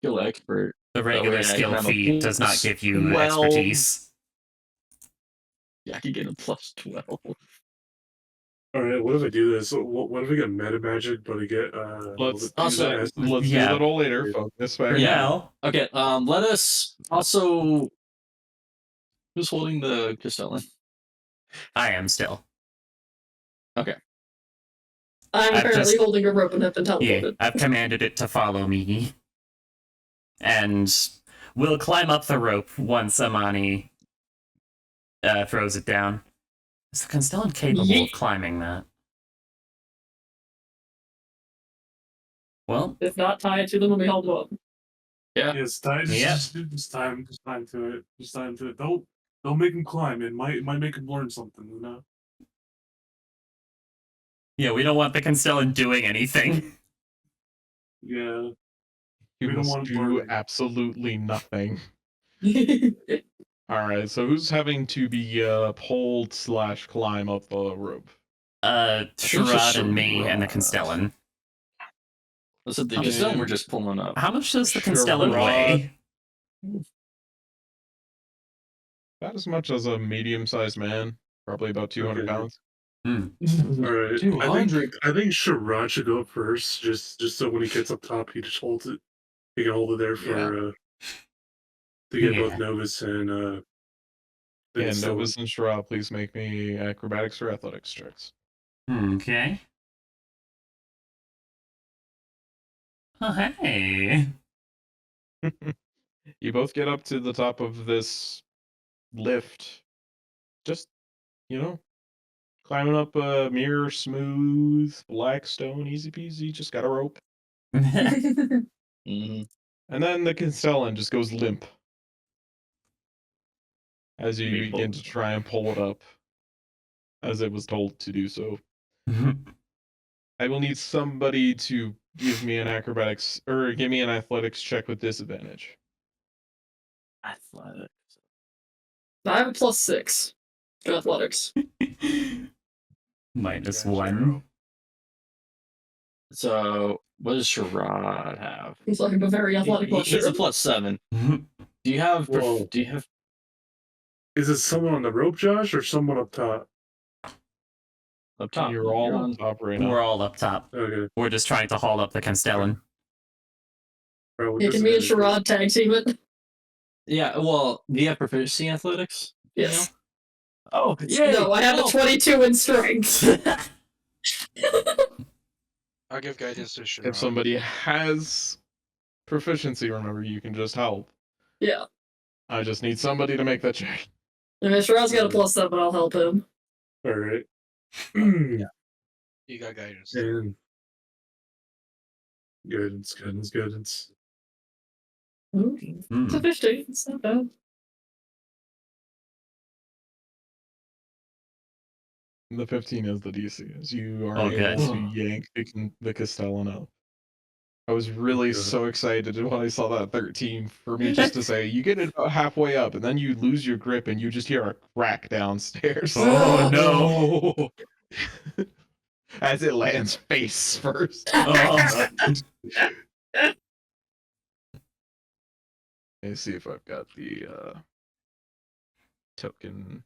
Skill expert. The regular I skill can have a feat does not plus give you 12. expertise. Yeah, I could get a plus 12. Alright, what if I do this? What if we get meta magic, but I get Let's do Also, that. Let's do that all later. Focus For back. now. Okay, let us also. Who's holding the Castellan? I am still. Okay. I'm I've currently just- holding a rope and have been Yeah, teleported. I've commanded it to follow me. And we'll climb up the rope once Amani throws it down. Is the Constellan capable of climbing that? Well, If not, tie it to them and we hold them up. Yeah. It's time. Yeah. Just time to it. Just time to it. Don't make him climb. It might make him learn something, you know? yeah, we don't want the Constellan doing anything. Yeah. You We don't must want do learning. absolutely nothing. Alright, so who's having to be pulled / climb up the rope? Sherrod and me and the Sherrod. Constellan. Listen, the Okay. Castellan we're just pulling up. How much does the Constellan Sherrod. weigh? About as much as a medium-sized man. Probably about 200 Okay. pounds. Alright. 200? I think Sherrod should go up first, just so when he gets up top he just holds it. He can hold it there for to get both Yeah. Novus and And Constellan. Novus and Sherrod, please make me acrobatics or athletics checks. Okay. Oh, hey. You both get up to the top of this lift. Just, climbing up a mirror smooth black stone, easy peasy, just got a rope. Mm-hmm. And then the Constellan just goes limp as you We begin pull- to try and pull it up, as it was told to do so. I will need somebody to give me an acrobatics or give me an athletics check with disadvantage. Athletics. I have a +6 to athletics. -1. So, what does Sherrod have? He's like a very athletic He's a person. +7. Do you have? Whoa. Do you have? Is it someone on the rope, Josh, or someone up top? Up top. You're all on. up top right now. We're all up top. Okay. We're just trying to haul up the Constellan. Bro, Yeah, this can me and is good. Sherrod tag team it? Yeah, well, do you have proficiency in athletics? Yes. Oh, yay! No, I have a 22 in strength. I'll give guidance to Sherrod. If somebody has proficiency, remember, you can just help. Yeah. I just need somebody to make that check. I mean, Sherrod's got a +7, I'll help him. All right. You got guidance. And guidance. Ooh, Hmm. it's a 15. It's not bad. The 15 is the DC, as you are Oh, able good. to yank the Castellan up. I was really Good. so excited when I saw that 13 for me just to say, you get it about halfway up, and then you lose your grip, and you just hear a crack downstairs. Oh, no. As it lands face first. Oh. Let me see if I've got the token.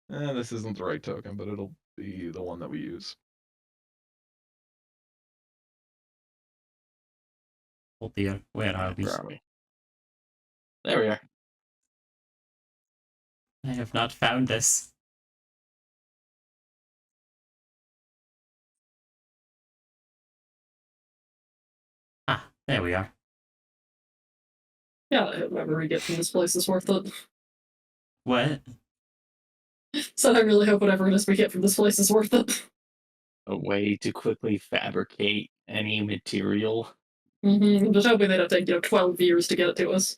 This isn't the right token, but it'll be the one that we use. Oh dear, where are we? Where are we? There we are. I have not found this. Ah, there we are. Yeah, whatever we get from this place is worth it. What? So I really hope whatever it is we get from this place is worth it. A way to quickly fabricate any material. I'm just hoping they don't take, 12 years to get it to us.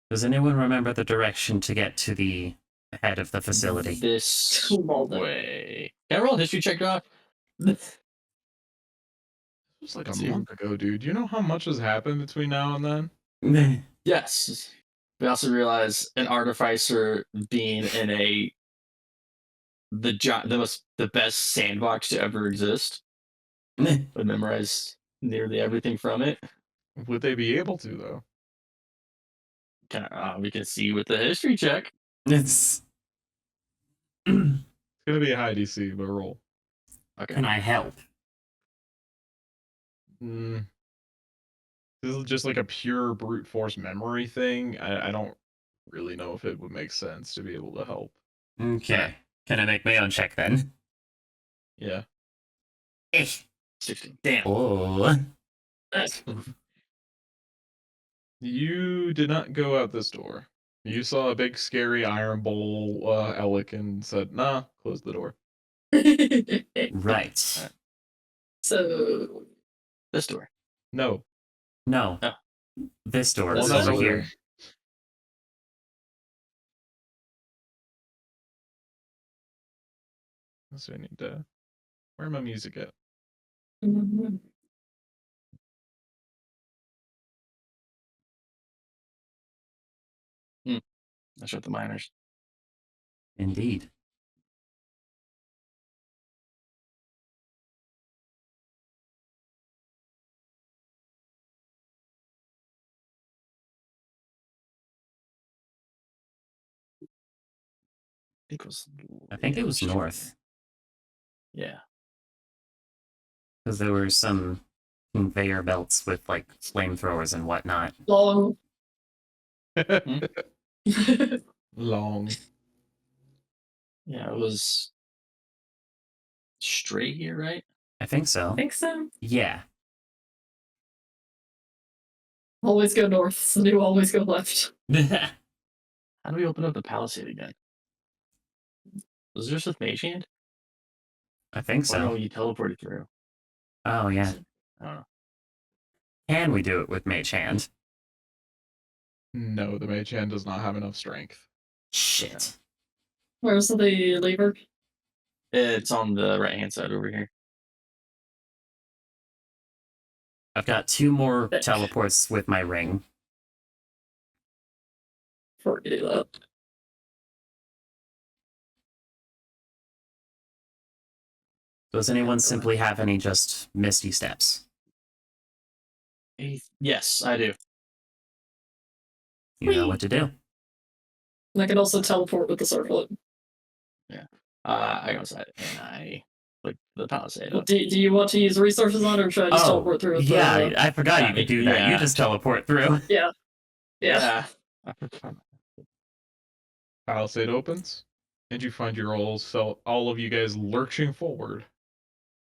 Does anyone remember the direction to get to the head of the facility? This Well, then. way. Can I roll a history check, Doc? It was like a See. month ago, dude. Do you know how much has happened between now and then? Yes. We also realize an artificer being in the best sandbox to ever exist would memorize nearly everything from it. Would they be able to, though? We can see with the history check. It's. It's gonna be a high DC, but roll. Okay. Can I help? This is just like a pure brute force memory thing. I don't really know if it would make sense to be able to help. Okay. Can I make my own check then? Yeah. 16. Damn. Oh. You did not go out this door. You saw a big, scary iron bowl, Alec, and said, nah, close the door. Right. So, This door. No. No. Oh. This door One is that's over over here. there. So I need to... Where my music at? That's what the miners. Indeed. I think it was north. Yeah. Because there were some conveyor belts with like flamethrowers and whatnot. long. Long. Yeah, it was straight here, right? I think so. Think so. Yeah. Always go north, so you always go left. How do we open up the palisade again? Was it just with Mage Hand? I think Or no, so. you teleported through. Oh, yeah. I don't know. Can we do it with Mage Hand? No, the mage hand does not have enough strength. Shit. Where's the lever? It's on the right hand side over here. I've got 2 more teleports with my ring. Before we do that. Does anyone simply have any just misty steps? Yes, I do. You know what to do. And I can also teleport with the circlet. I go inside and I like the palisade. Do you want to use resources on it, or should I just teleport through? Yeah, I forgot you could do that. You yeah. just teleport through. Yeah. Palisade opens, and you find your all of you guys lurching forward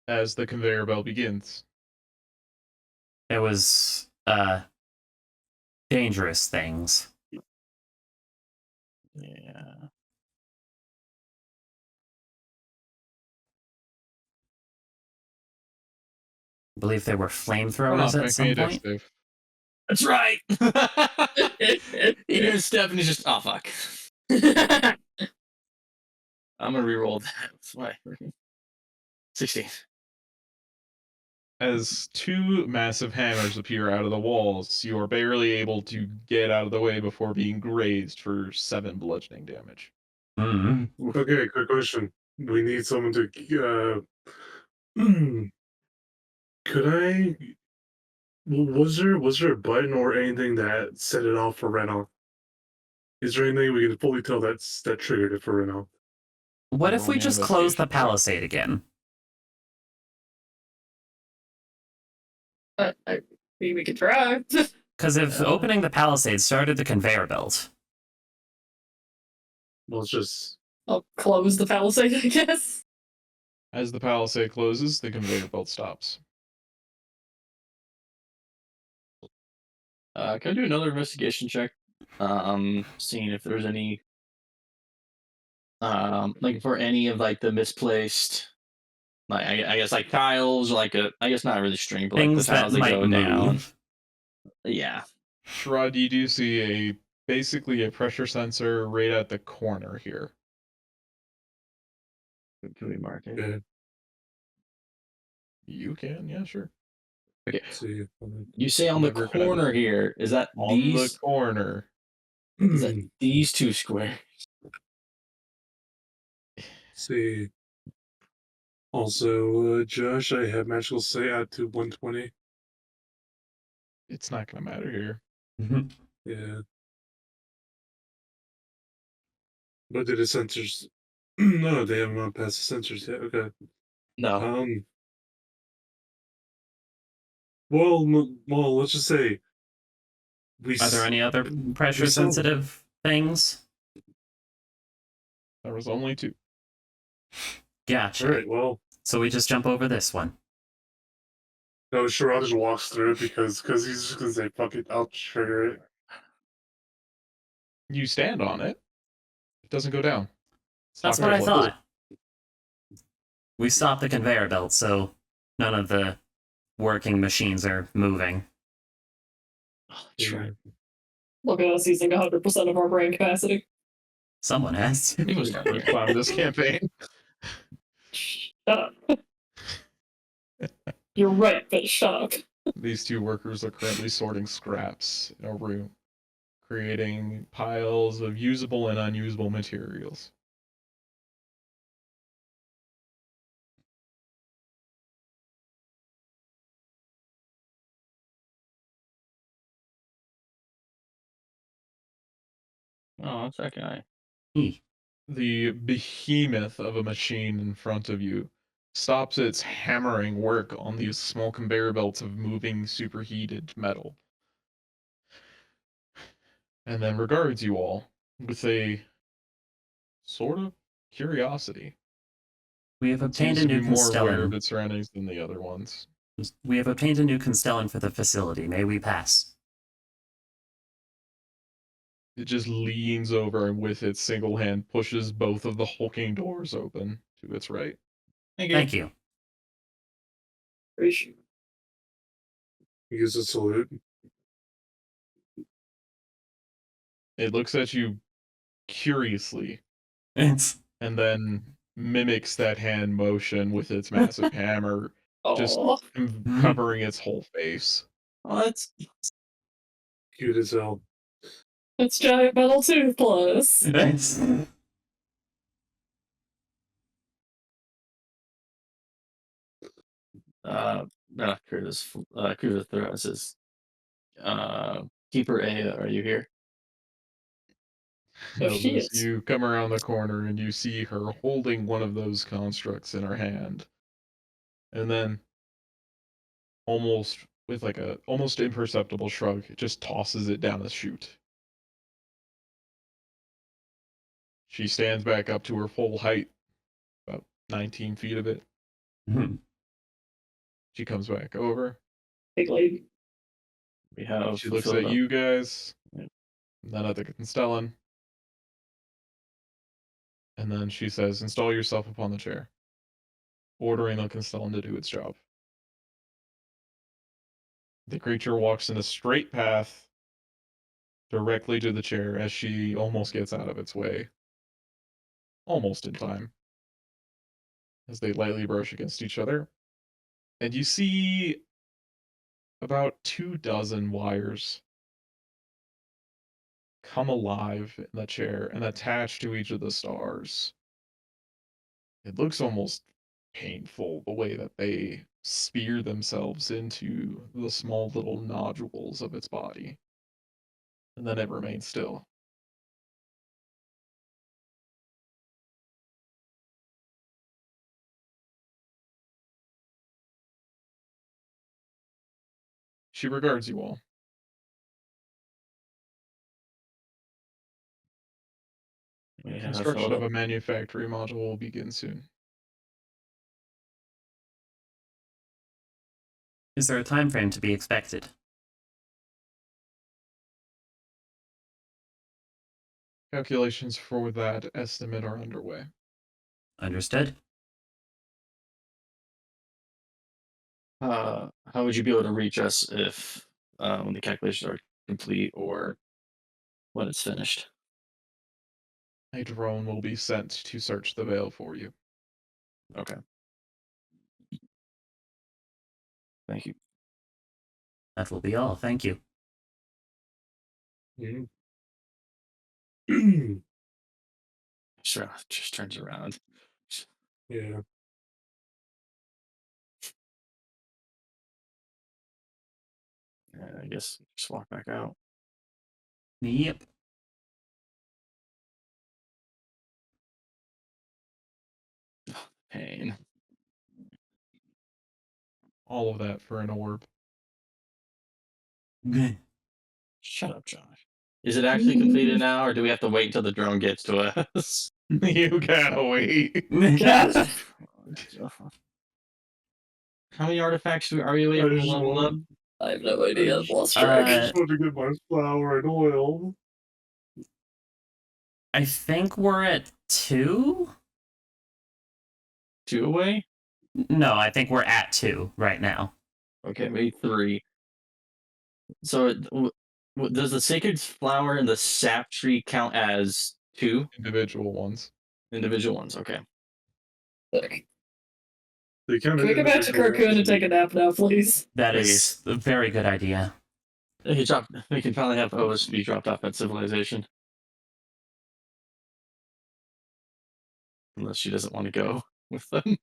as the conveyor belt begins. There was dangerous things. Yeah. I believe there were flamethrowers at Make some me a dex point. save. That's right. He didn't step, and he's just, oh fuck. I'm gonna reroll that. Why? 16. As two massive hammers appear out of the walls, you are barely able to get out of the way before being grazed for 7 bludgeoning damage. Mm-hmm. Okay, quick question. We need someone to. Could I? Was there a button or anything that set it off for Renoff? Is there anything we can fully tell that triggered it for Renoff? What if Roll we me an just close the investigation check. palisade again? I mean, we could try. Because if opening the palisade started the conveyor belt, Well, it's just. I'll close the palisade, I guess. As the palisade closes, the conveyor belt stops. Can I do another investigation check? Seeing if there's any, like for any of like the misplaced, like I guess like tiles, or like I guess not really string, but like the things that tiles that might go down. move. Yeah. Shrud, you do see basically a pressure sensor right at the corner here. Can we mark it? Yeah. You can, yeah, sure. Okay. See. You say on the Whatever kind of- corner here. Is that On the these? corner. Is that these two squares? See. Also, Josh, I have magical say add to 120. It's not going to matter here. Yeah. But did the sensors? No, they haven't gone past the sensors yet. Okay. No. Well, let's just say. Are there any other pressure sensitive things? There was only 2. Gotcha. All right. Well, So we just jump over this one. no, Sherrod just walks through it because he's just gonna say, "Fuck it, I'll trigger it." You stand on it. It doesn't go down. It's That's not what I gonna float. thought. We stopped the conveyor belt, so none of the working machines are moving. Oh, that's right. Look at us using 100% of our brain capacity. Someone has. It was First time this campaign. Shut up. You're right, but shut up. These 2 workers are currently sorting scraps in a room, creating piles of usable and unusable materials. Oh, that's that guy. The behemoth of a machine in front of you stops its hammering work on these small conveyor belts of moving superheated metal, and then regards you all with a sort of curiosity. We have obtained Seems a to new be more aware of constellan. its surroundings than the other ones. We have obtained a new constellan for the facility. May we pass? It just leans over and with its single hand pushes both of the hulking doors open to its right. Thank you. Appreciate it. He gives a salute. It looks at you curiously It's and then mimics that hand motion with its massive hammer, just Aw. covering its whole face. Oh, that's Cute as hell. It's giant metal tooth plus. Thanks. Curtis. Curtis Throw says, Keeper A, are you here? Oh, she Elvis, is. you come around the corner and you see her holding one of those constructs in her hand. And then, almost with like a almost imperceptible shrug, it just tosses it down a chute. She stands back up to her full height, about 19 feet of it. Mhm. She comes back over. Big lady. We have She looks fulfilled at our- you guys, Yeah. and then at the Constellan. And then she says, "Install yourself upon the chair," ordering the Constellan to do its job. The creature walks in a straight path directly to the chair as she almost gets out of its way. Almost in time. As they lightly brush against each other. And you see about 24 wires come alive in the chair and attach to each of the stars. It looks almost painful the way that they spear themselves into the small little nodules of its body. And then it remains still. She regards you all. We have Construction filled of a manufactory module will begin soon. Is there a time frame to be expected? Calculations for that estimate are underway. Understood. How would you be able to reach us if when the calculations are complete or when it's finished? A drone will be sent to search the veil for you. Okay. Thank you. That will be all. Thank you. Yeah. Sure. Just turns around. Yeah. I guess just walk back out. Yep. Pain. All of that for an orb. Shut up, Josh. Is it actually completed now, or do we have to wait until the drone gets to us? You gotta wait. How many artifacts are we I able to just level up? want, I have no idea. I've lost I track. just want to get my flour and oil. I think we're at 2? 2 away? No, I think we're at 2 right now. Okay, maybe 3. So does the sacred flower and the sap tree count as 2 Individual ones. individual ones? Okay. Look, They kind can we go back to Carcoon and take a nap now, please? That Okay. is a very good idea. We can finally have OSB dropped off at Civilization. Unless she doesn't want to go with them.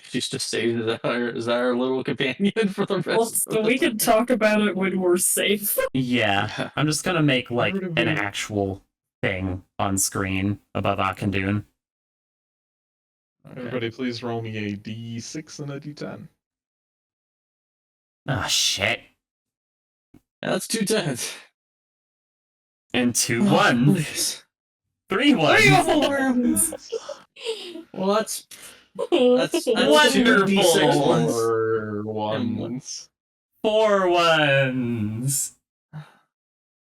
She's just saying as our little companion for the rest Well, of so the we time. can talk about it when we're safe. Yeah. Yeah. I'm just gonna make like an Everybody- actual thing on screen above Akandun. Okay. Everybody, please roll me a d6 and a d10. Ah, shit. That's 2 10s. And 2 Oh, 1s. please. 3 1s. Worms! Well, that's Wonderful. 2 d6 ones. Or And ones. 4 1s.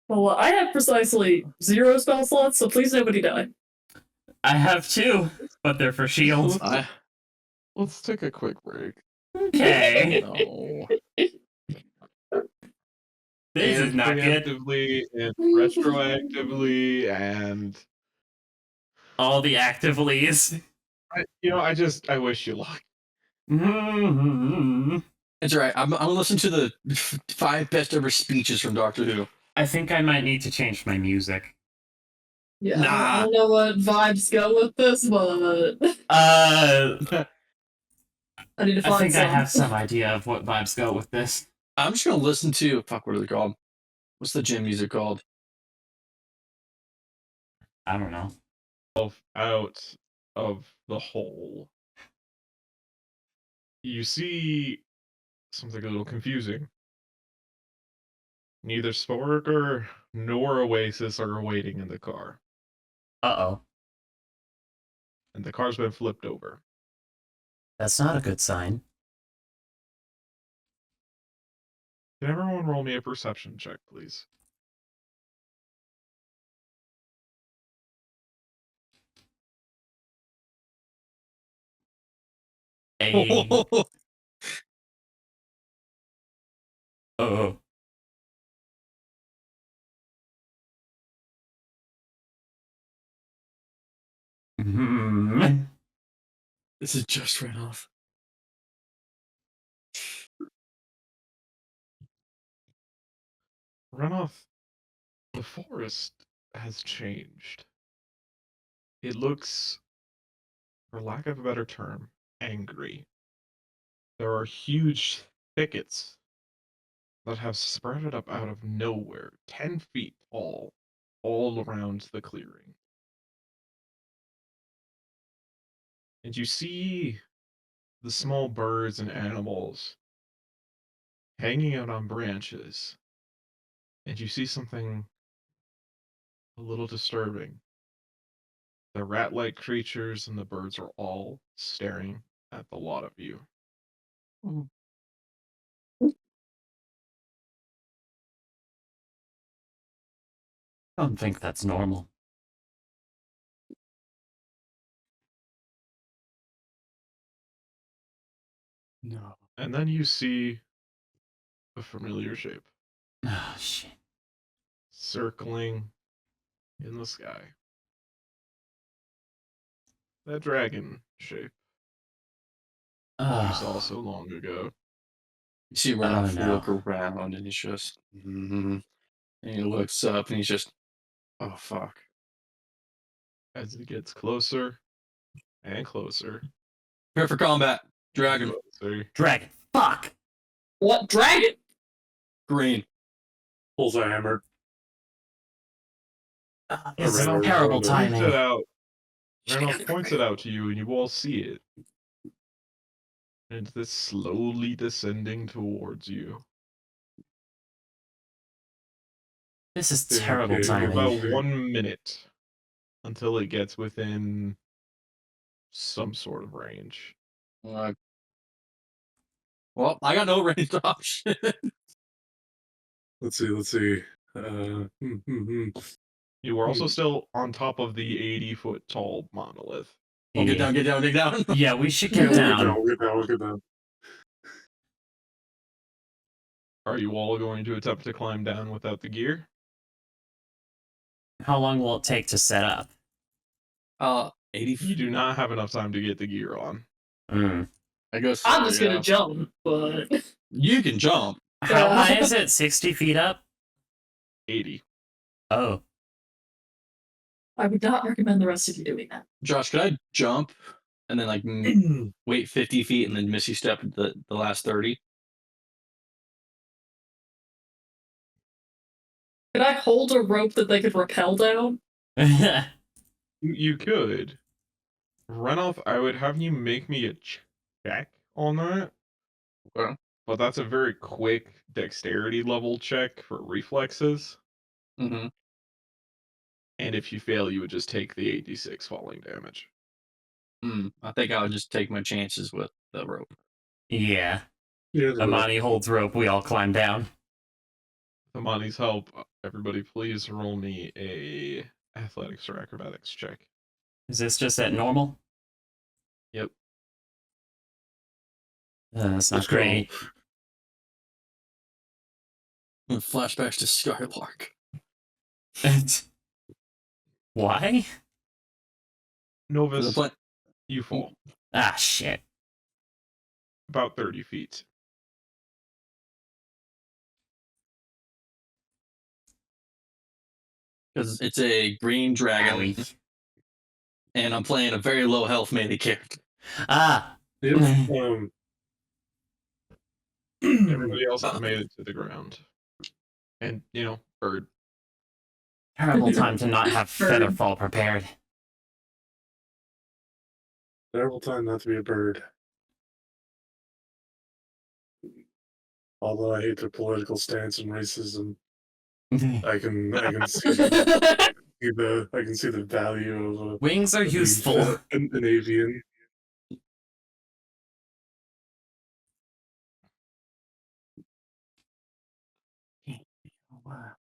Well, I have precisely 0 spell slots, so please nobody die. I have 2, but they're for shields. Let's take a quick break. Okay. No. This is And not good. preemptively and retroactively and All the activelies. I wish you luck. It's alright. I'm gonna listen to the 5 best ever speeches from Doctor Who. I think I might need to change my music. Yeah, Nah. I don't know what vibes go with this, but I I need to find think some. I have some idea of what vibes go with this. I'm just gonna listen to fuck. What are they called? What's the gym music called? I don't know. Out of the hole. You see something a little confusing. Neither Sporker nor Oasis are waiting in the car, Uh-oh. and the car's been flipped over. That's not a good sign. Can everyone roll me a perception check, please? Oh. This is just ran off. Runoff, the forest has changed. It looks, for lack of a better term, angry. There are huge thickets that have sprouted up out of nowhere, 10 feet tall, all around the clearing. And you see the small birds and animals hanging out on branches. And you see something a little disturbing. The rat-like creatures and the birds are all staring at the lot of you. I don't think that's normal. No. And then you see a familiar shape Oh, shit. circling in the sky. That dragon shape you saw so long ago. You see Runoff no. look around and he's just and he looks up and he's just, oh fuck. As it gets closer and closer. Prepare for combat. Dragon. Closer. Dragon. Fuck! What dragon? Green. Pulls a hammer. It's Randolph terrible points timing. it out. Randolph points it out to you, and you all see it. And it's slowly descending towards you. This is Okay, terrible okay, timing. About 1 minute until it gets within some sort of range. Well, I got no range option. Let's see. You are also still on top of the 80-foot tall monolith. Oh, get down, dig down. Yeah, we should get down. We'll get down. Are you all going to attempt to climb down without the gear? How long will it take to set up? 80 You do not have enough time to get the gear on. I guess I'm just gonna jump, but you can jump. How high is it? 60 feet up? 80. Oh. I would not recommend the rest of you doing that. Josh, could I jump and then like wait 50 feet and then Missy step the last 30? Could I hold a rope that they could rappel down? You could. Runoff, I would have you make me a check on that. Okay. But that's a very quick dexterity level check for reflexes. Mm-hmm. And if you fail, you would just take the 86 falling damage. I think I would just take my chances with the rope. Yeah. Yeah, Amani holds rope, we all climb down. With Amani's help, everybody please roll me a athletics or acrobatics check. Is this just at normal? Yep. That's not Let's go. great. Flashbacks to Skylark. Why? Novus, you fall Ah, shit. about 30 feet. Because it's a green dragon, and I'm playing a very low health melee character. Ah. Yep. Everybody else has made it to the ground. And, bird. Terrible time to not have Featherfall prepared. Terrible time not to be a bird. Although I hate their political stance and racism, I can see the value of Wings are useful. an avian.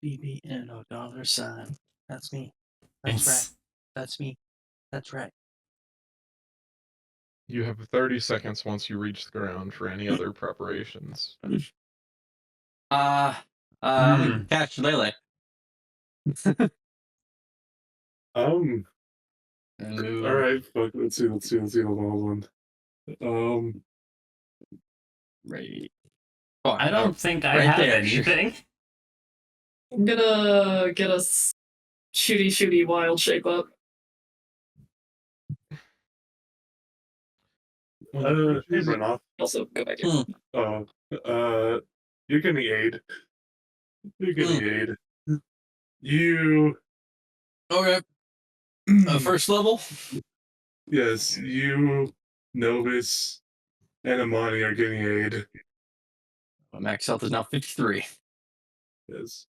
BBNO $. That's me. That's right. That's me. That's right. You have 30 seconds once you reach the ground for any other preparations. Catch Lele. All And move. right, fuck. Let's see. Hold on. Right. I don't think I right have there. anything. I'm gonna get a shooty wild shape up. Hey, Brenoff. Also, go back here. You're getting aid. You. Okay. First level? Yes, you, Novus, and Amani are getting aid. Max health is now 53. Yes.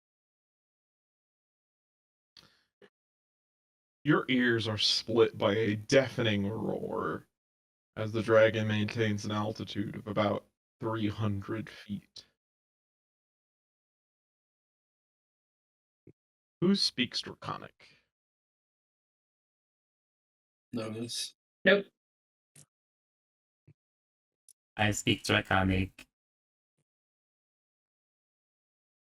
Your ears are split by a deafening roar as the dragon maintains an altitude of about 300 feet. Who speaks Draconic? Novus. Nope. I speak Draconic.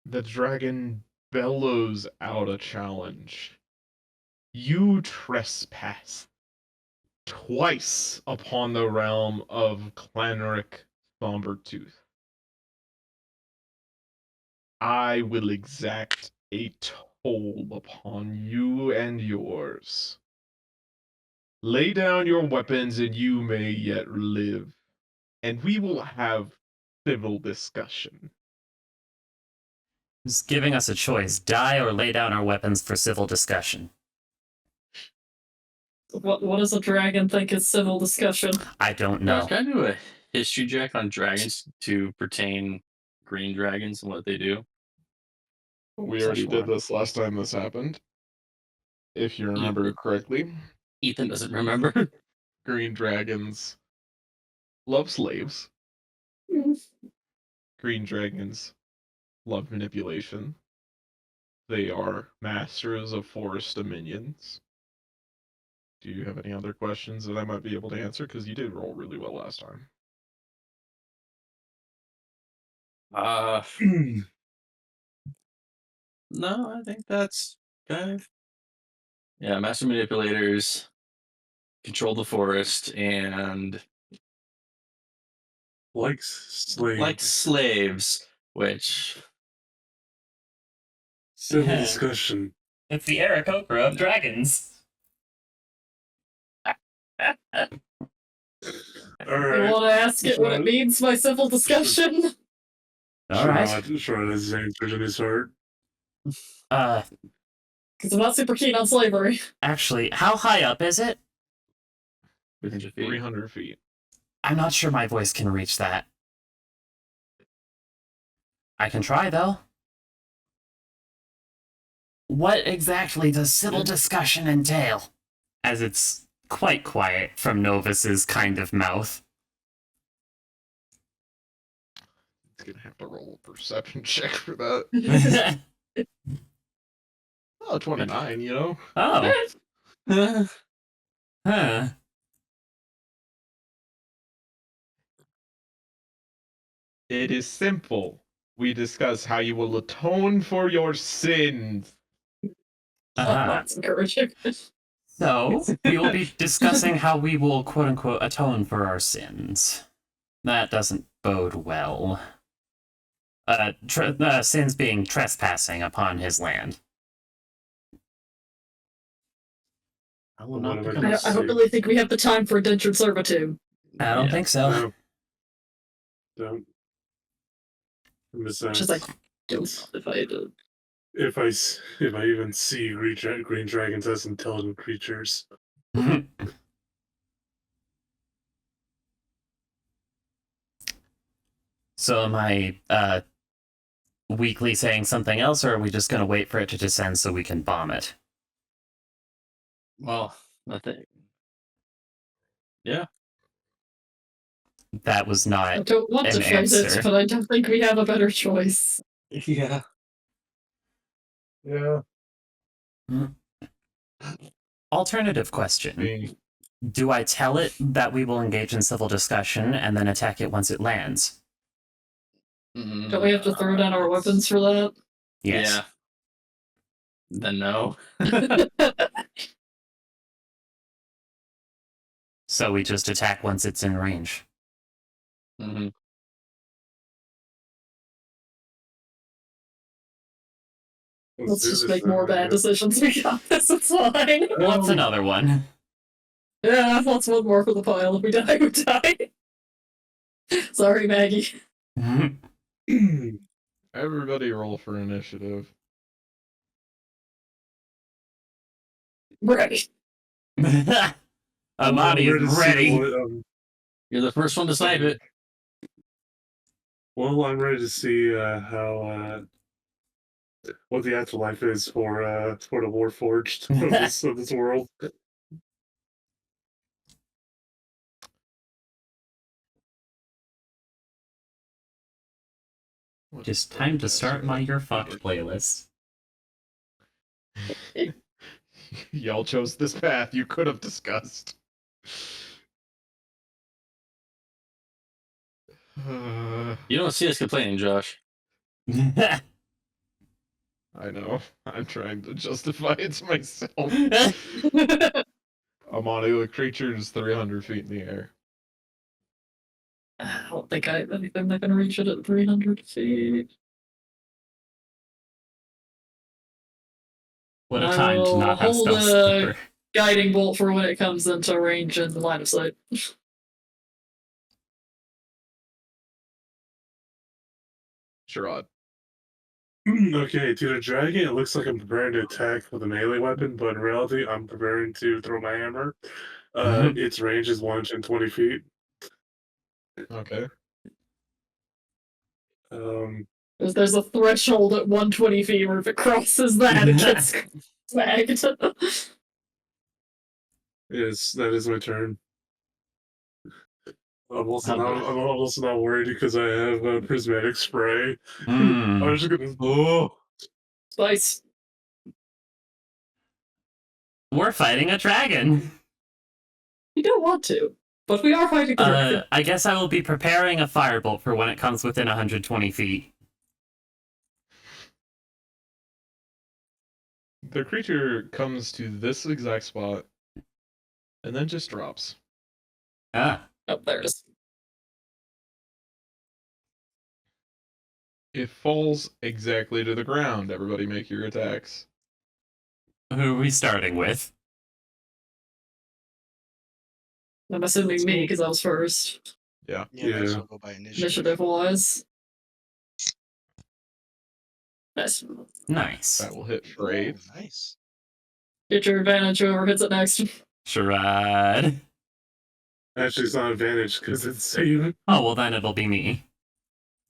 The dragon bellows out a challenge. You trespass twice upon the realm of Clanric Sombertooth. I will exact a toll upon you and yours. Lay down your weapons and you may yet live, and we will have civil discussion. Just giving us a choice: die or lay down our weapons for civil discussion. What does a dragon think is civil discussion? I don't know. Can I do a history check on dragons to pertain green dragons and what they do? We already did this last time this happened. If you remember correctly. Ethan doesn't remember. Green dragons love slaves. Green dragons love manipulation. They are masters of forest dominions. Do you have any other questions that I might be able to answer? Because you did roll really well last time. No, I think that's kind of. Yeah, master manipulators control the forest and Like slaves. like slaves, which Civil discussion. It's the Aarakocra of dragons. You want to ask it what it means by civil discussion? All right. Sure, that's his answer in his heart. Because I'm not super keen on slavery. Actually, how high up is it? 300 feet. I'm not sure my voice can reach that. I can try, though. What exactly does civil discussion entail? As it's quite quiet from Novus's kind of mouth. It's gonna have to roll a perception check for that. Oh, 29, you know? Oh. Huh. It is simple. We discuss how you will atone for your sins. That's encouraging. So, we will be discussing how we will, quote-unquote, atone for our sins. That doesn't bode well. Sins being trespassing upon his land. I will not become I don't really think we have the time for indentured servitude. I don't think so. No. Don't. Besides, Just like, if I did. if I even see green dragons as intelligent creatures. So am I weakly saying something else, or are we just gonna wait for it to descend so we can bomb it? Well, I think. Yeah. That was I not don't want to an fight answer. it, but I don't think we have a better choice. Yeah. Yeah. Alternative question. Me. Do I tell it that we will engage in civil discussion and then attack it once it lands? Don't we have to throw down our weapons for that? Yes. Yeah. Then no. So we just attack once it's in range. Mm-hmm. Let's do just this make then, more I bad guess. decisions. We got this. It's fine. What's another one? Yeah, that's one more for the pile. If we die, we die. Sorry, Maggie. Everybody roll for initiative. Ready. Amani I'm is to see ready. You're the first one to snipe it. Well, I'm ready to see how what the afterlife is for the Warforged of this world. Just time to start my You're Fucked playlist. Y'all chose this path you could have discussed. You don't see us complaining, Josh. I know. I'm trying to justify it to myself. Amani, the creature is 300 feet in the air. I don't think I have anything that can reach it at 300 feet. What a I time to will not have hold spell a sniper. guiding bolt for when it comes into range and line of sight. Sherrod. Okay, to the dragon, it looks like I'm preparing to attack with a melee weapon, but in reality, I'm preparing to throw my hammer. Its range is 120 feet. Okay. There's a threshold at 120 feet where if it crosses that, it gets smacked. Yes, that is my turn. I'm also not worried because I have a prismatic spray. I'm just gonna. Spice. We're fighting a dragon. You don't want to, but we are fighting the dragon. I guess I will be preparing a firebolt for when it comes within 120 feet. The creature comes to this exact spot and then just drops. Ah. Oh, there it is. It falls exactly to the ground. Everybody make your attacks. Who are we starting with? I'm assuming me because I was first. Yeah. Yeah, might as well go by initiative. Initiative wise. Nice. Nice. That will hit for 8. Ooh, nice. Get your advantage whoever hits it next. Sherrod. Actually, it's not advantage because it's save. Oh, well then it'll be me.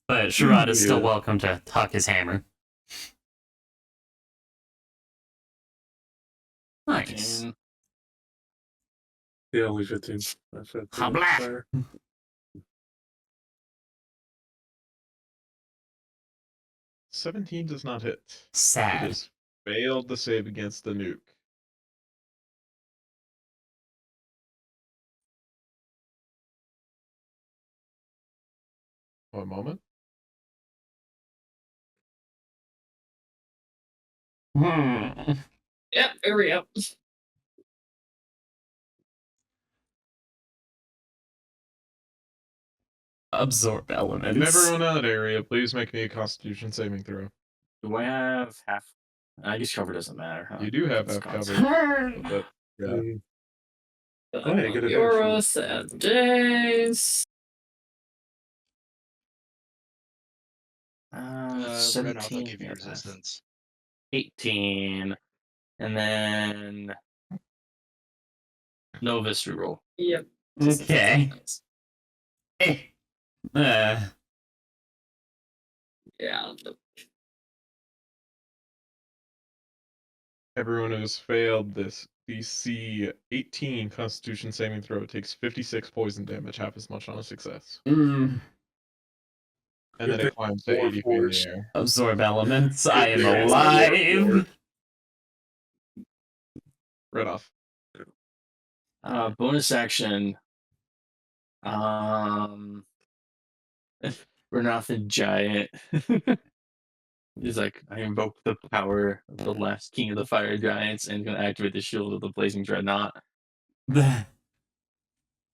But Sherrod is still welcome to huck his hammer. Nice. Yeah, only 15. That's 15. Habla. 17 does not hit. It Sad. has failed the save against the nuke. One moment. Yep, there we go. Absorb elements. Can everyone in that area please make me a Constitution saving throw? Do I have half? I guess cover doesn't matter. Huh? You do have It's half constant. cover. But, yeah. Oh, yeah, good Eurus and days. Renault, I'll 17. give you resistance. 18. And then Novus reroll. Yep. Okay. Yeah. Everyone who has failed this DC 18 Constitution saving throw takes 56 poison damage, half as much on a success. Mm. And then Good it climbs to thing 80 feet in Warforged. the air. Absorb elements. I am thing it's a alive. Right off. Bonus action. We're not the giant. He's like, I invoke the power of the last king of the fire giants and gonna activate the shield of the blazing dreadnought.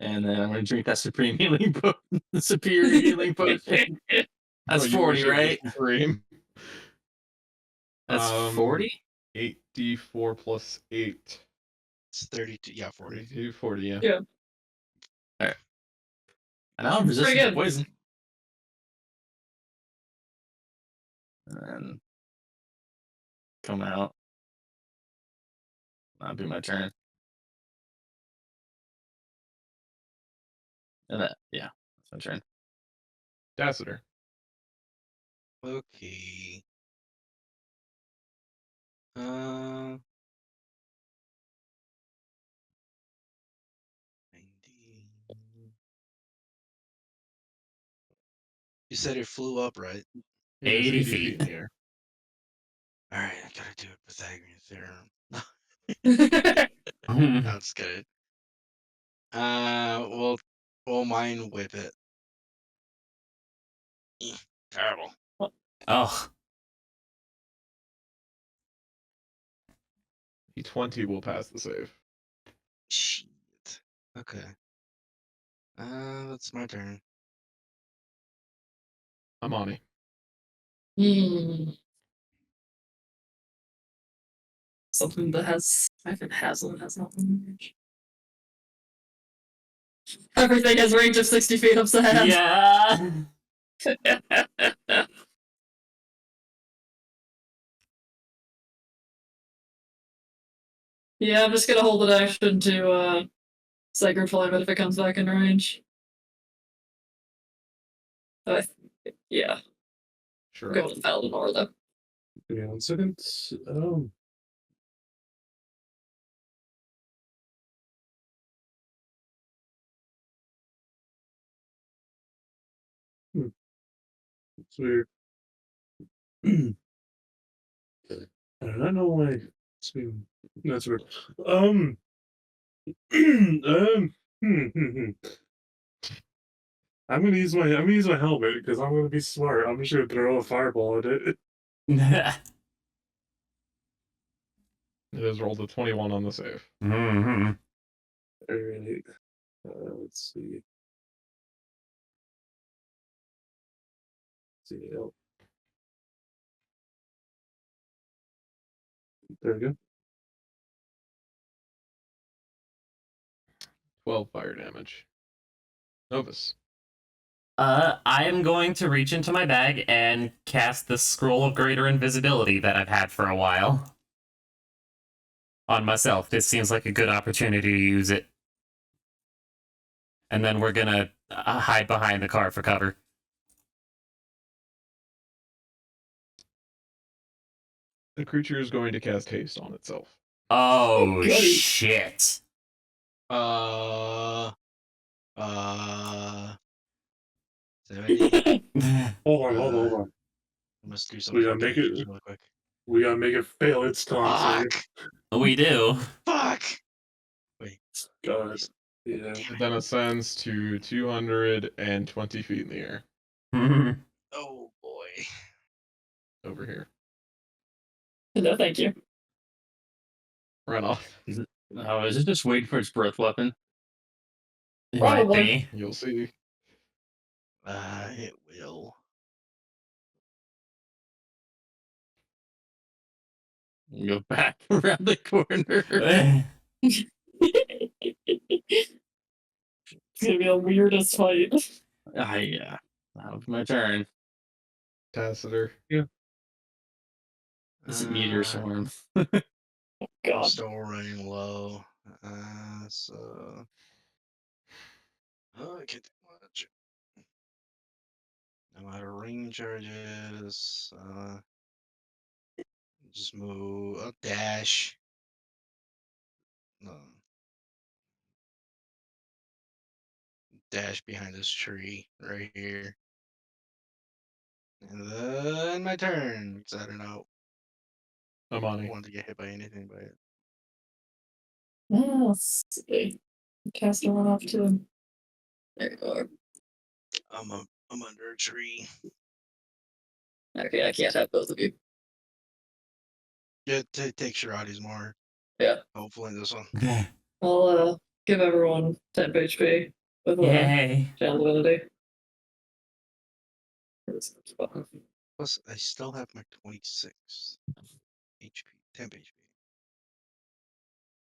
And then I'm gonna drink that supreme healing potion. The superior healing potion. That's Oh, you 40, wish it was right? Supreme. That's 40? 8d4 plus 8. It's 32. Yeah, 40. 42, 40, yeah. Yeah. Alright. And now I'm resistant to good. poison. And then come out. That'll be my turn. And that, yeah, that's my turn. Dassiter. Okay. Uh. 90. You said it flew up, right? It is 80 80 feet. feet in the air. All right, I gotta do a Pythagorean theorem. That's good. We'll mind whip it. Terrible. Oh, D20 will pass the save. Shit. Okay. That's my turn. Amani. Something that has. I think Haslett has not range. Everything has range of 60 feet up to hand. yeah. Yeah, I'm just gonna hold an action to Sacred Flame it if it comes back in range. Yeah, Sure. go with Valinor though. Give me 1 second. It's weird. I don't know why it's been. That's weird. I'm gonna use my helmet because I'm gonna be smart. I'm just gonna throw a fireball at it. It has rolled a 21 on the save. Mhm. Alright. Let's see. Oh. There we go. 12 fire damage. Novus. I am going to reach into my bag and cast the Scroll of Greater Invisibility that I've had for a while on myself. This seems like a good opportunity to use it. And then we're gonna hide behind the car for cover. The creature is going to cast haste on itself. Oh, goody. shit. Uh. 70. Hold on. I must do We something gotta make it. really quick. We gotta make it fail its con save. Fuck! We do. Fuck! Wait. God. Yeah. It then ascends to 220 feet in the air. Oh boy. Over here. No, thank you. Run off. Oh, is it just waiting for its breath weapon? It might Probably. be. You'll see. It will. Go back around the corner. It's gonna be the weirdest fight. Yeah. That was my turn. Tassiter. It's a meteor swarm. I'm God. still running low. So. Oh, I can't do much. I'm out of ring charges. Just move a dash. Dash behind this tree right here. And then my turn. Because I don't know. I Amani. wanted to get hit by anything by it. Let's see. Cast one off to him. There you are. I'm under a tree. Okay, I can't have both of you. Yeah, take Shirati's more. Yeah. Hopefully this one. I'll give everyone 10 HP with Yay. Channel Divinity. Plus, I still have my 26 HP, 10 HP.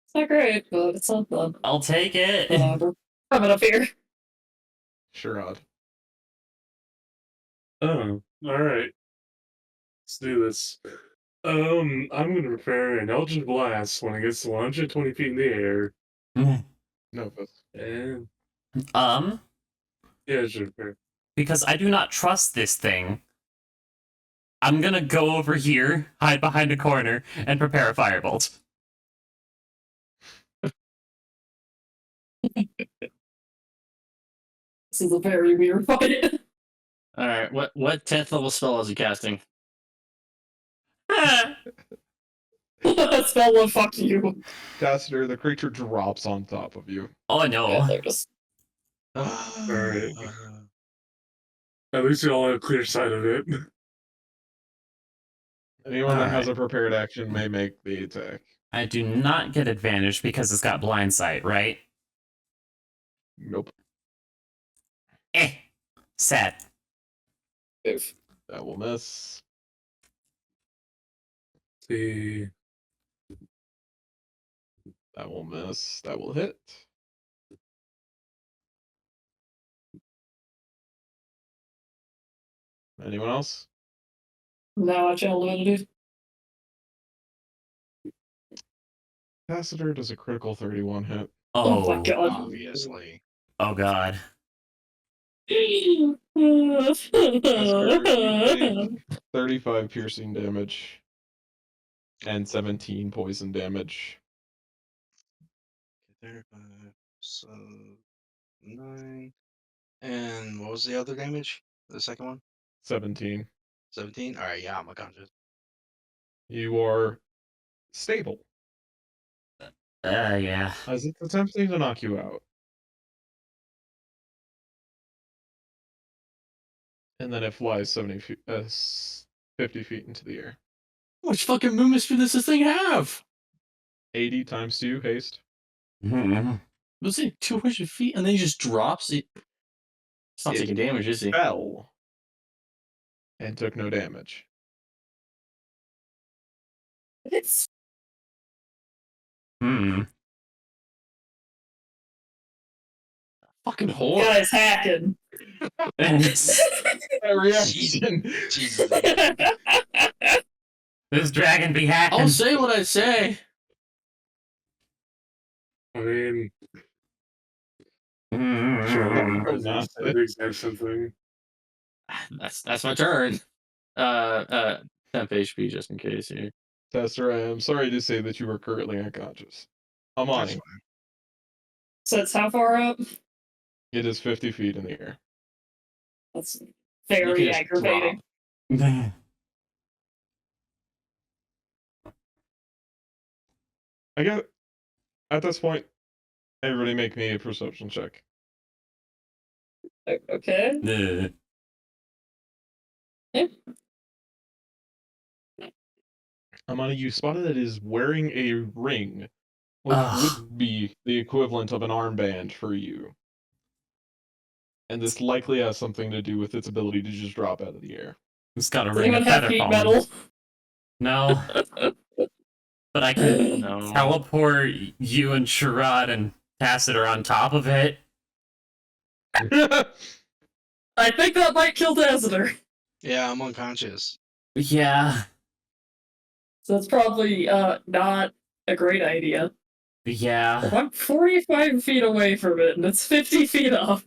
It's not great, but it's not fun. I'll take it. Whatever. Coming up here. Sherrod. Oh, all right. Let's do this. I'm gonna prepare an Eldritch Blast when it gets to 120 feet in the air. No, but And Yeah, sure. Because I do not trust this thing, I'm gonna go over here, hide behind a corner, and prepare a firebolt. This is a very weird fight. All right, what 10th level spell is he casting? Spell one, fuck you. Tacitor, the creature drops on top of you. Oh no. Yeah, they're just... Alright. At least you all have a clear sight of it. Anyone that has Alright. a prepared action may make the attack. I do not get advantage because it's got blind sight, right? Nope. Sad. Oof. That will miss. See. That will miss. That will hit. Anyone else? Now I Channel Divinity. Tacitor does a critical 31 hit. Oh my Oh. god. Obviously. Oh god. Tacitor, you take 35 piercing damage and 17 poison damage. 35, so 9. And what was the other damage? The second one? 17. 17? Alright, yeah, I'm unconscious. You are stable, Yeah. as it's attempting to knock you out. And then it flies 50 feet into the air. How much fucking movement speed does this thing have? 80 times 2 haste. Was it 200 feet and then he just drops it? It's not It taking damage, is he? Fell and took no damage. It's Fucking whore. guys hacking. That reaction. Jesus. This dragon be hacking. I'll say what I say. I mean, Sure, sure, not I the exact same thing. That's my turn. 10th HP just in case here. Tester, I am sorry to say that you are currently unconscious. That's Amani, fine. So it's how far up? it is 50 feet in the air. That's You very can just aggravating. I get at this point, everybody make me a perception check. Okay. Amani, you spotted it is wearing a ring, which would be the equivalent of an armband for you. And this likely has something to do with its ability to just drop out of the air. It's got a Does ring anyone of have feather heat falling. metal? No. But I can No. teleport you and Sherrod and Tacitor on top of it. I think that might kill Tacitor. Yeah, I'm unconscious. Yeah. So that's probably not a great idea. Yeah. I'm 45 feet away from it, and it's 50 feet up.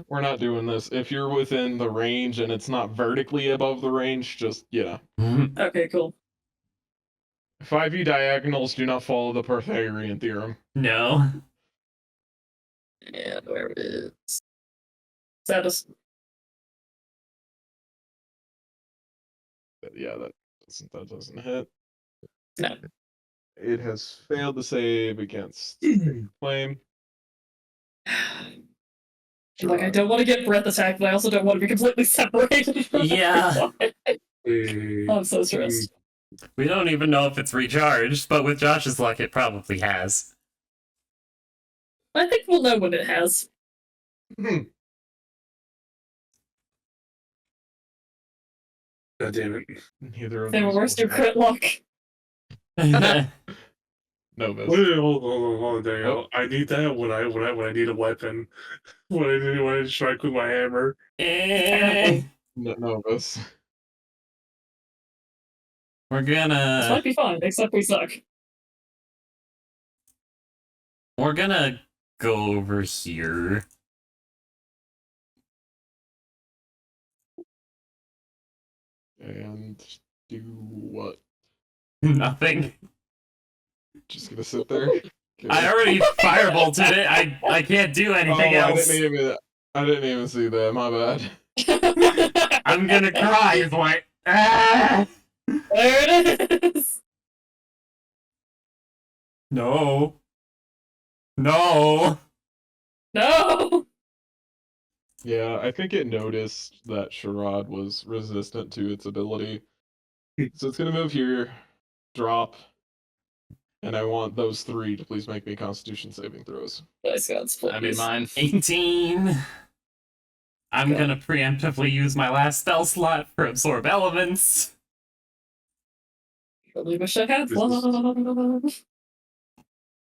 We're not doing this. If you're within the range and it's not vertically above the range, just, Okay, cool. 5e diagonals do not follow the Pythagorean theorem. No. And where it is. Status. But yeah, that doesn't hit. No. It has failed to save against claim. Like, I don't want to get breath attacked, but I also don't want to be completely separated from Yeah. everyone. I'm so stressed. We don't even know if it's recharged, but with Josh's luck, it probably has. I think we'll know when it has. God damn it. Neither of Say, well, those where's will your hit. crit luck? Novus. Wait, hold on, Daniel. Oh. I need that when I need a weapon. when I strike with my hammer. Novus. We're This gonna might be fun, except we suck. go over here. And do what? Nothing. Just gonna sit there? Okay. I already firebolted it. I can't do anything else. I didn't even see that. My bad. I'm gonna cry. It's like, ah! There it is! No. No. No! Yeah, I think it noticed that Sherrod was resistant to its ability. So it's gonna move here, drop, and I want those 3 to please make me Constitution saving throws. Nice gods, please. That'd be mine. 18. I'm gonna preemptively use my last spell slot for Absorb Elements. Really wish I had This is- one.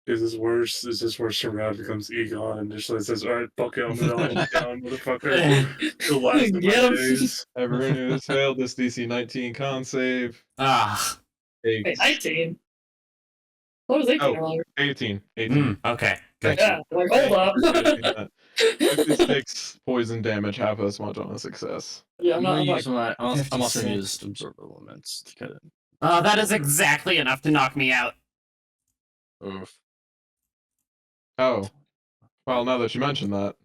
Is this worse? Is this where Sherrod becomes Egon and just says, alright, fuck it, I'm gonna hunt you down, motherfucker. The last of my Get him. days. Everyone who has failed this DC 19 con save Ah. Wait, takes 19? What was 18 Oh. earlier? 18. 18. Okay. Good. Yeah, like, hold up. 56 poison damage, half as much on a success. Yeah, I'm not. I'm like, also gonna 56. use absorb elements to cut it. Oh, that is exactly enough to knock me out. Oof. Oh. Well, now that you mention that,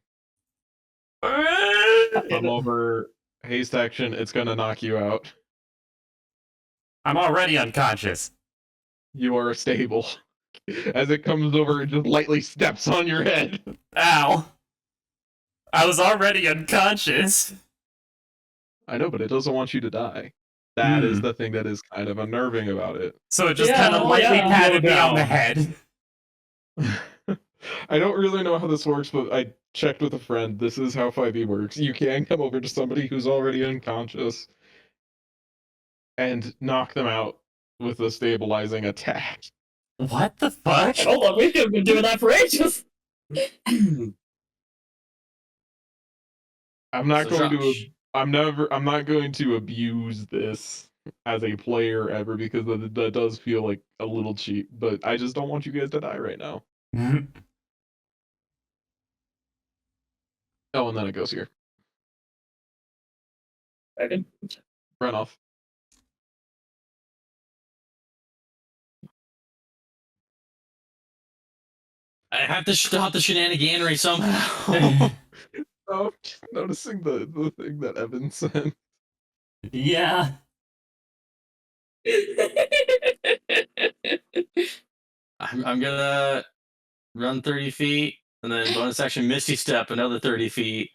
I'm over haste action. It's gonna knock you out. I'm already unconscious. You are stable. As it comes over, it just lightly steps on your head. Ow. I was already unconscious. I know, but it doesn't want you to die. That is the thing that is kind of unnerving about it. So it just Yeah, kind of oh, lightly yeah. patted me Slow on the down. head. I don't really know how this works, but I checked with a friend. This is how 5e works. You can come over to somebody who's already unconscious and knock them out with a stabilizing attack. What the fuck? Hold on, we could have been doing that for ages. I'm not So going Josh. to I'm not going to abuse this as a player ever because that does feel like a little cheap, but I just don't want you guys to die right now. Oh, and then it goes here. Okay. Run off. I have to stop the shenaniganery somehow. Oh, noticing the thing that Evan sent. Yeah. I'm gonna run 30 feet and then bonus action Misty Step another 30 feet.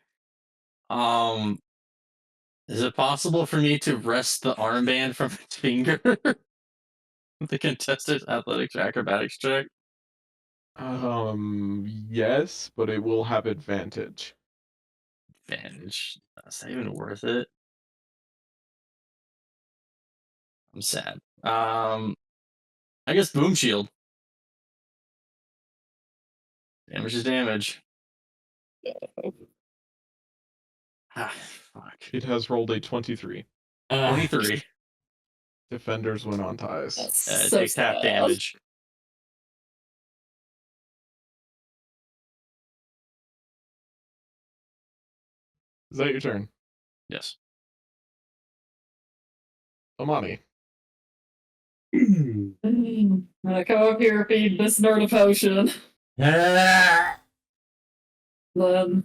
Is it possible for me to wrest the armband from its finger? The contested athletics acrobatics check. Yes, but it will have advantage. Advantage. That's not even worth it. I'm sad. I guess Boom Shield. Damage is damage. Ah, fuck. It has rolled a 23. 23. Defenders win on ties. That's It so takes half sad. damage. Is that your turn? Yes. Amani. I'm gonna come up here, feed this nerd a potion, then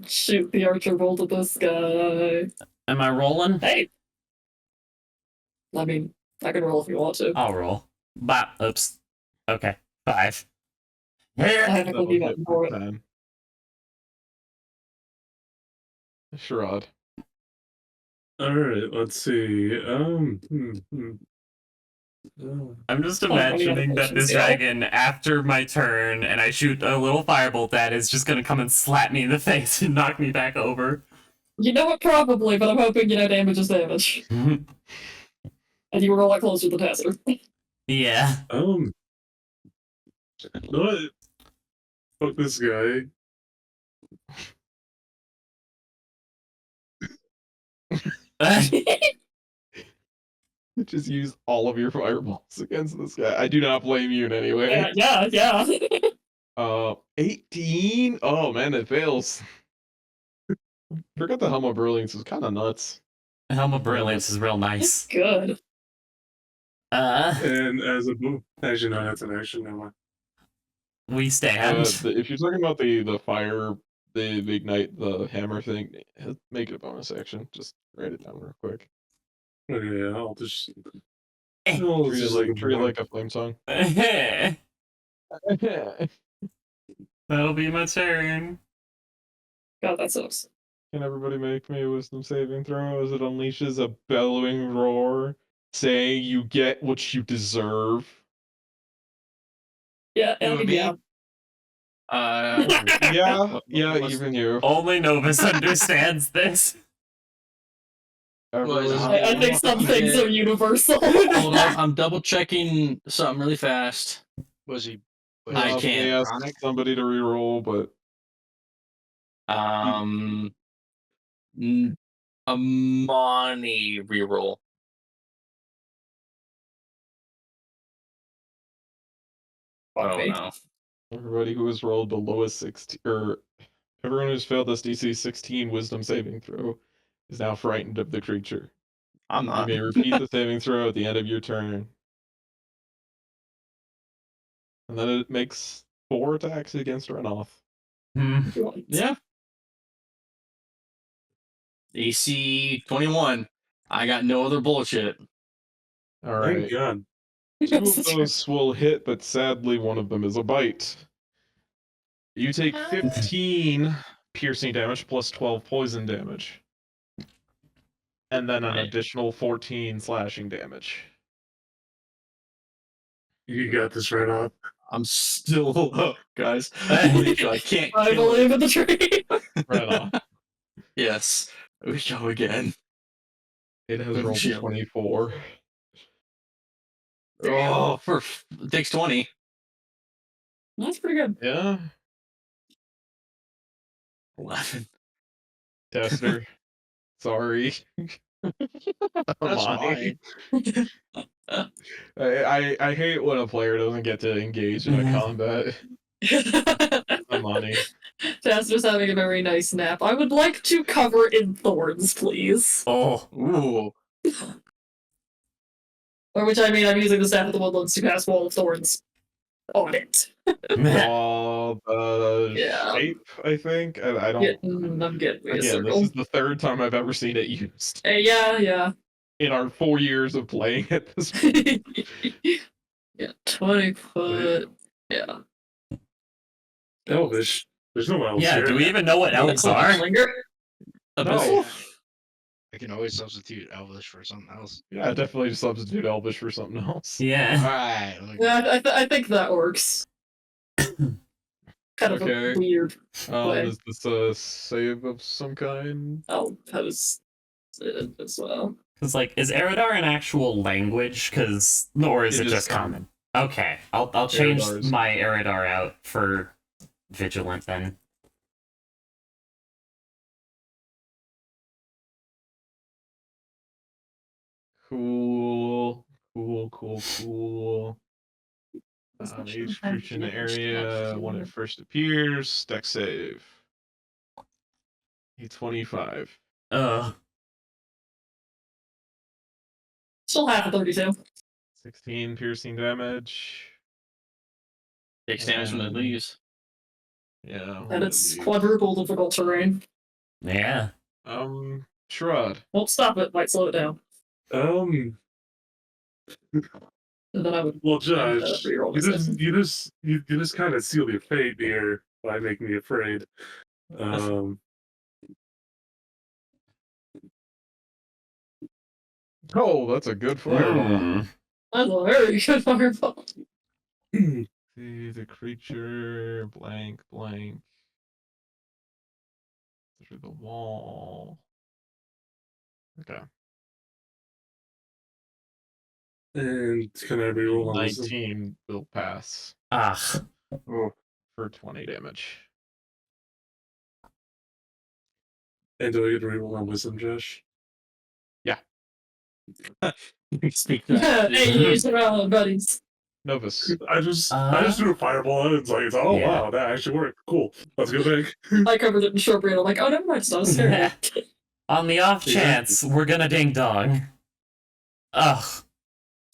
shoot the archer bolt at this guy. Am I rolling? Hey! I mean, I can roll if you want to. I'll roll. Bop. Oops. Okay. 5. I haven't That'll really hit gotten for for it. 10. Sherrod. All right, let's see. I'm just Oh, any other imagining that potions, this yeah. dragon, after my turn, and I shoot a little firebolt at it, is just gonna come and slap me in the face and knock me back over. You know what? Probably, but I'm hoping damage is damage. And you were a lot closer to Tasser. Yeah. What? Fuck this guy. Just use all of your fireballs against this guy. I do not blame you in any way. Yeah. 18? Oh man, it fails. Forgot the Helm of Brilliance was kind of nuts. Helm of Brilliance is real nice. Good. And as a move, actually, no, that's an action. Never mind. We stand. If you're talking about the fire, the ignite, the hammer thing, make it a bonus action. Just write it down real quick. Okay, yeah, I'll just. Eh. No, Treat it like a flame song. That'll be my turn. God, that sucks. Can everybody make me a wisdom saving throw as it unleashes a bellowing roar, saying you get what you deserve? Yeah, You and me? yeah. Yeah, what's- even you. Only Novus understands this. Everyone- I think some things are universal. Hold on, I'm double checking something really fast. Was he? I they can't. asked Chronic? somebody to reroll, but A money reroll. Fuck Oh me. no. everybody who has rolled the lowest 16, or everyone who's failed this DC 16 wisdom saving throw is now frightened of the creature. I'm You not. may repeat the saving throw at the end of your turn. And then it makes 4 attacks against Renoth. Yeah. AC 21. I got no other bullshit. All right. Thank God. 2 of those will hit, but sadly one of them is a bite. You take 15 piercing damage plus 12 poison damage. And then an Right. additional 14 slashing damage. You got this right off. I'm still up, guys. I believe you. I can't. I kill believe in the tree. Renoth. Yes. We go again. It has Oh, rolled shit. 24. Oh, it takes 20. That's pretty good. Yeah. 11. Tester. Sorry. That's Amani. fine. I hate when a player doesn't get to engage in a combat. Amani. Taster's having a very nice nap. I would like to cover in thorns, please. Oh. Ooh. Or which I mean, I'm using the staff of the woodlands to cast Wall of Thorns on it. Draw the Yeah. shape, I think. I don't. I'm getting me a Again, this circle. is the 3rd time I've ever seen it used Yeah. in our 4 years of playing at this point. Yeah, 20 foot. Yeah. Elvish. There's no elves Yeah, here. do we even know what elves are? Linger? Abyssal? I can always substitute Elvish for something else. Yeah, definitely just substitute Elvish for something else. Yeah. Alright. Yeah, I think that works. Kind of Okay. a weird way. Is this a save of some kind? I'll post it as well. Because, like, is Eridar an actual language? Or is it just common? Okay, I'll change Eridar is- my Eridar out for Vigilant then. Cool. Each creature in the area when it first appears, dex save. A 25. Still half a 32. 16 piercing damage. Takes damage when it And- leaves. Yeah. And it's quadruple difficult terrain. Yeah. Shrud. Won't stop it, might slow it down. Um. And then I would Well, Josh, reroll you this. just kind of seal your fate here by making me afraid. Oh, that's a good fireball. Mm. That's a very good fireball. See the creature blank through the wall. Okay. And can I reroll on wisdom? 19 will pass Ah. for 20 damage. And do I get to reroll on wisdom, Josh? Speak that. Hey, surround buddies. Novus. I just threw a fireball and it's like, oh Yeah. wow, that actually worked. Cool. Let's go back. I covered it in shortbread. I'm like, oh, never mind, it's not a scare. On the off Exactly. chance, we're gonna ding dong. Ugh.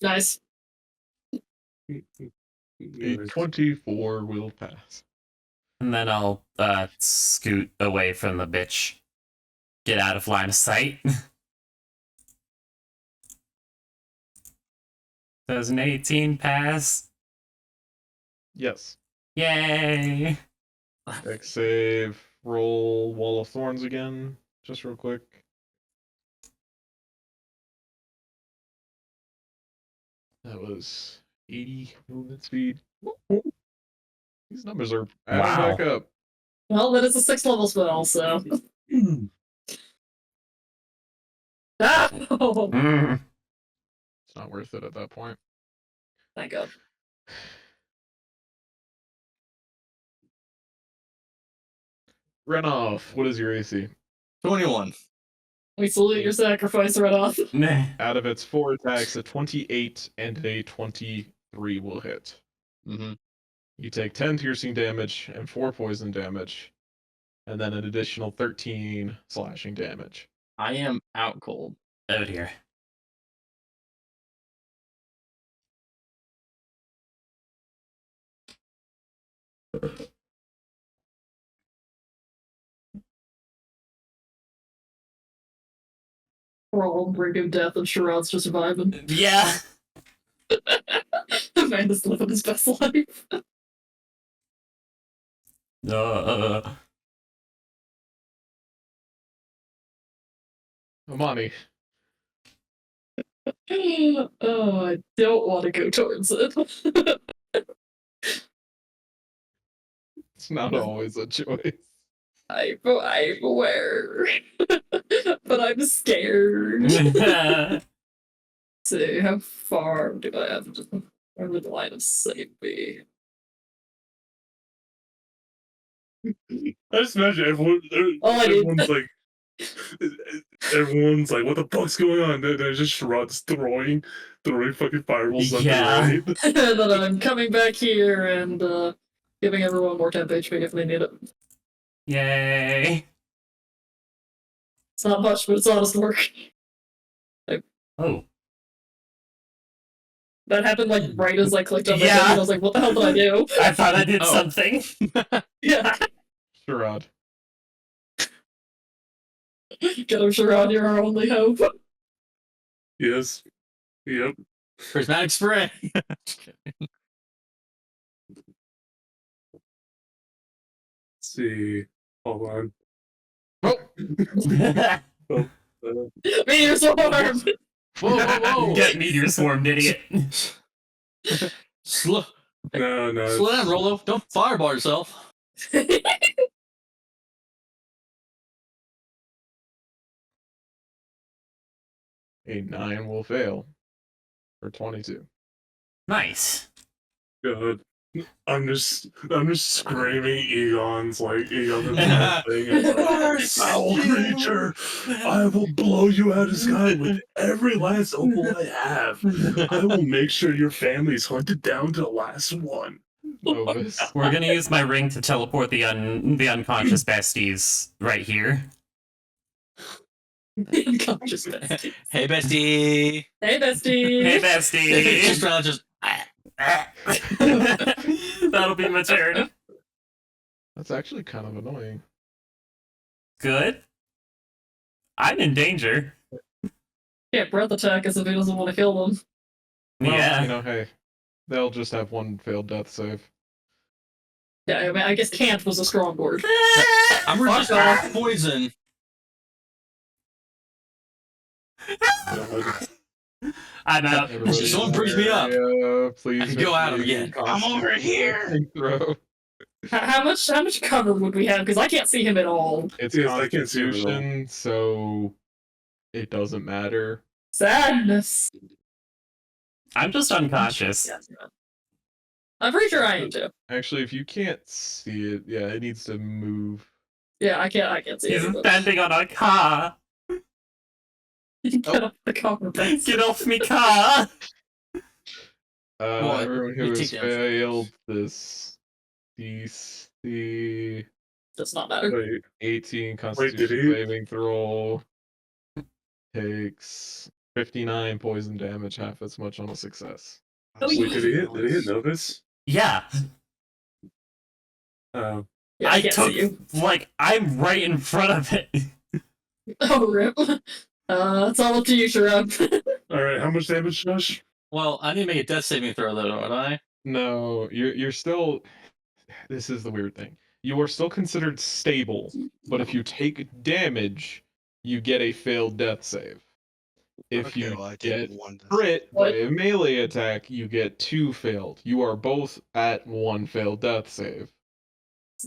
Nice. A 24 will pass. And then I'll scoot away from the bitch. Get out of line of sight. Does an 18 pass? Yes. Yay! Dex save. Roll Wall of Thorns again. Just real quick. That was 80 movement speed. These numbers are adding Wow. back up. Well, that is a 6th level spell, so. Ah! Oh, Mm. It's not worth it at that point. thank God. Renoff, what is your AC? 21. We salute your sacrifice right off. Meh. Out of its 4 attacks, a 28 and a 23 will hit. Mm-hmm. You take 10 piercing damage and 4 poison damage, and then an additional 13 slashing damage. I am out cold. Oh dear. We're all on the brink of death, and Sharad's just surviving. Yeah. Amanda's living his best life. Amani, Oh, I don't want to go towards it. it's not always a choice. I'm aware. But I'm scared. Yeah. See, how far do I have to where would the line of sight be? I just imagine everyone's like, what the fuck's going on? They're just Sherrod's throwing fucking fireballs left Yeah. and right. Then I'm coming back here and giving everyone more temp HP if they need it. Yay. It's not much, but it's honest work. Oh. That happened like right as I clicked on my Yeah. thing, and I was like, what the hell did I do? I thought I did Oh. something. Yeah. Sherrod. Get him, Sherrod, you're our only hope. Yes. Yep. Prismatic spray. Let's see. Hold on. Meteor swarm! Whoa. Get meteor swarmed, idiot. Slow No. down, Rolo. Don't fireball yourself. A 9 will fail for 22. Nice. God. I'm just screaming Egon's like Egon thing. Foul creature! I will blow you out of the sky with every last opal I have. I will make sure your family's hunted down to the last one. Novus. We're gonna use my ring to teleport the unconscious besties right here. Unconscious bestie. Hey, bestie. Hey, bestie. Hey, bestie. Just around, just. That'll be my turn. That's actually kind of annoying. Good. I'm in danger. Can't breath attack us if he doesn't want to kill them. Well, Yeah. you know, hey, they'll just have one failed death save. Yeah, I mean, I guess can't was a strong word. I'm Fuck off. poison. I'm out. Everybody Someone in brings me up. area, please. I can go at him make me again. I'm over here. Constitution Throw. How much cover would we have? Because I can't see him at all. It's Yes, I can't see it at all. Constitution, so it doesn't matter. Sadness. I'm just unconscious. Yeah, I'm pretty sure I am too. Actually, if you can't see it, yeah, it needs to move. Yeah, I can't see He's it. standing on a car. Get off the cover. Get off me car. Well, Everyone who you has take damage. failed this DC Does not matter. Wait, 18 did Constitution he? saving throw takes 59 poison damage, half as much on a success. Oh, wait, did he hit Novus? Yeah. Oh, Yeah, I can't took, see you. like, I'm right in front of it. Oh, rip. It's all up to you, Sharab. all right. How much damage, Josh? Well, I need to make a death saving throw, though, don't I? No, you're still. This is the weird thing. You are still considered stable, but if you take damage, you get a failed death save. If Okay, you well, I get take one. crit by What? a melee attack, you get 2 failed. You are both at 1 failed death save.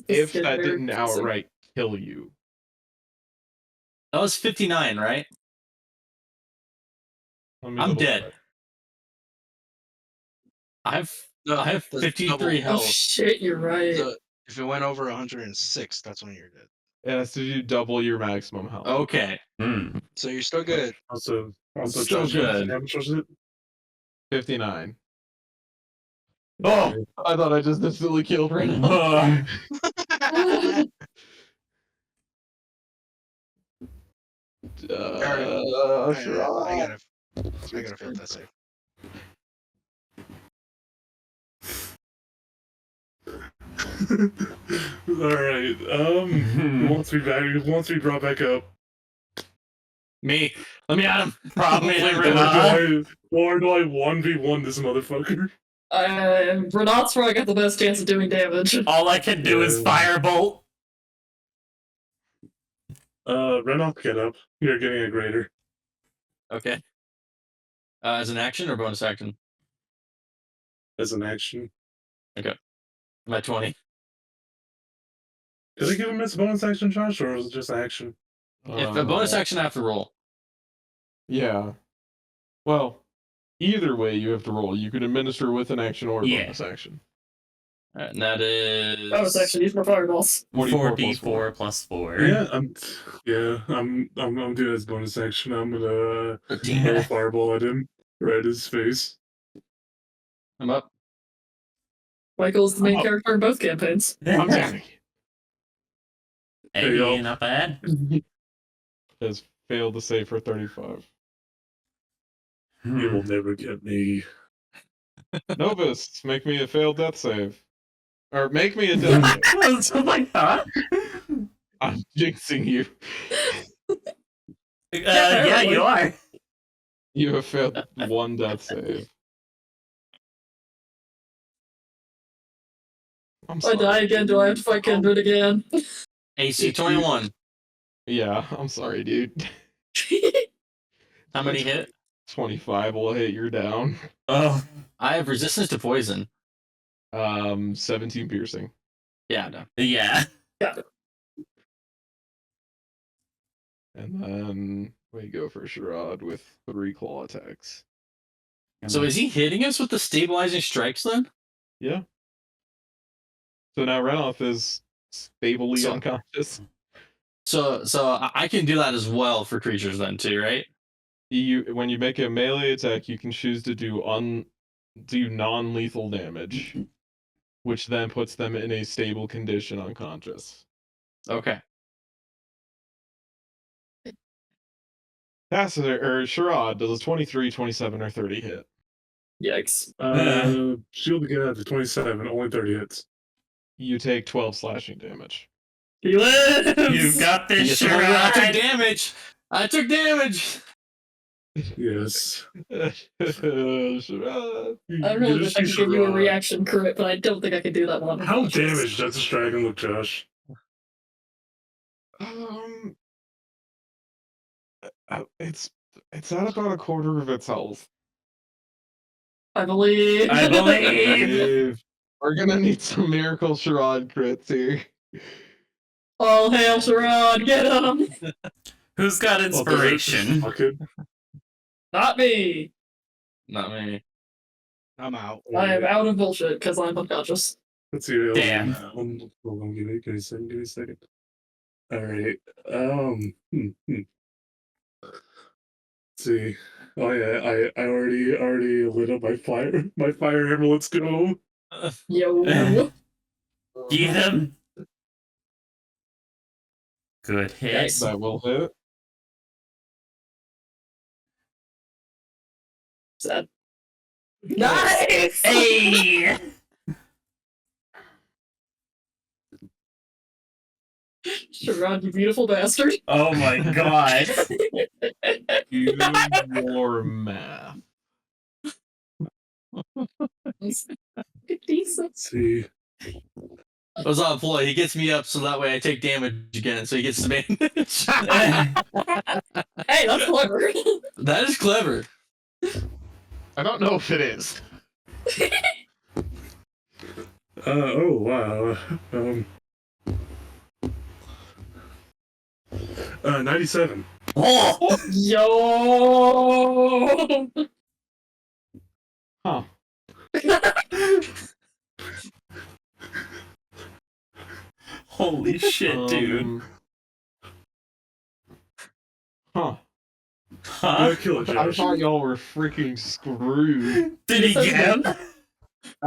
If This is that very didn't confusing. outright kill you. That was 59, right? Let me I'm double dead. check. I have That's 53 double. Oh health. shit, you're right. If it went over 106, that's when you're dead. It has to do double your maximum health. Okay. So you're still good. Also, Still Josh, good. how much was it? 59. Oh, I thought I just instantly killed right now. I gotta feel that save. All right. Once we brought back up. Me. Let me at him. Probably Or Renat. do I 1v1 this motherfucker? Renat's probably got the best chance of doing damage. All I can do is firebolt. Renoff, get up. You're getting a greater. Okay. As an action or bonus action? As an action. I'm at 20. Did I give him his bonus action, Josh, or was it just action? If a bonus action, I have to roll. Yeah. Well, either way, you have to roll. You can administer with an action or a Yeah. bonus action. And that is. Bonus action, use more fireballs. 4d4 plus 4. Yeah, I'm doing his bonus action. I'm gonna 13. throw a fireball at him, right at his face. I'm up. Michael's the main character in both campaigns. I'm down. Hey, y'all. Hey, not bad. Has failed to save for 35. You will never get me. Novus, make me a failed death save. Or make me a death save. So like that. I'm jinxing you. Yeah, you are. You have failed 1 death save. I'm If I die again, do I have to fight Kindred again? AC 21. Yeah, I'm sorry, dude. How many hit? 25 will hit, you're down. Oh. I have resistance to poison. 17 piercing. Yeah, no. Yeah. And then we go for Sherrod with 3 claw attacks. So is he hitting us with the stabilizing strikes then? Yeah. So now Renoff is stably unconscious. So I can do that as well for creatures then too, right? When you make a melee attack, you can choose to do non-lethal damage, which then puts them in a stable condition unconscious. Okay. Tacitor or Sherrod, does a 23, 27, or 30 hit? Yikes. Shield again at the 27, only 30 hits. You take 12 slashing damage. He lives! You've got this, Yes, I took Sherrod. damage. I took damage. Yes. Sherrod. I really wish I could give you a reaction crit, but I don't think I could do that one. How damaged does this dragon look, Josh? It's at about a quarter of its health. I believe. I believe. We're gonna need some miracle Sherrod crits here. All hail Sherrod, get him! Who's got inspiration? Not me! Not me. I'm out. I am out of bullshit because I'm unconscious. Let's see. Damn. Hold on, give me a second. All right. Let's see. Oh yeah, I already lit up my fire hammer. Let's go. Yo. Get him. Good hit. Nice. That will hit. Sad. Nice! Hey! Sherrod, you beautiful bastard. Oh my god. Use your math. Decent. Let's see. I was on a ploy. He gets me up so that way I take damage again, so he gets advantage. Hey, that's clever. That is clever. I don't know if it is. Oh wow. 97. Oh! Yo. Huh. Holy shit, dude. Huh. Huh? Kill it, I Josh. thought y'all were freaking screwed. Did he get him?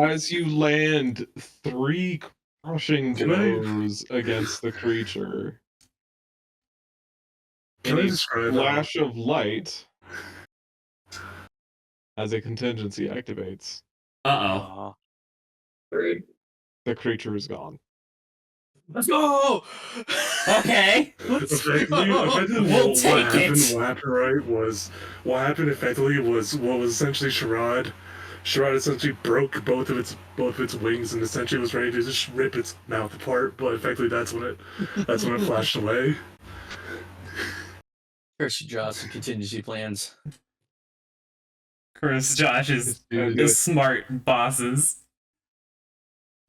As you land 3 crushing Can I- blows against the creature. Can I In a describe flash of light as a contingency activates, Uh-oh. Rude. the creature is gone. Let's go. Okay. Effectively, We'll take it. What happened effectively was what was essentially Sherrod. Sherrod essentially broke both of its wings and essentially was ready to just rip its mouth apart. But effectively, that's when it flashed away. Curse you, Josh, and contingency plans. Chris Josh is Dude, smart bosses.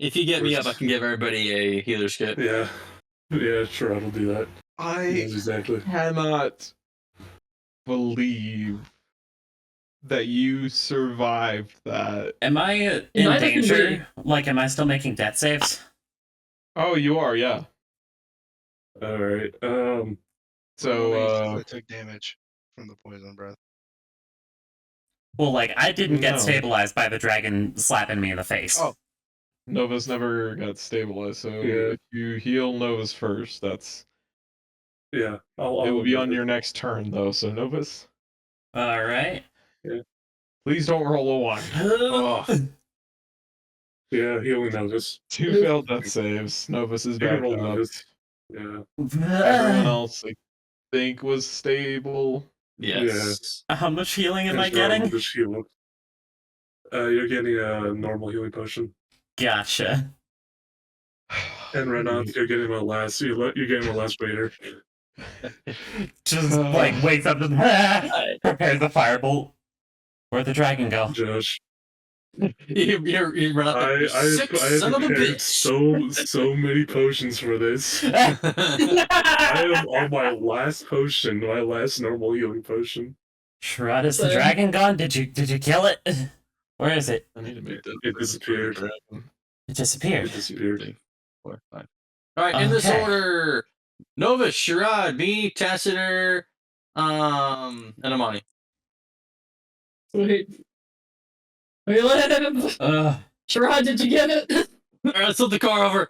If you get me up, I can give everybody a healer's kit. Yeah, Sherrod will do that. I Yes, exactly. cannot believe that you survived that. Am I in Neither can danger? Like, am I still making death saves? Oh, you are, yeah. All right. So, I took damage from the poison breath. Well, like, I didn't get No. stabilized by the dragon slapping me in the face. Oh. Novus never got stabilized, so Yeah. if you heal Novus first, that's Yeah, it will be on your next turn, though. So Novus, Alright. please don't roll a 1. Oh, Yeah, he only knows this. 2 failed death saves. Novus is He can back roll up. Novus. Yeah. Everyone else, I think, was stable. Yes. How much healing am I Just roll getting? the shield. You're getting a normal healing potion. Gotcha. And Renath, you're getting you're getting a last raider. Just, like, wakes up and prepares the firebolt. Where'd the dragon go? Josh, You run up there. I Sick son of a prepared bitch. so many potions for this. I am on my last potion, my last normal healing potion. Sherrod, is the dragon gone? Did you kill it? Where is it? I need to make that. It disappeared. It disappeared. It disappeared. 4, 5. All right, in this Okay. order: Novus, Sherrod, me, Tacitor, and Amani. Sweet. We live! Sherrod, did you get it? All right, let's flip the car over.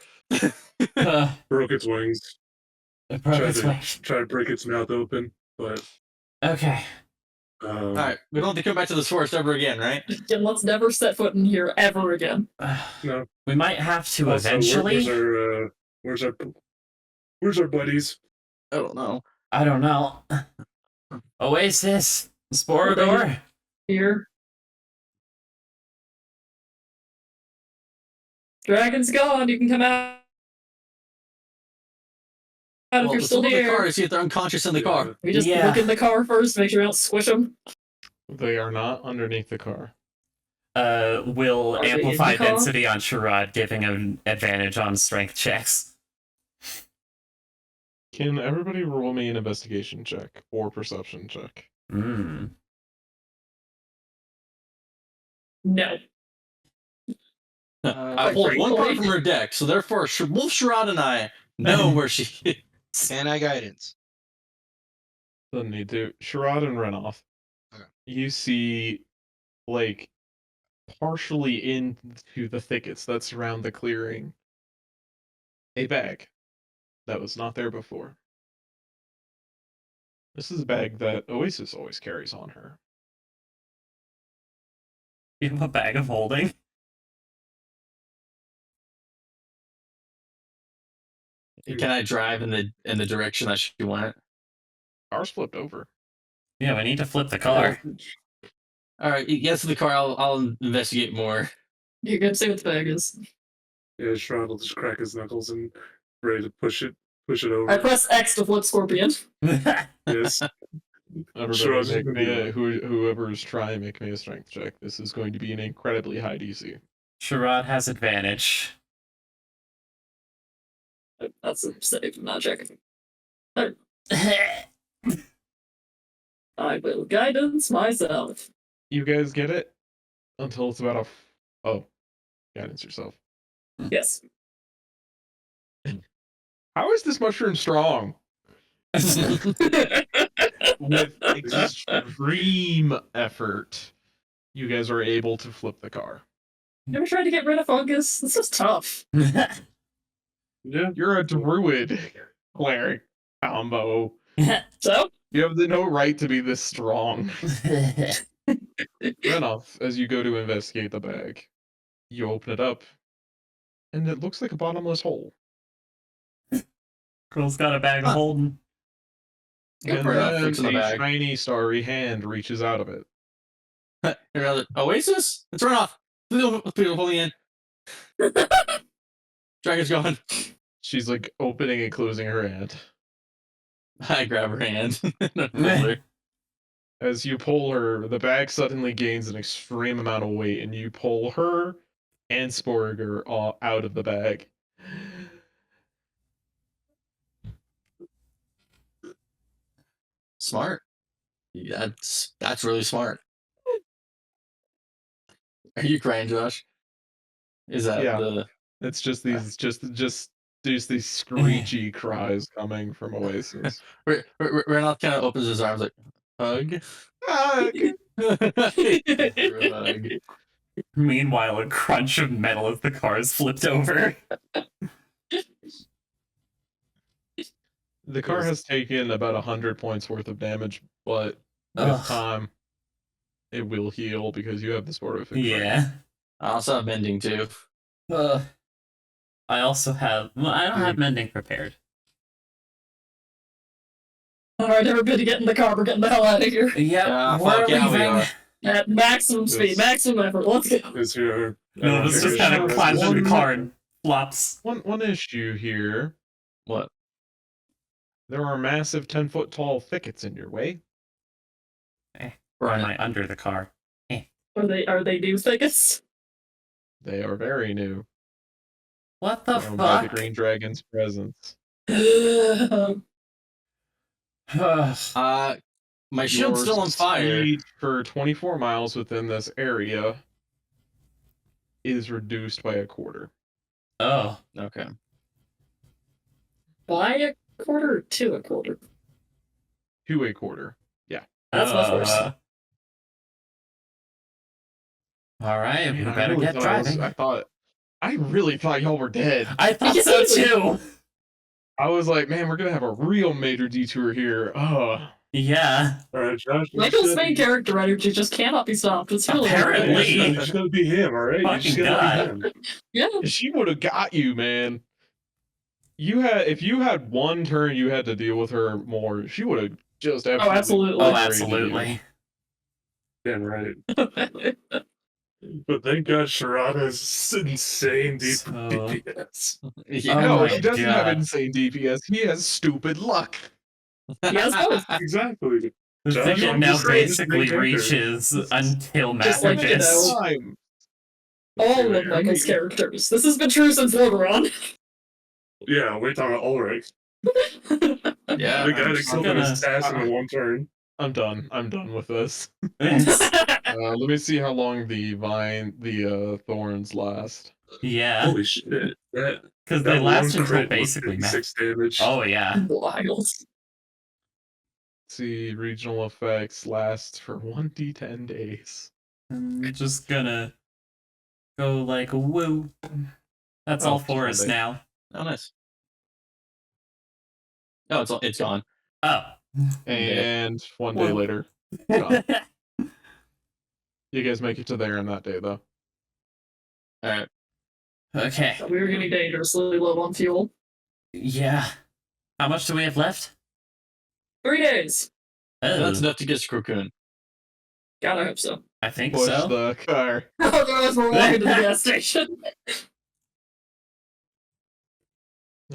Broke its wings. it broke its way. Tried to break its mouth open, but Okay. All right, we don't have to come back to this forest ever again, right? Then let's never set foot in here ever again. No. We might have to Also, eventually. where's our buddies? I don't know. I don't know. Oasis, Sporador. Here. Dragon's gone. You can come out. If Well, you're let's still look at the here. car to see if they're unconscious in the car. We just Yeah. look in the car first, make sure we don't squish them. They are not underneath the car. Will Are they in amplify the car? density on Sherrod, giving an advantage on strength checks. Can everybody roll me an investigation check or perception check? Mm. No. I pulled one card from her deck, so therefore Wolf Sherrod and I know where she is. And I guidance. Doesn't need to. Sherrod and Renoff. Okay. You see, like, partially into the thickets that surround the clearing, a bag that was not there before. This is a bag that Oasis always carries on her. You have a bag of holding. Can I drive in the direction that she went? Ours flipped over. Yeah, we need to flip the car. All right, yes, to the car. I'll investigate more. You can see what the bag is. Yeah, Shroud will just crack his knuckles and ready to push it over. I press X to flip Scorpion. Yes. Everybody Sherrod's make gonna me do a, whoever's trying, make me a strength check. This is going to be an incredibly high DC. Sherrod has advantage. That's a save, I'm not checking. I will guidance myself. You guys get it until it's about oh, guidance yourself. Yes. How is this mushroom strong? With extreme effort, you guys are able to flip the car. You ever tried to get rid of fungus? This is tough. Yeah. You're a druid cleric combo. So? You have no right to be this strong. Renoff, as you go to investigate the bag, you open it up, and it looks like a bottomless hole. Girl's got a bag of holding. Good And for her, then fixing the a bag. shiny, starry hand reaches out of it. Another Oasis? Let's run off. People pulling in. Dragon's gone. She's like opening and closing her hand. I grab her hand. And pull her. As you pull her, the bag suddenly gains an extreme amount of weight, and you pull her and Sporger all out of the bag. Smart. That's really smart. Are you crying, Josh? Is that Yeah. the? It's just these, just these screechy cries coming from Oasis. Renoff kind of opens his arms like, hug. Hug. Hug. Meanwhile, a crunch of metal as the car is flipped over. The car has taken about 100 points worth of damage, but with Ugh. time, it will heal because you have the sportific. Yeah. I also have mending too. I also have. Well, I don't have mending prepared. Alright, everybody get in the car. We're getting the hell out of here. Yep, Yeah, we're fuck yeah, we leaving. are. At maximum speed, maximum effort. Let's go. Is your No, this just kind of climbs in the car and flops. One issue here. What? There are massive 10-foot tall thickets in your way. Or am I under the car? Are they new thickets? They are very new. What the Grown by the fuck? Green Dragon's presence. My shield's still on fire. Speed for 24 miles within this area is reduced by a quarter. Oh. Okay. By a quarter or to a quarter? To a quarter. Yeah. That's much worse. Alright, we Man, better get driving. I really thought y'all were dead. I thought so too! I was like, man, we're gonna have a real major detour here. Yeah. All right, Josh. Michael's main character energy just cannot be stopped. It's really Apparently. You just gotta be him, all right? You just Fucking gotta God. be him. Yeah. She would have got you, man. If you had one turn you had to deal with her more, she would have just absolutely. Oh, obliterated you. absolutely. Damn right. But thank God Sharada's insane So- DPS. Yeah. No, my he doesn't have God. insane DPS. He has stupid luck. He has both. Exactly. The Josh ticket Allen now just named his basically main character. reaches until Just like, you Mathicus. know, Time. all of Michael's characters. This has been true since Lordaeron. Yeah, we're talking about Ulrich. Yeah. The guy that killed gonna- his assassin in one turn. I'm done. I'm done with this. It's- Let me see how long the thorns last. yeah, Holy shit. That because they one last until crit was basically Math. 56 damage. Oh yeah. Wild. See, regional effects last for 1d10 days. I'm just gonna go like woo. That's all just for one us day. now. Oh, nice. Oh, it's gone. Oh. And one day Well- later, gone. You guys make it to there in that day, though. All right. Okay. We were getting dangerously low on fuel. Yeah. How much do we have left? 3 days. Oh, That's enough to get to Cocoon. God, I hope so. I think Push so. the car. Otherwise, we're walking to the gas station.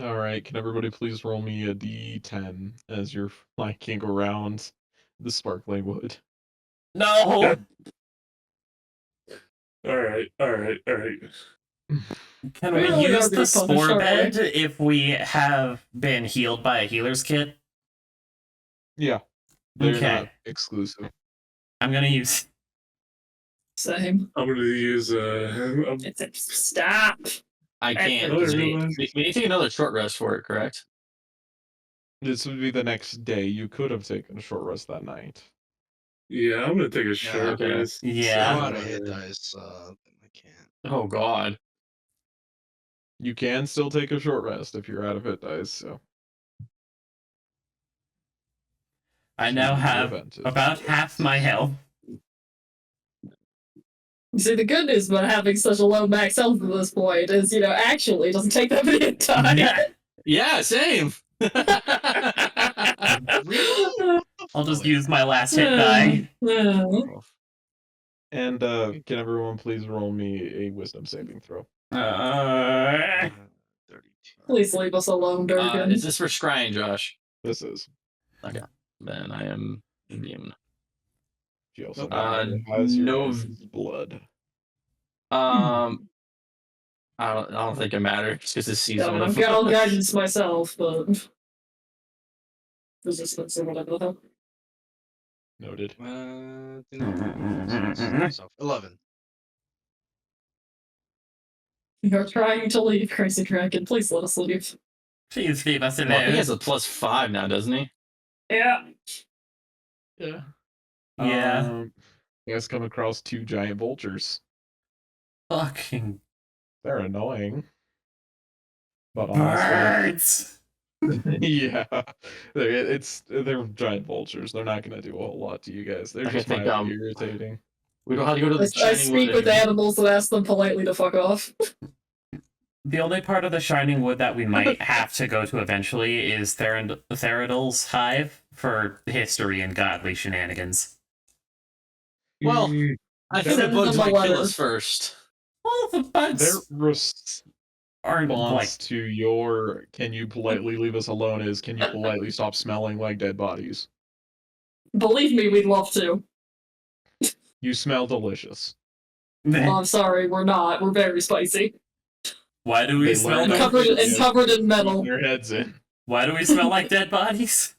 All right, can everybody please roll me a d10 as you're flanking around the sparkling wood? No. Alright. Can We we really use are the being punished, spore aren't bed if we have been healed by a healer's kit? Yeah, they're Okay. not exclusive. I'm gonna use. Same. I'm gonna use Stop. I can't. Oh, 'cause we really? need to take another short rest for it, correct? This would be the next day. You could have taken a short rest that night. yeah, I'm gonna take a short okay. rest. Yeah. I'm out of hit dice. I can't. Oh God. You can still take a short rest if you're out of hit dice, so. I now The have event is- about half my health. See, the good news about having such a low max health at this point is, actually, it doesn't take that many time. Yeah, same. Really? I'll just use my last hit die. And can everyone please roll me a wisdom saving throw? 32. Please leave us alone, Durgan. Is this for scrying, Josh? This is. Then I am immune. She also Nope. has your no- guys' blood. I don't think it matters because this season. I've got all guidance myself, but resistance or whatever. Noted. 11. You're trying to leave, Crazy Dragon. Please let us leave. Please leave us Well, he alone. has a +5 now, doesn't he? Yeah. Yeah. Yeah. You guys come across 2 giant vultures. Fucking They're annoying. But honestly, birds. yeah, they're giant vultures. They're not gonna do a whole lot to you guys. They're I just think, mildly irritating. We don't have to go to the I Shining speak Wood with anymore. animals and ask them politely to fuck off. The only part of the Shining Wood that we might have to go to eventually is Theridol's hive for history and godly shenanigans. Well, I think the Send bugs them a might kill letter. us first. Well, the Their bugs aren't response like. to your "Can you politely leave us alone?" is "Can you politely stop smelling like dead bodies? Believe me, we'd love to. You smell delicious." Well, I'm sorry, we're not. We're very spicy. Why do we They smell learn like? Covered that in you covered in keep metal. Their heads in, Why do we smell like dead bodies?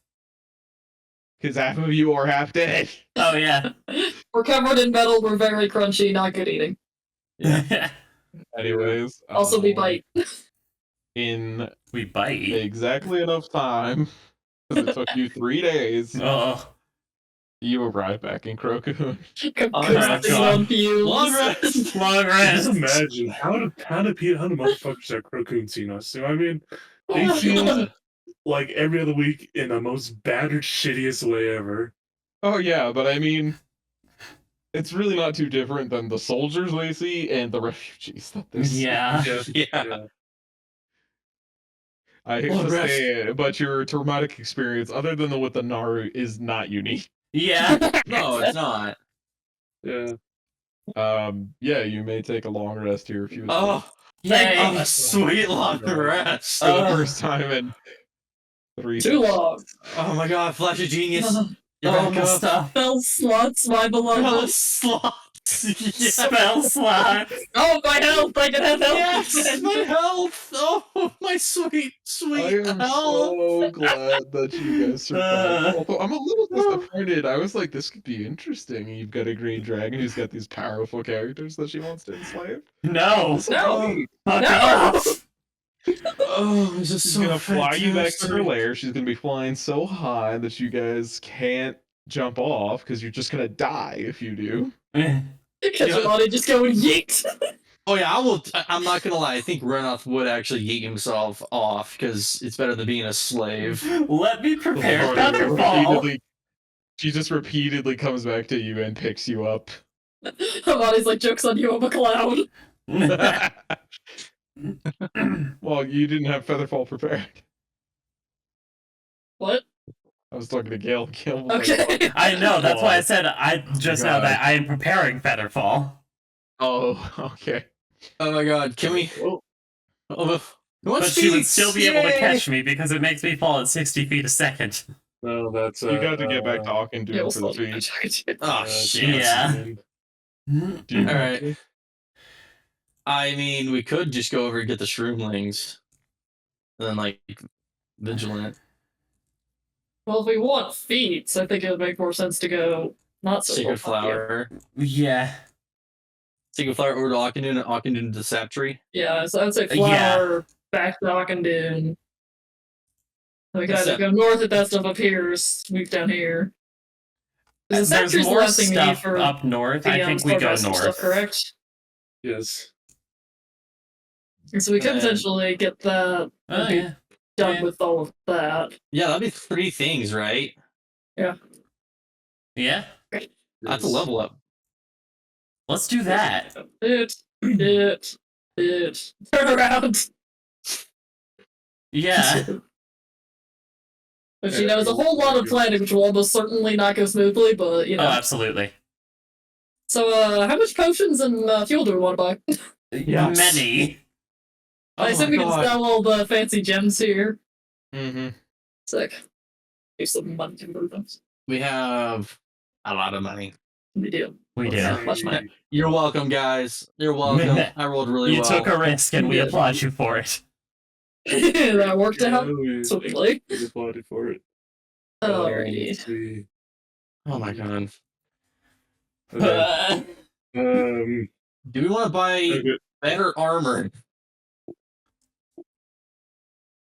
because half of you are half dead. Oh yeah. We're covered in metal. We're very crunchy. Not good eating. Anyways, Also, we bite. in We bite. exactly enough time, because it took you 3 days. Oh. You arrive back in Crocoon. Coasting on fumes. Long rest. Long Just rest. imagine how do motherfuckers at Crocoon seen us? You know what I mean? They see us like every other week in the most battered, shittiest way ever. Oh yeah, but I mean, it's really not too different than the soldiers we see and the refugees that they see. Yeah. Yeah. I hate Well, to rest- say it, but your traumatic experience, other than the with the Naru, is not unique. Yeah. No, it's not. Yeah. Yeah, you may take a long rest here if you would like. Oh, Yay. thank a sweet long rest. For the first time in 3 Too long. Oh my god, Flash of Genius. You're Oh, back my up. stuff. Spell slots, my beloved. Oh, slots. Yes. Spell slot. Oh, my health! I can have health! Yes, my health. Oh, my sweet, I sweet am health. so glad that you guys survived. Although I'm a little disappointed. I was like, this could be interesting. You've got a green dragon who's got these powerful characters that she wants to enslave. No. This will No. be- Fuck No! off. Oh, this is She's so gonna fly you back to her fantastic. lair. She's gonna be flying so high that you guys can't jump off because you're just gonna die if you do. Because your body just going yeet! Oh yeah, I'm not gonna lie. I think Renoth would actually yeet himself off because it's better than being a slave. Let me prepare Or Featherfall. repeatedly- She just repeatedly comes back to you and picks you up. Her body's like, joke's on you, I'm a cloud. Well, you didn't have Featherfall prepared. What? I was talking to Gale. Gale was Okay. I know, that's why I Well, said I just know God. that I am preparing Featherfall. oh, okay. Oh my god, can we? Well, Oh, who wants But she would feats? still be able to Yay! catch me because it makes me fall at 60 feet a second. no, that's You got to get back to Hawk and do Yeah, it we'll for the still do feed. it. Oh shit. Yeah. Do you All right. I mean, we could just go over and get the shroomlings, and then like vigilant. Well, if we want feats, I think it would make more sense to go not so Sacred far. flower. Yeah. Sacred flower over to Akendun, and Akendun to the Saptree. Yeah, so I'd say Yeah. flower, back to Akendun. We can That's either it. go north if that stuff appears, move down here. The There's Saptree's the more last thing we need stuff for up north. the I think we go Starcraft stuff, north. correct? Yes. And so we could And- potentially get that Oh, be yeah. done Yeah. with all of that. Yeah, that'd be 3 things, right? Yeah. That's a level up. Let's do that. It. Turn around. Yeah. Which, you know, is a whole lot of planning, which will almost certainly not go smoothly, but, you Oh, know. absolutely. So, how much potions and fuel do we want to buy? Yes. Many. I Oh assume my we can God. sell all the fancy gems here. Mm-hmm. Sick. Do some money conversions. We have a lot of money. We do. We do. Not much money. You're welcome, guys. You're welcome. I rolled really You well. took a risk and we Yeah. applaud you for it. That worked out we swiftly. applauded for it. Alrighty. Let's see. Oh my god. Okay. Um. Do we want to buy Okay. better armor?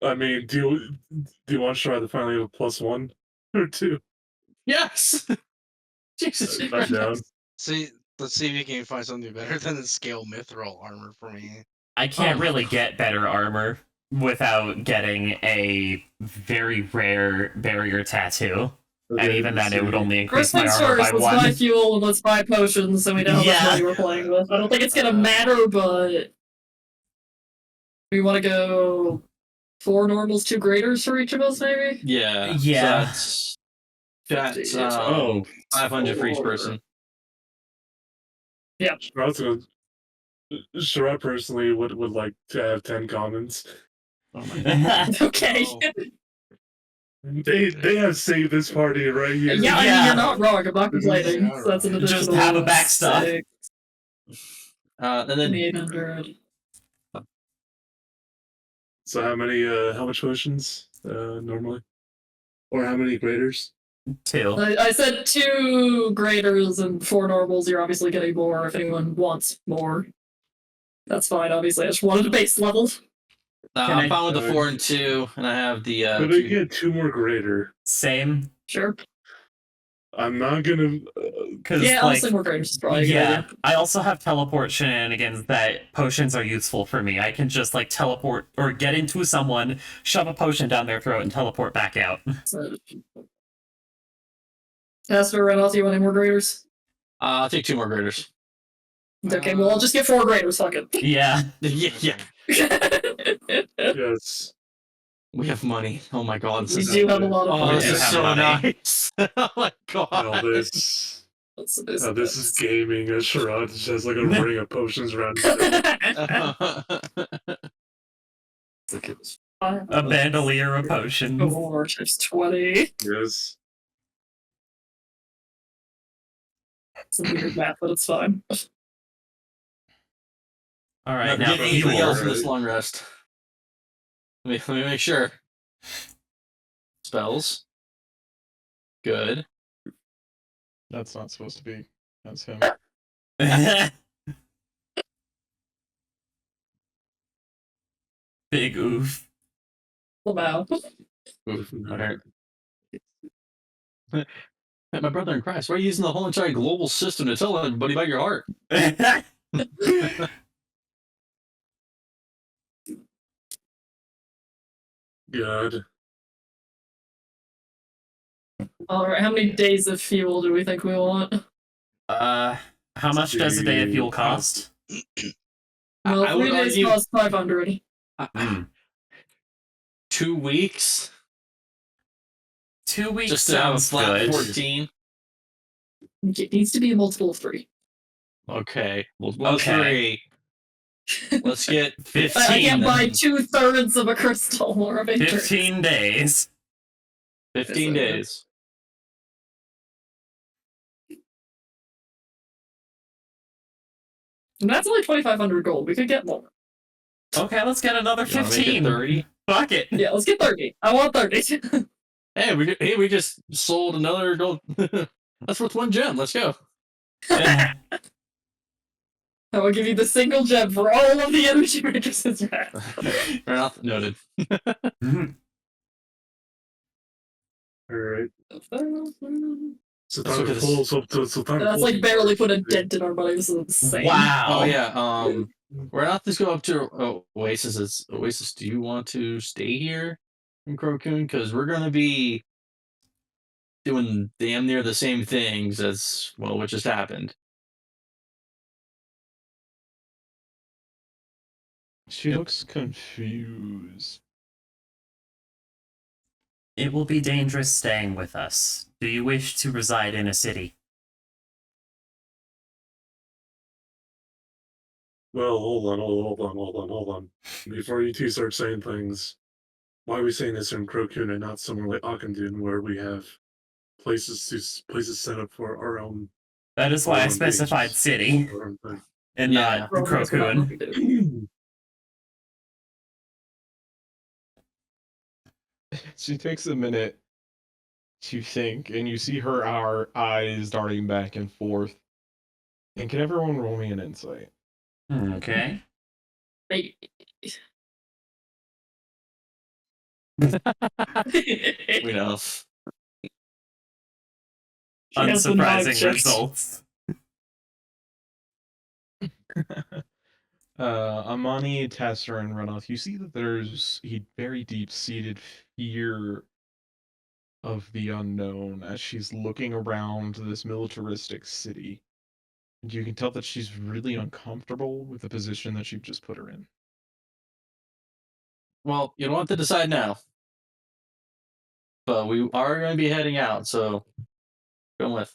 I mean, do you want to try to finally have a +1 or 2? Yes. Jesus I'm Christ. down. See, let's see if you can find something better than the scale mithril armor for me. I can't Oh. really get better armor without getting a very rare barrier tattoo. And Okay, even let's then, it would see. only increase First my things armor first, by let's buy one. fuel and let's buy potions so we know how much Yeah. money we're playing with. I don't think it's gonna matter, but we want to go 4 normals, 2 graders for each of us, maybe? Yeah. Yeah. So that's 50. 500 for each person. Yeah. I was gonna. Sure, I personally would like to have 10 commons. Oh my god. Okay. Oh. They have saved this party right here. Yeah, I mean, Yeah. you're not wrong. I'm not complaining. Yeah, So that's an additional Just have a backstop. 6, And then 800. So how much potions normally? Or how many graders? 2. I said 2 graders and 4 normals. You're obviously getting more if anyone wants more. That's fine, obviously. I just wanted a base level. Can I'm I- fine with the 4 and 2, and I have the But they get 2 more grader. Same. Sure. I'm not gonna. Because Yeah, like, honestly, more graders is probably a good yeah, idea. I also have teleport shenanigans that potions are useful for me. I can just like teleport or get into someone, shove a potion down their throat, and teleport back out. So, Casper, Reynolds, you want any more graders? I'll take 2 more graders. Okay, well, I'll just get 4 graders, fuck it. Yeah. Yeah. Yes. We have money. Oh my god. We do have a lot of Oh, money. this do is have so money. nice. Oh my god. Now this. This Now this is gaming. A Sherrod just has like a ring of potions around his neck. A bandolier of potions. 4 times 20. Yes. It's a weird math, but it's fine. All right, Now, now get anything fuel. else in this long rest. Let me make sure. Spells. Good. That's not supposed to be. That's him. Big oof. Wow. Oof, that hurt. My brother in Christ, why are you using the whole entire global system to tell everybody about your heart? God. Alright, how many days of fuel do we think we want? How much does a day of fuel cost? Well, I 3 would days argue- cost 500. 2 weeks 2 weeks just to have a sounds flat good. 14. It needs to be a multiple of 3. Okay, we'll go Okay. 3. Let's get 15. I can't then. buy 2/3 of a crystal or a matrix. 15 days. 15 days. And that's only 2,500 gold. We could get more. Okay, let's get another You wanna make it 15. 30? Fuck it. Yeah, let's get 30. I want 30. Hey, we just sold another gold. That's worth 1 gem. Let's go. I will give you the single gem for all of the energy matrices you have. Right off. Noted. Alright. So Let's look at this. That's like barely put a dent in our money. This is insane. Wow. Oh yeah. We're not just go up to Oasis. Oasis, do you want to stay here in Crocun? Because we're gonna be doing damn near the same things as what just happened. She looks confused. It will be dangerous staying with us. Do you wish to reside in a city? Well, hold on. Before you two start saying things, why are we saying this in Crocun and not somewhere like Akendun where we have places set up for our own? That is why I specified beaches, city our own thing. and Yeah. not Crocun. She takes a minute to think, and you see her eyes darting back and forth. And can everyone roll me an insight? Okay. Hey. We know. She has the knife Unsurprising checked. results. Amani, Tester, and Runoff, you see that there's a very deep-seated fear of the unknown as she's looking around this militaristic city. And you can tell that she's really uncomfortable with the position that you've just put her in. Well, you don't have to decide now. But we are going to be heading out, so go with.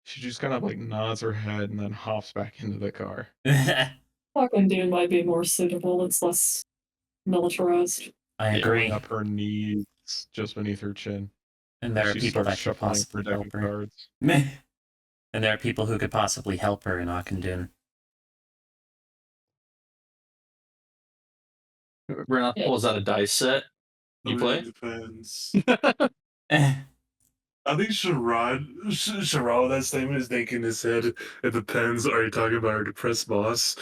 She just kind of like nods her head and then hops back into the car. Akendun might be more suitable. It's less militarized. I agree. Rolling up her knees just beneath her chin. And there are She people starts that could shuffling possibly her deck help of her. cards. And there are people who could possibly help her in Akendun. Renat pulls out a dice set. You play? It depends. I think Sherrod, that statement is thinking in his head. It depends. Are you talking about our depressed boss?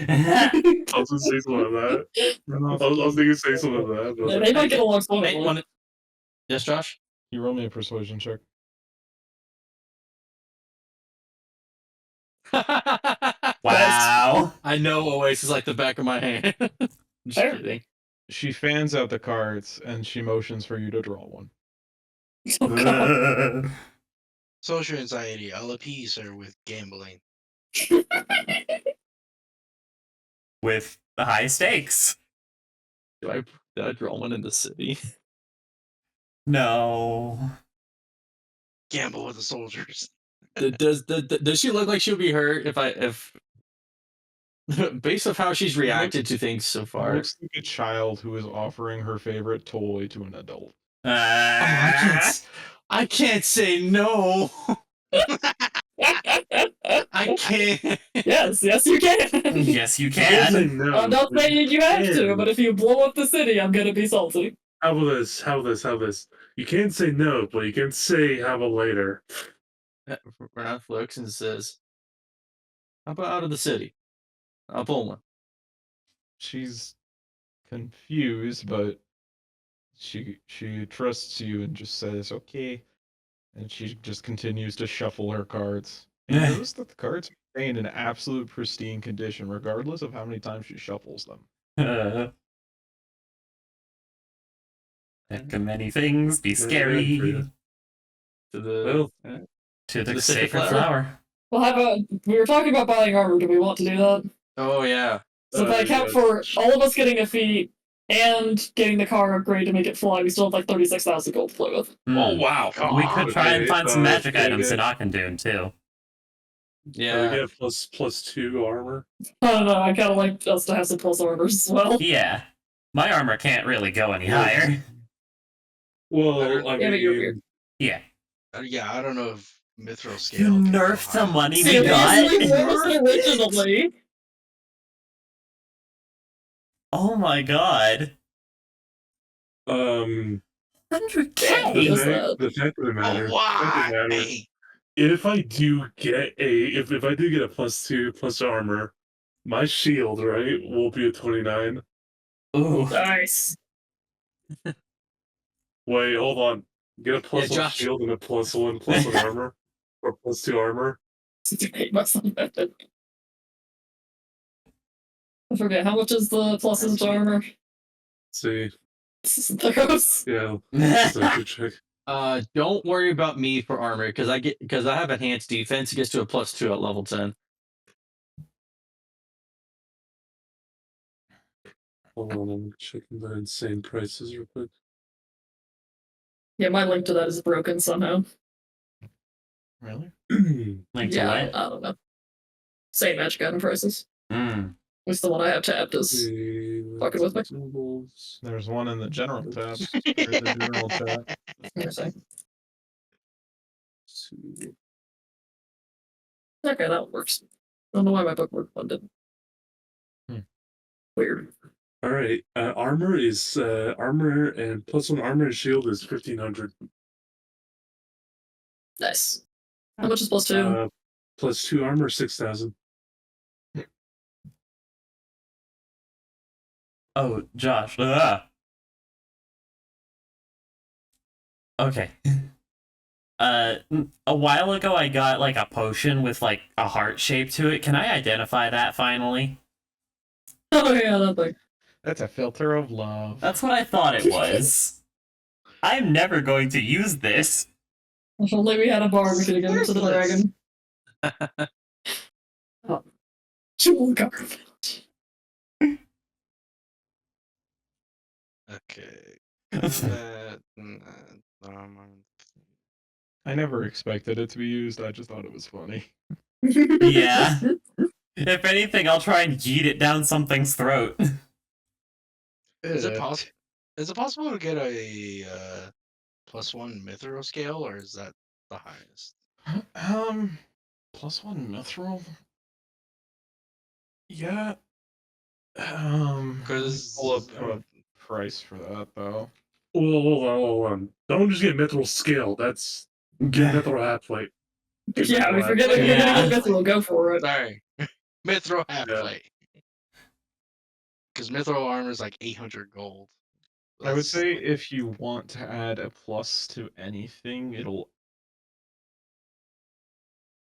I'll just say something like that. I was thinking say something like that. But Yeah, they might get along Hey, swimmingly. Yes, Josh? You roll me a persuasion check. Wow. I know Oasis like the back of my hand. Just Fair. kidding. She fans out the cards and she motions for you to draw one. Oh, God. Social anxiety. I'll appease her with gambling. With the high stakes. Did I draw one in the city? No. Gamble with the soldiers. Does she look like she'll be hurt if based off how she's reacted to things so far? Looks like a child who is offering her favorite toy to an adult. I can't say no. I can't. Yes, you can. Yes, you You can't say can. no. I'm not but saying you have to, can. but if you blow up the city, I'm gonna be salty. How about this? How this? You can't say no, but you can say how about later. Renath looks and says, "How about out of the city? I'll pull one." She's confused, but she trusts you and just says, okay. And she just continues to shuffle her cards. And you notice that the cards remain in absolute pristine condition, regardless of how many times she shuffles them. There can many things be scary. To the Well, To the the sacred sacred flower. Well, how about we were talking about buying armor? Do we want to do that? oh yeah. So if I account yes. for all of us getting a feat and getting the car upgrade to make it fly, we still have like 36,000 gold to play with. Oh wow. We could try and Okay, find some magic okay, items good. in Akendune too. We Yeah. get +2 armor. I don't know. I kind of like us to have some plus armors as well. Yeah. My armor can't really go any Yeah. higher. Well, I Yeah, but you're weird. mean, Yeah. Yeah, I don't know if Mithril You scale. can go nerfed the higher. money we got. Seriously, what was it originally? Oh my god. 100K. 100K. What is that? The fact of the matter. Oh, why? If I do get if I do get a +2 plus armor, my shield, right, will be a 29. Ooh. Nice. Wait, hold on. Get a +1 Josh. shield and a +1 armor, or +2 armor. I hate myself. I forget how much is the pluses to armor. Let's see, Those. yeah, that's a good check. Don't worry about me for armor because I have enhanced defense. It gets to a +2 at level 10. Hold on, I'm checking the insane prices real quick. Yeah, my link to that is broken somehow. Really? Link to Yeah, what? I don't know. Same magic item prices. Mm. At least the one I have tapped is fucking with me. Symbols. There's one in the general tab. Or the general tab. Interesting. Okay, that works. I don't know why my bookmark one didn't. Weird. All right, armor is armor and +1 armor and shield is 1,500. Nice. How much is +2? +2 armor 6,000. Oh, Josh. Okay. A while ago I got like a potion with like a heart shape to it. Can I identify that finally? Oh yeah, that thing. That's a filter of love. That's what I thought it was. I'm never going to use this. If only we had a bar, we could have given it to the Worthless. dragon. Oh. Jewel garbage. Okay. I never expected it to be used. I just thought it was funny. Yeah. If anything, I'll try and yeet it down something's throat. Is it possible? Is it possible to get a +1 mithril scale, or is that the highest? +1 mithril? Yeah. Because pull up a price for that though. Hold on. Don't just get mithril scale. That's get mithril half plate. Yeah, if you're gonna get mithril, go for it. Sorry, mithril half Yeah. plate. Because mithril armor is like 800 gold. I would that's say if you want to add a plus to anything,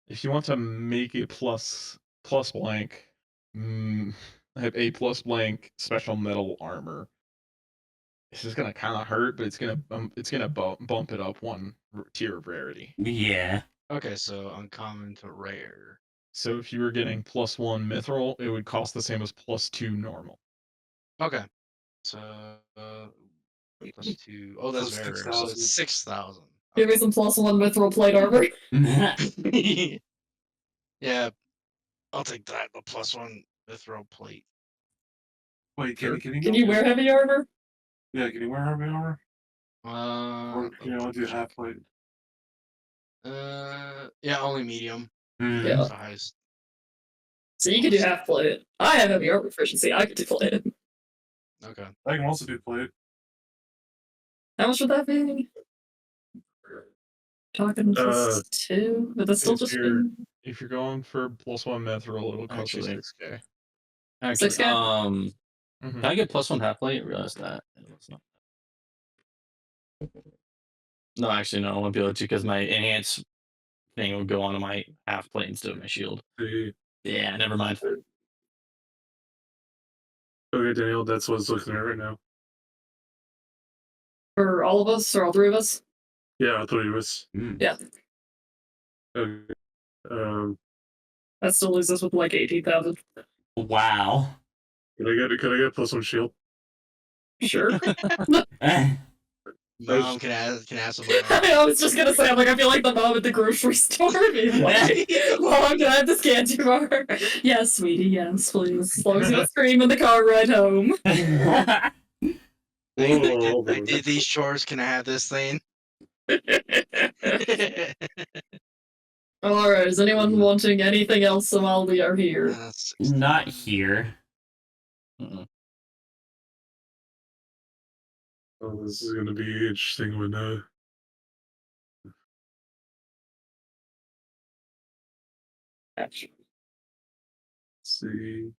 if you want to make a plus blank, have a plus blank special metal armor. This is gonna kind of hurt, but it's gonna bump it up one tier of rarity. Yeah. okay. So uncommon to rare. So if you were getting +1 mithril, it would cost the same as +2 normal. Okay. So +2. Oh, that's So very rare. So 6,000. it's 6,000. Give me some +1 mithril plate armor. Yeah, I'll take that. The +1 mithril plate. Wait, Sure. can you Can go you to- wear heavy armor? Yeah, can you wear heavy armor? Or can you only do half plate? Yeah, only medium. Yeah. It's the highest. So you could do half plate. I have heavy armor proficiency. I could do plate. Okay. I can also do plate. How much would that be? Talking Uh, +2, but that's still If just you're going for +1 mithril, it'll cost you Actually. 6k. Actually, 6K? Mhm. can I get +1 half plate? I realized that. No, actually, no, I won't be able to because my enhance thing will go onto my half plate instead of my shield. the Yeah, never mind. okay, Daniel, that's what it's looking at right now. for all of us or all three of us. Yeah, I thought it was. Yeah, Okay. that still leaves us with like 18,000. Wow. Could I get +1 shield? Sure. Mom can ask them. I was just gonna say, I'm like, I feel like the mom at the grocery store being like, Mom, can I have this candy bar? Yes, sweetie, yes, please. As long as you don't scream in the car ride home. These chores, can I have this thing? Alright, is anyone wanting anything else while we are here? Not here. Oh, this is gonna be interesting when let's see.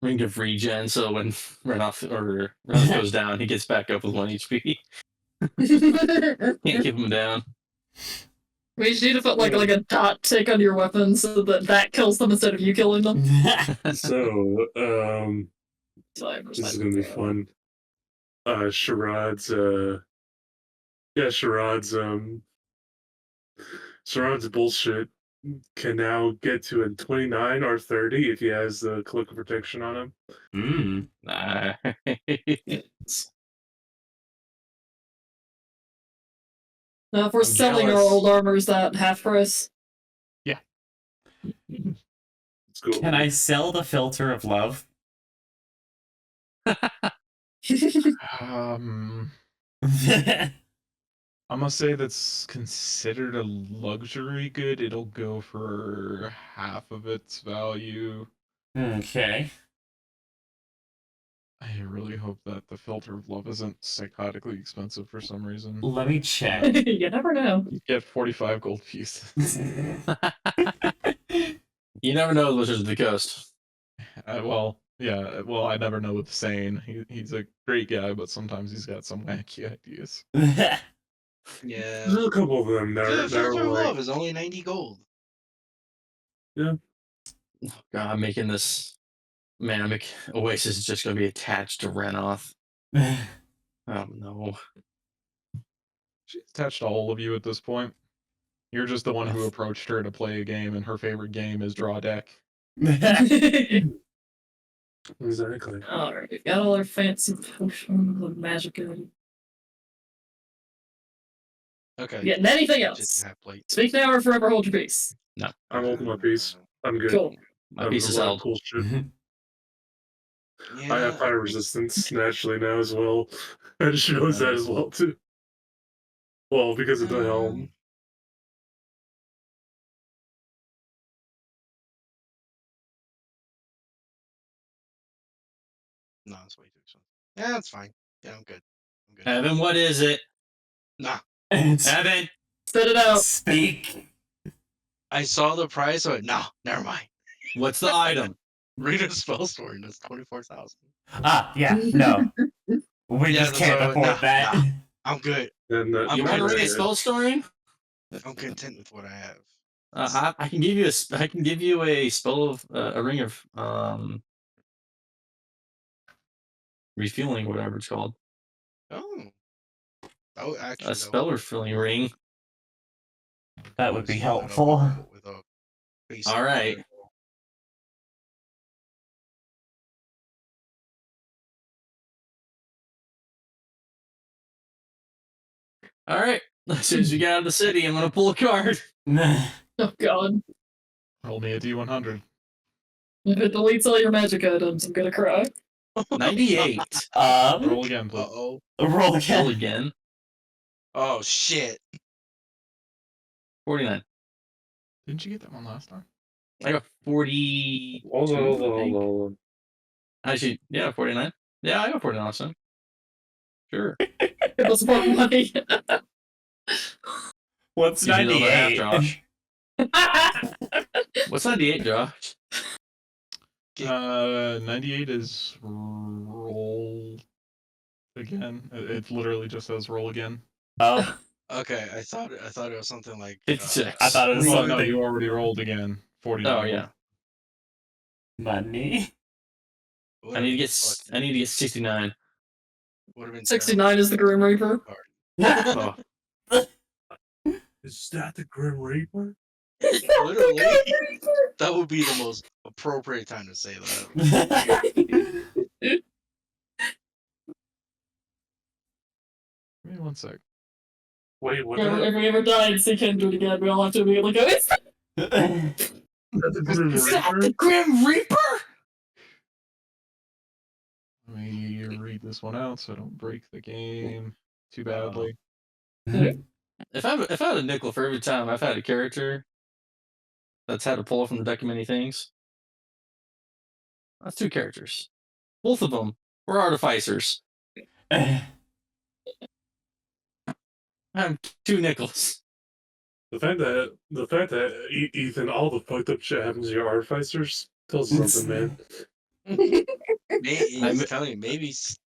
Ring of regen, so when Renoff goes down, he gets back up with 1 HP. Can't keep him down. We just need to put like a dot tick on your weapon so that kills them instead of you killing them. So, this is gonna be fun. Sharad's Sharad's bullshit can now get to a 29 or 30 if he has the cloak of protection on him. Nice. Now, if we're I'm selling our jealous. old armor, is that half price? Yeah. Let's go. Can I sell the filter of love? I'm gonna say that's considered a luxury good. It'll go for half of its value. Okay. I really hope that the filter of love isn't psychotically expensive for some reason. Let me check. You never know. You get 45 gold pieces. You never know the Wizards of the Coast. Yeah. Well, I never know with Sane. He's a great guy, but sometimes he's got some wacky ideas. Yeah. There's a couple of them that The are filter of like, love is only 90 gold. Oh, God, I'm making this. Man, Oasis is just going to be attached to Renoth. Oh, no. She's attached to all of you at this point. You're just the one who approached her to play a game, and her favorite game is draw deck. exactly. Alright, we've got all our fancy potions of magic. Okay. Getting anything Just else? half plate. Speak now or forever hold your peace. No. I'm holding my piece. I'm good. Cool. My piece is held. Cool shit. I have fire resistance naturally now as well. I just realized that as well too. Well, because of the helm. No, it's way too expensive. Yeah, that's fine. Yeah, I'm good. Evan, what is it? Nah. Evan, Spit it out. Speak. I saw the price. I went, no, never mind. what's the item? Reader spell story. That's 24,000. Yeah, no. We Yeah, just can't so, afford nah, that. nah. I'm good. And I'm You want to good. read a spell story? I'm content with what I have. I can give you I can give you a spell of a ring of refueling, whatever it's called. Oh. That would actually. A spell refueling ring. That would be Just fill that up helpful. with a basic All right. fireball. All right. As soon as we get out of the city, I'm gonna pull a card. Oh god. Roll me a D100. If it deletes all your magic items, I'm gonna cry. 98. Roll again, please. Uh-oh. Roll again. Roll again. Oh, shit. 49. Didn't you get that one last time? I got 40. Hold on. Actually, yeah, 49. Yeah, I got 49 last time. Sure. Give us more money. What's You do the other half, 98? Josh. What's 98, Josh? 98 is roll again. It literally just says roll again. Oh, Okay, I thought it was something like 56. I thought it was Oh something. no, you already rolled again. 49. Oh yeah. Money. I need to get 69. Would have been 69 is the Grim Reaper. Oh. Is that the Grim Reaper? Literally, that would be the most appropriate time to say that. Give me 1 sec. Wait, what? If we ever die and see Kindred again, we all have to immediately go, it's That's the Grim Is that Reaper? the Grim Reaper? Let me read this one out so I don't break the game too badly. If I had a nickel for every time I've had a character that's had to pull from the deck of many things, that's 2 characters. Both of them were artificers. I have 2 nickels. The fact that Ethan, all the fucked up shit happens to your artificers tells you something, man. I'm telling you, maybe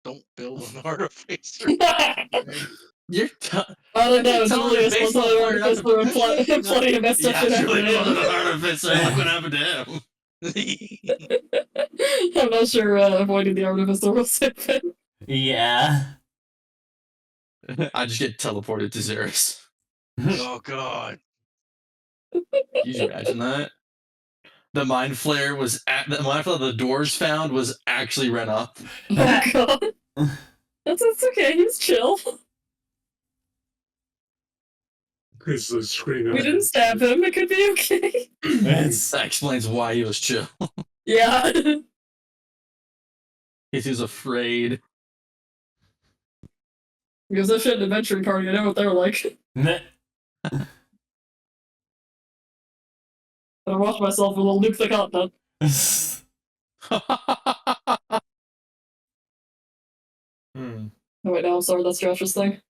don't build an artificer. You're I don't know, telling me Julius based was on on where Artificer you're and plenty of messed up shit Julie happened to was an him. artificer. Look what happened to him. I'm not sure avoiding the Artificer will save it. Yeah. I just get teleported to Xeris. Oh god. Can you imagine that? The mind flare was the mind flare the doors found was actually Ren up. Oh god. That's okay, he's chill. He's like screaming. We didn't stab him, it could be okay. That explains why he was chill. Yeah. He was afraid. Because that shit an adventuring party, I know what they're like. I watched myself a little nuke the continent. Oh wait, no, I'm sorry, that's Josh's thing.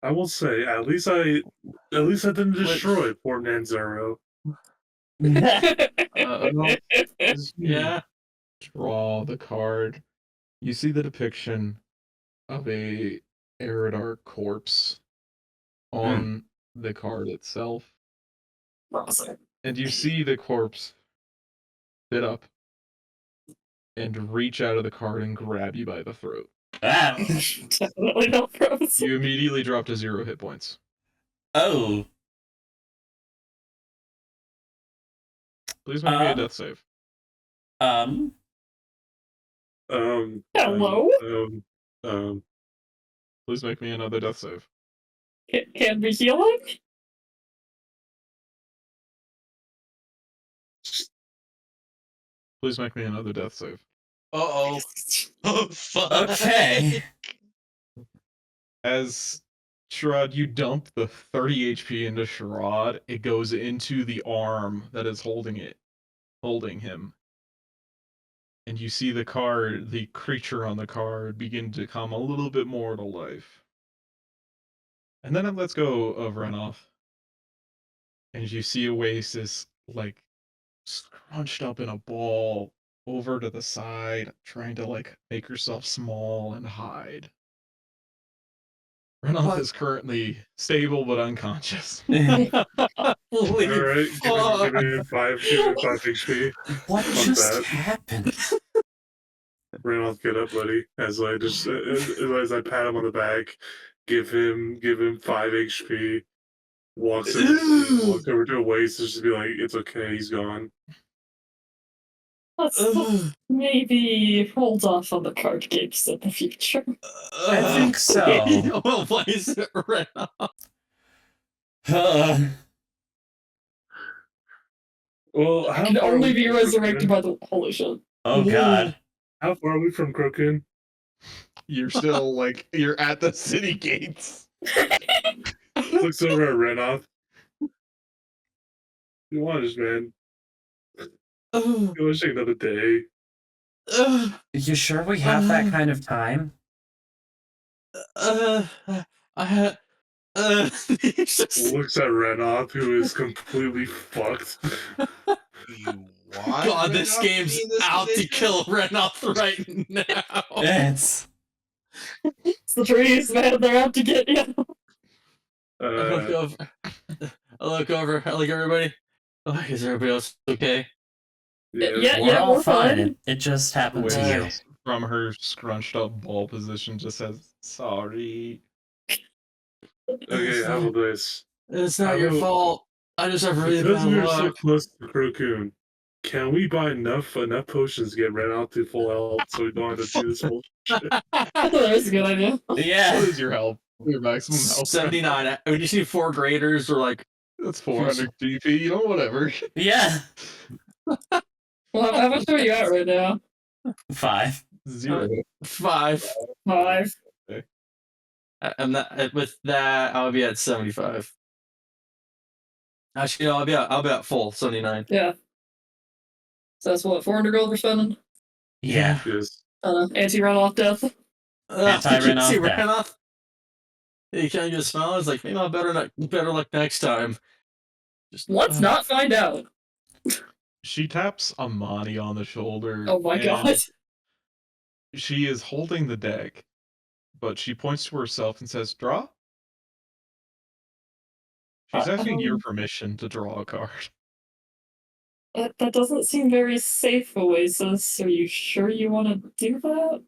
I will say, at least I didn't destroy poor Nanzaro. As you Yeah. draw the card, you see the depiction of a Eridar corpse on the card itself. Promising. And you see the corpse sit up and reach out of the card and grab you by the throat. Definitely not promising. You immediately drop to 0 hit points. Oh. Please make me a death save. Hello? Please make me another death save. Can be healing? Please make me another death save. Uh-oh. Oh, fuck. Okay. As Sherrod, you dump the 30 HP into Sherrod, it goes into the arm that is holding him. And you see the creature on the card, begin to come a little bit more to life. And then it lets go of Renoff. And you see Oasis, like, scrunched up in a ball over to the side, trying to, like, make herself small and hide. Renoff is currently stable but unconscious. Holy Alright, fuck. give me 5 HP. What Fuck just that. happened? Randolph, get up, buddy. As I just as I pat him on the back, give him 5 HP. Walks over to Oasis, just be like, "It's okay, he's gone." Let's maybe hold off on the card games in the future. I think so. Well, why is it red off? Well, It how can far are only we be from resurrected Crookin? by the holy shit. Oh god. How far are we from Crookin? You're still, like, you're at the city gates. Looks over at Renoff. You want us, man? You want to take another day? You sure we have that kind of time? He's just, Looks at Renoff, who is completely fucked. You want God, this Renoff to game's be in this out to position? kill Renoff right now. It's It's the trees, man. They're out to get you. I look over. I look everybody. Oh, is everybody else okay? Yeah, all we're fine. It just happened to you. Oasis, from her scrunched up ball position, just says, "Sorry." Okay, how about this? It's not your How- fault. I just have really Because bad we are so luck. close to Croocoon, can we buy enough potions to get Renoff to full health so we don't have to do this whole shit? I thought that was a good idea. What Yeah. is your health? Your maximum health? 79. We just need 4 graders or like. That's 400 GP, you know, whatever. Yeah. Well, how much are you at right now? 5. 0. 5. 5. And that, with that, I'll be at 75. Actually, no, I'll be at full 79. Yeah. So that's what, 400 gold we're spending? Yeah. Yes. Anti-runoff death. Anti-runoff See, death. Runoff? You can't just smell. It's like, maybe I'll better luck next time. Just Let's not find out. She taps Amani on the shoulder. Oh my and god. She is holding the deck, but she points to herself and says, "Draw?" She's asking your permission to draw a card. That doesn't seem very safe, Oasis. Are you sure you want to do that?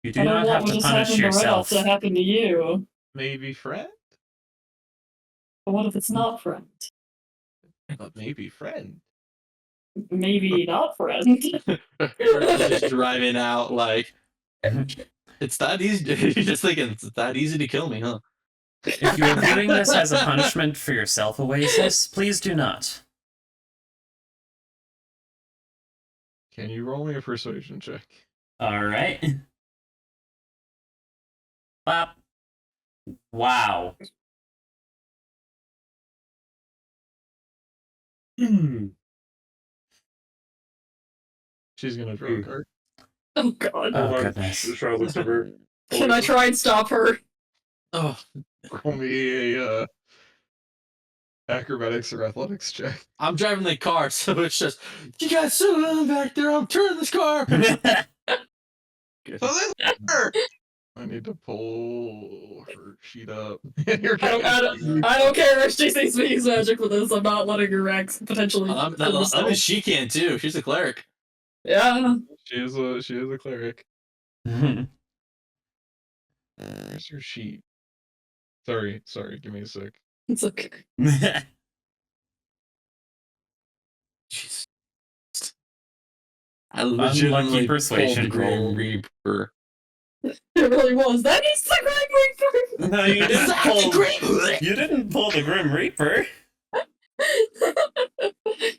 You do I don't not want have what to just punish happened to yourself. Ralph to happen to you. Maybe friend? But what if it's not friend? But maybe friend. Maybe not friend. just driving out like it's that easy. You're just thinking it's that easy to kill me, huh? If you are viewing this as a punishment for yourself, Oasis, please do not. Can you roll me a persuasion check? Alright. Bop. Wow. She's gonna draw a card. Oh god. Oh, goodness. Just try to look at her. Can I try and stop her? Oh, Roll me a acrobatics or athletics check. I'm driving the car, so it's just you guys sit down back there. I'm turning this car. I need to pull her sheet up. I don't care if she thinks me use magic with this. I'm not letting her Rex potentially. I mean, she can too. She's a cleric. Yeah. She is a cleric. Mhm. Where's your sheet? Sorry, give me a sec. It's okay. Jeez. I legitimately persuasion pulled the Grim roll. Reaper. It really was. That is the Grim Reaper! No, you didn't That's pull. great. You didn't pull the Grim Reaper.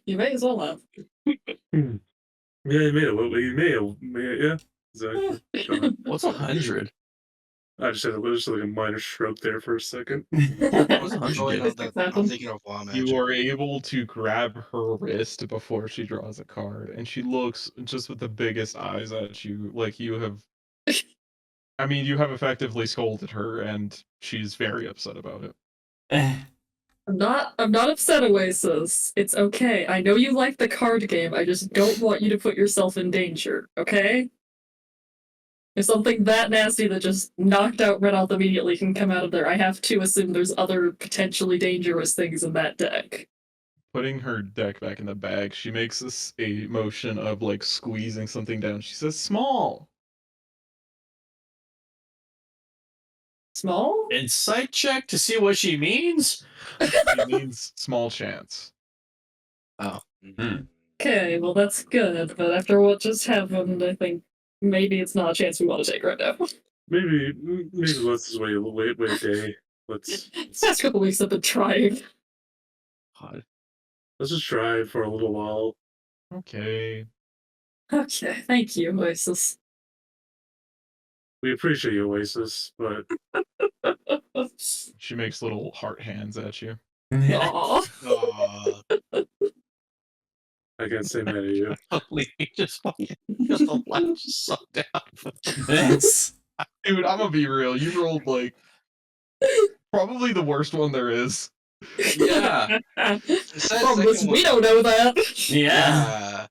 You may as well have. Yeah, he made it. He made it. Yeah, exactly. Fine. What's 100? I just had just like a minor stroke there for a second. What's 100? Oh, wait, no, Fix I'm happen. thinking of Law You Magic. are able to grab her wrist before she draws a card, and she looks just with the biggest eyes at you, like you have. I mean, you have effectively scolded her, and she's very upset about it. I'm not upset, Oasis. It's okay. I know you like the card game. I just don't want you to put yourself in danger, okay? If something that nasty that just knocked out Red Off immediately can come out of there, I have to assume there's other potentially dangerous things in that deck. Putting her deck back in the bag, she makes a motion of like squeezing something down. She says, "Small." Small? Insight check to see what she means? She means small chance. Oh. Okay, well that's good, but after what just happened, I think maybe it's not a chance we want to take right now. Maybe let's just wait a day. Let's Past couple weeks I've been trying. God. let's just try for a little while. Okay. Okay, thank you, Oasis. We appreciate you, Oasis, but She makes little heart hands at you. Aw. Aw. I can't say mad at you. Holy, just fucking just the light just sucked down. Yes. Dude, I'm gonna be real. You rolled like probably the worst one there is. Yeah. It's that From this, second we one. don't know that. Yeah.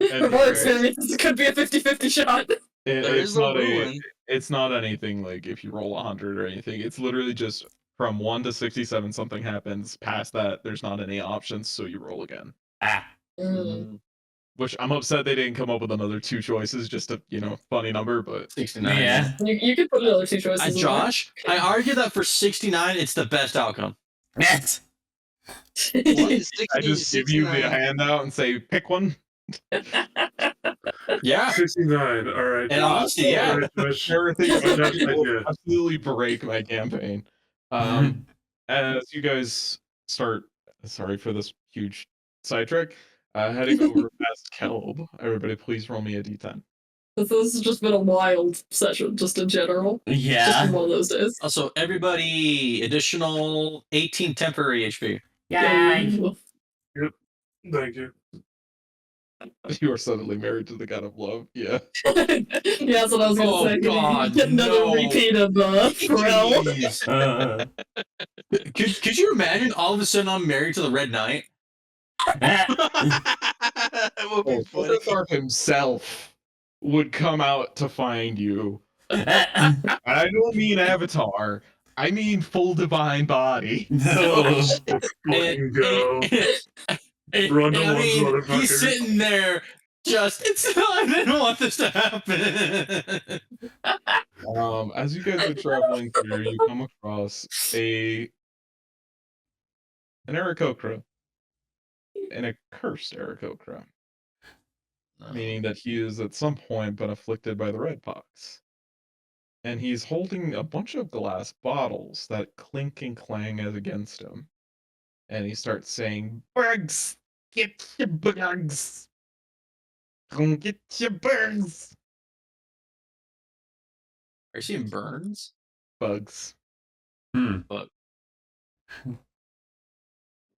And From our it's- experience, it could be a 50-50 shot. There it's is no not a. ruin. It's not anything like if you roll 100 or anything. It's literally just from 1 to 67 something happens. Past that, there's not any options, so you roll again. Ah. Which I'm upset they didn't come up with another 2 choices, just a funny number, but 69. Yeah. You could put another 2 choices in there. Josh, I argue that for 69, it's the best outcome. Yes. What? I just give you the 69. handout and say pick one. Yeah. 69. All right. And honestly, yeah. All right, Josh. Everything Josh, idea. absolutely break my campaign. As you guys start, sorry for this huge sidetrack, heading over past Kelb, everybody please roll me a d10. This has just been a wild session, just in general. It's just Yeah. been one of those days. Also, everybody, additional 18 temporary HP. Yay. Thank you. You are suddenly married to the god of love. Yeah. Yeah, that's what I was gonna Oh, say. God, Get another no. repeat of Pharrell. Jeez. Could you imagine all of a sudden I'm married to the Red Knight? It would be funny. Thorpe himself would come out to find you. And I don't mean Avatar. I mean full divine body. No. Fucking go. I Run the ones, mean, motherfucker. he's sitting there just, I didn't want this to happen. As you guys are traveling through, you come across an Aarakocra. And a cursed Aarakocra. Meaning that he is at some point been afflicted by the red pox. And he's holding a bunch of glass bottles that clink and clang as against him. And he starts saying, "Bugs! Get your bugs! Come get your bugs!" Are you seeing burns? Bugs. Bug.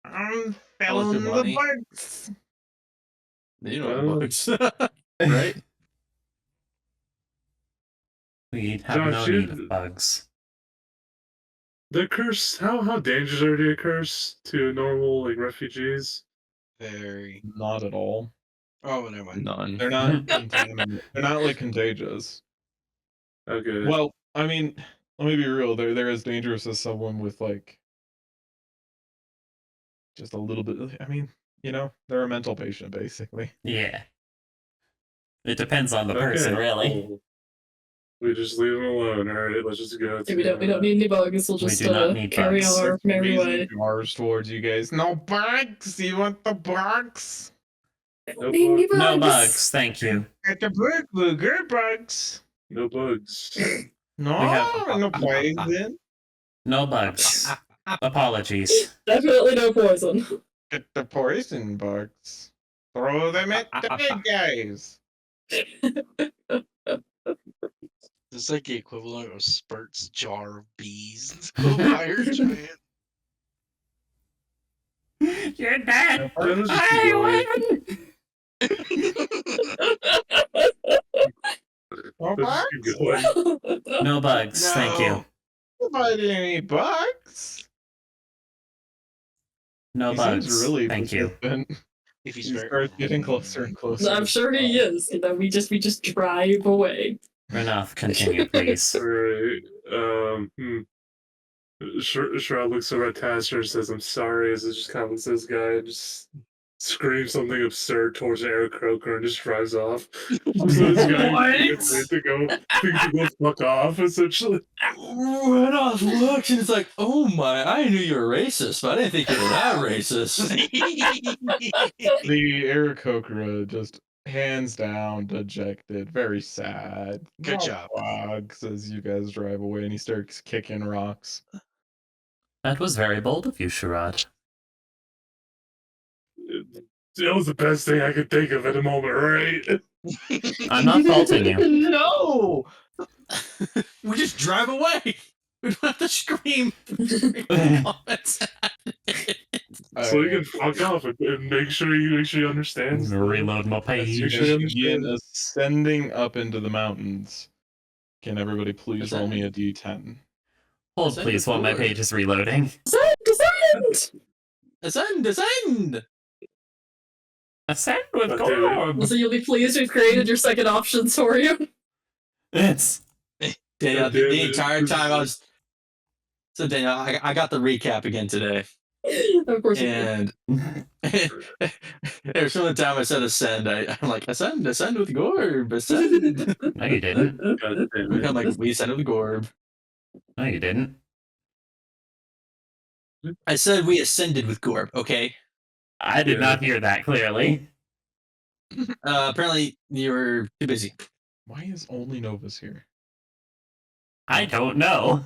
I'm Oh, feeling your the money? bugs. You know bugs. Right? We have Josh, no you- need of bugs. The curse. How dangerous are the curse to normal like refugees? Very. Not at all. Oh, never mind. None. They're not contaminated. They're not like contagious. Okay. Well, I mean, let me be real. They're as dangerous as someone with like just a little bit. I mean, they're a mental patient basically. Yeah. It depends on the person, Okay, really. cool. We just leave them alone. All right, let's just go. We don't need any bugs. We'll We just do not need carry bugs. on our merry way. Raising jars towards you guys. No bugs. You want the bugs? Don't need any No bugs. bugs, thank you. Get the bug, good bugs. No bugs. No, have- no poison. No bugs. Apologies. Definitely no poison. Get the poison bugs. Throw them at the big guys. This is like the equivalent of Spurt's jar of bees into a fire giant. You're dead. That was just I really- win. No Let's bugs? keep going. No bugs. Thank you. Nobody any bugs? No He bugs. seems really Thank you. persistent. If he's He very starts getting closer and closer. I'm sure he is. You know, we just drive away. Enough. Continue, please. Alright. Sherrod looks over at Tasker and says, "I'm sorry," as it just kind of looks at this guy and just screams something absurd towards Eric Croker and just drives off. So this guy thinks to go fuck off, essentially. Rudolph looks and it's like, oh my, I knew you were racist, but I didn't think you were that racist. The Aarakocra just hands down dejected, very sad. Good "No job." bugs," as you guys drive away, and he starts kicking rocks. That was very bold of you, Sherrod. It was the best thing I could think of at the moment, right? I'm not faulting you. No! We just drive away. We don't have to scream. Comments. So you can fuck off and make sure you understand. Reload my Make page. sure you Begin understand. ascending up into the mountains. Can everybody please Is roll that- me a d10? Hold, Send please, it while my forward. page is reloading. Descend! Ascend, ascend! Ascend with God damn it. Gorb. So you'll be pleased we've created your second options for you. It's Daniel, God damn the it. entire time I was. So, Daniel, I got the recap again today. Of course you do. And there's some of the time I said ascend, I'm like, ascend with Gorb, ascend. no, you didn't. God damn it. I'm like, we ascended with Gorb. No, you didn't. I said we ascended with Gorb, okay? I did not hear that clearly. Apparently you were too busy. Why is only Novus here? I don't know.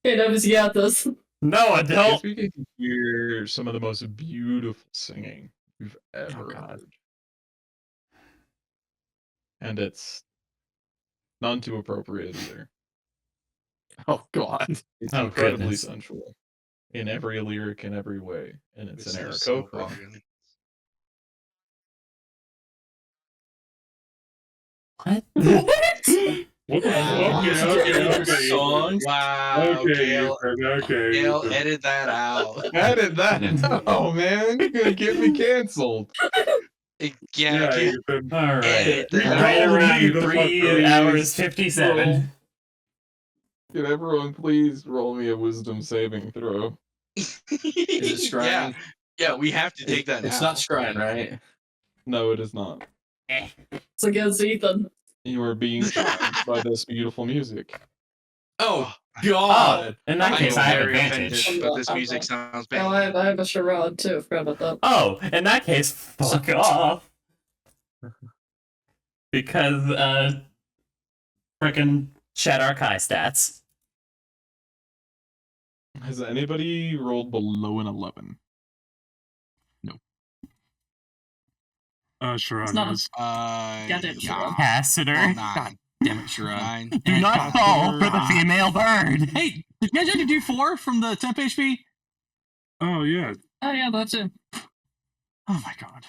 Okay, Novus, you got this. No, I I guess don't. we can hear some of the most beautiful singing we've ever God. heard. And it's none too appropriate either. Oh, God. It's Oh, incredibly goodness. sensual in every lyric in every way, and it's This an is so Aarakocra. bargain. What? What the Oh, okay. Songs. Wow, Okay, Gail, Ethan, okay. Gail, Ethan. edit that out. Edit that. Oh man, you're gonna get me canceled. Yeah, Yeah, can't Ethan. All right. edit You that. Right told me around to fuck 3 please. hours 57. Can everyone please roll me a wisdom saving throw? Is it scrying? Yeah, we have to take that It's now. not scrying, right? No, it is not. It's against Ethan. You are being charmed by this beautiful music. Oh, Oh, God. in that I case, am I have very advantage. offended, but this music sounds Oh, I bad. have a charade too. Forgot about that. Oh, in that case, fuck off. Because, frickin' Shadow Kai stats. Has anybody rolled below an 11? Sharon It's not a- is. Goddamn Yeah. Capacitor. Well, God 9. damn it, Sherrod. 9. Do not fall for the female bird. Hey, did you guys have to do 4 from the temp HP? Oh, yeah. Oh yeah, that's it. Oh, my God.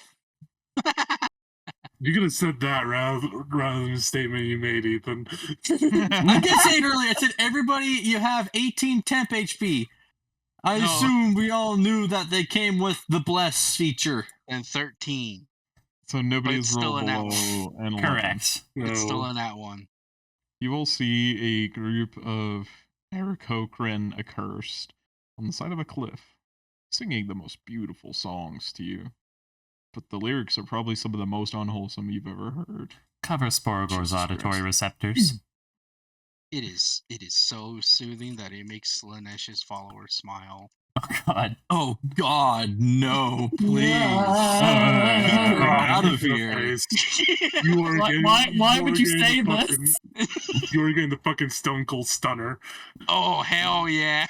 You could have said that rather than the statement you made, Ethan. I did say it earlier. I said, everybody, you have 18 temp HP. I No. assume we all knew that they came with the bless feature. And 13. So nobody it's has still rolled in that below an 11. Correct. It's still No. in that one. You will see a group of Aarakocran accursed on the side of a cliff, singing the most beautiful songs to you. But the lyrics are probably some of the most unwholesome you've ever heard. Cover Sporogor's Jesus auditory Christ. receptors. It is so soothing that it makes Lanesh's followers smile. Oh god. Oh God, no! Please, Yeah. keep her out of your here. face. You are getting, Why would you are say getting the this? fucking, you are getting the fucking Stone Cold Stunner. Oh hell yeah!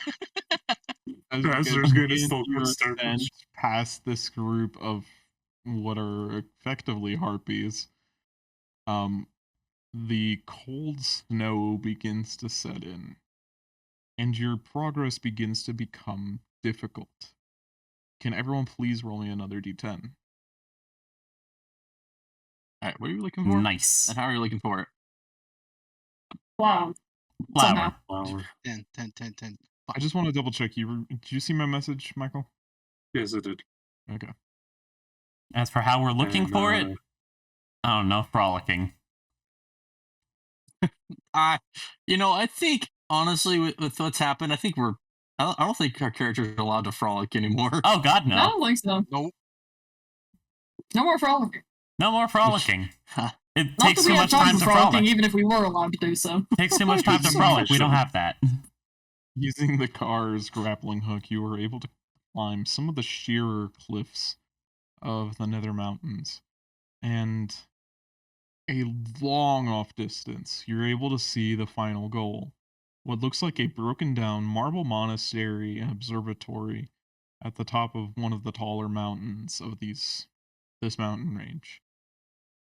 As you guys Bastard's getting a begin Stone to Cold Stunner. ascend past this group of what are effectively harpies, the cold snow begins to set in, and your progress begins to become difficult. Can everyone please roll me another d10? All right, what are you looking for? Nice. And how are you looking for it? Wow. Flower. Flower. 10, 10, 10, 10. I just want to double check. Did you see my message, Michael? Yes, I did. Okay. As for how we're looking And, for it, I don't know, frolicking. I think honestly, with what's happened, I think I don't think our characters are allowed to frolic anymore. Oh god, I no. don't think so. Nope. No more frolicking. No more frolicking. It Not takes that too we much have time time for to frolicking, frolic. even if we were allowed to do so. Takes too much time to It's frolic. We don't official. have that. Using the car's grappling hook, you were able to climb some of the sheerer cliffs of the Nether Mountains. And a long off distance, you're able to see the final goal. What looks like a broken down marble monastery and observatory at the top of one of the taller mountains of this mountain range.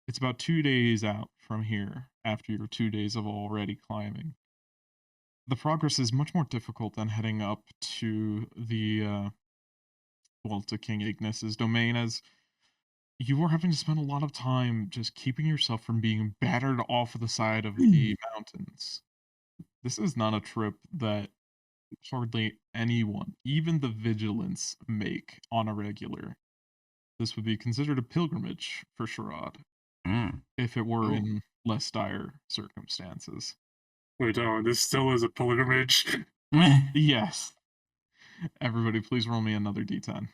It's about 2 days out from here after your 2 days of already climbing. The progress is much more difficult than heading up to to King Ignis's domain, as you are having to spend a lot of time just keeping yourself from being battered off of the side of the mountains. This is not a trip that hardly anyone, even the vigilants, make on a regular. This would be considered a pilgrimage for Sherrod Mm. if it were Ooh. in less dire circumstances. Wait, this still is a pilgrimage. Yes. Everybody, please roll me another d10.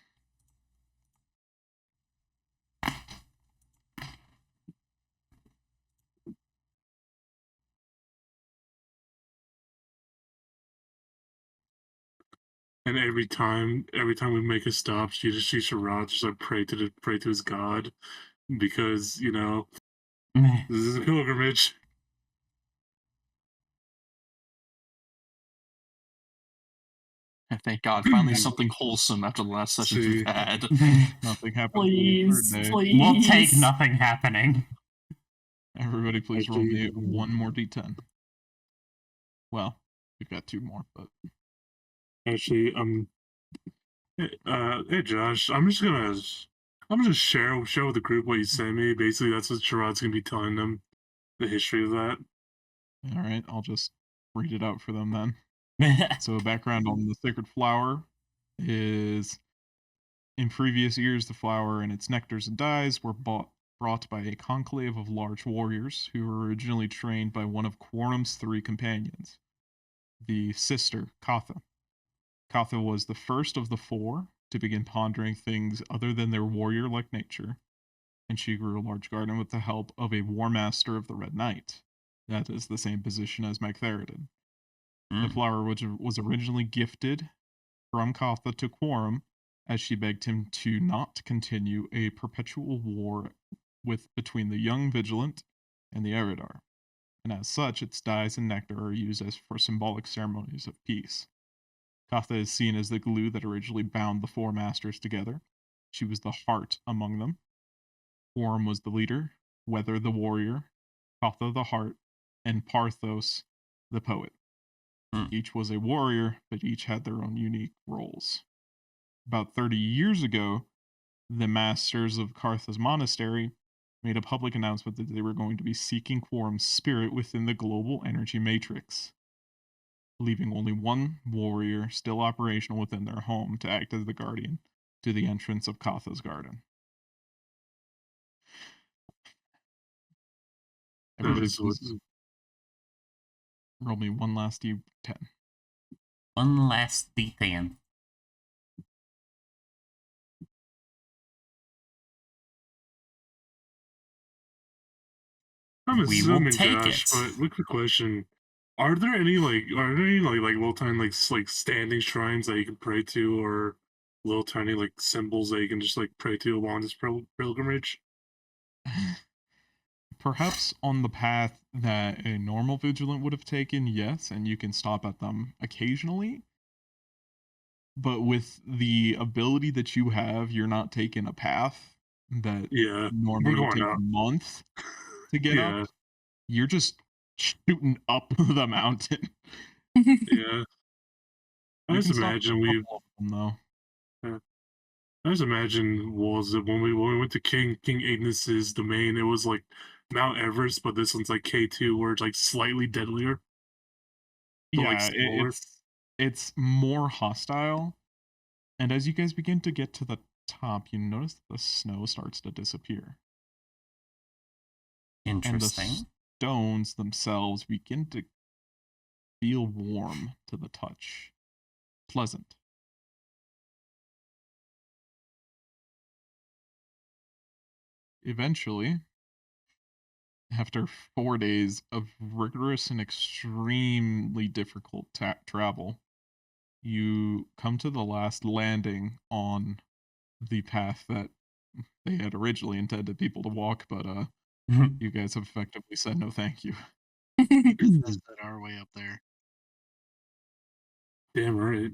And every time we make a stop, she Sharad just like pray to his god, because this is a pilgrimage. Thank God, finally something wholesome after the last sessions we've See. had. Nothing happened on the Please, third day. please. We'll take nothing happening. Everybody, please roll me Actually, one more d10. Well, we've got 2 more, but Actually, hey Josh, I'm gonna share with the group what you sent me. Basically, that's what Sharad's gonna be telling them, the history of that. all right, I'll just read it out for them then. So, background on the sacred flower is in previous years, the flower and its nectars and dyes were brought by a conclave of large warriors who were originally trained by one of Quorum's 3 companions, the sister, Katha. Katha was the first of the 4 to begin pondering things other than their warrior like nature, and she grew a large garden with the help of a War Master of the Red Knight. That is the same position as Magtheridin. The flower was originally gifted from Katha to Quorum, as she begged him to not continue a perpetual war between the young Vigilant and the Eridar, and as such, its dyes and nectar are used for symbolic ceremonies of peace. Katha is seen as the glue that originally bound the 4 masters together. She was the heart among them. Quorum was the leader, Weather the warrior, Katha the heart, and Parthos the poet. Each was a warrior, but each had their own unique roles. About 30 years ago, the masters of Kartha's monastery made a public announcement that they were going to be seeking Quorum's spirit within the global energy matrix, leaving only one warrior still operational within their home to act as the guardian to the entrance of Katha's garden. Everybody, please roll me one last d10. One last d10. I'm We will assuming, take Josh, it. but quick question. Are there any like little tiny like standing shrines that you can pray to, or little tiny like symbols that you can just like pray to along this pilgrimage? Perhaps on the path that a normal vigilant would have taken, yes, and you can stop at them occasionally. But with the ability that you have, you're not taking a path that Yeah, we're normally would going take a up. month to get up. Yeah, You're just shooting up the mountain. yeah. I You just can stop at imagine a we. couple of them though. I just imagine was it when we went to King Ignis's domain, it was like Mount Everest, but this one's like K2, where it's like slightly deadlier, but like Yeah, smaller. it's more hostile. And as you guys begin to get to the top, you notice that the snow starts to disappear. And the Interesting. stones themselves begin to feel warm to the touch. Pleasant. Eventually, after 4 days of rigorous and extremely difficult travel, you come to the last landing on the path that they had originally intended people to walk, but you guys have effectively said no thank you. That's our way up there. Damn right.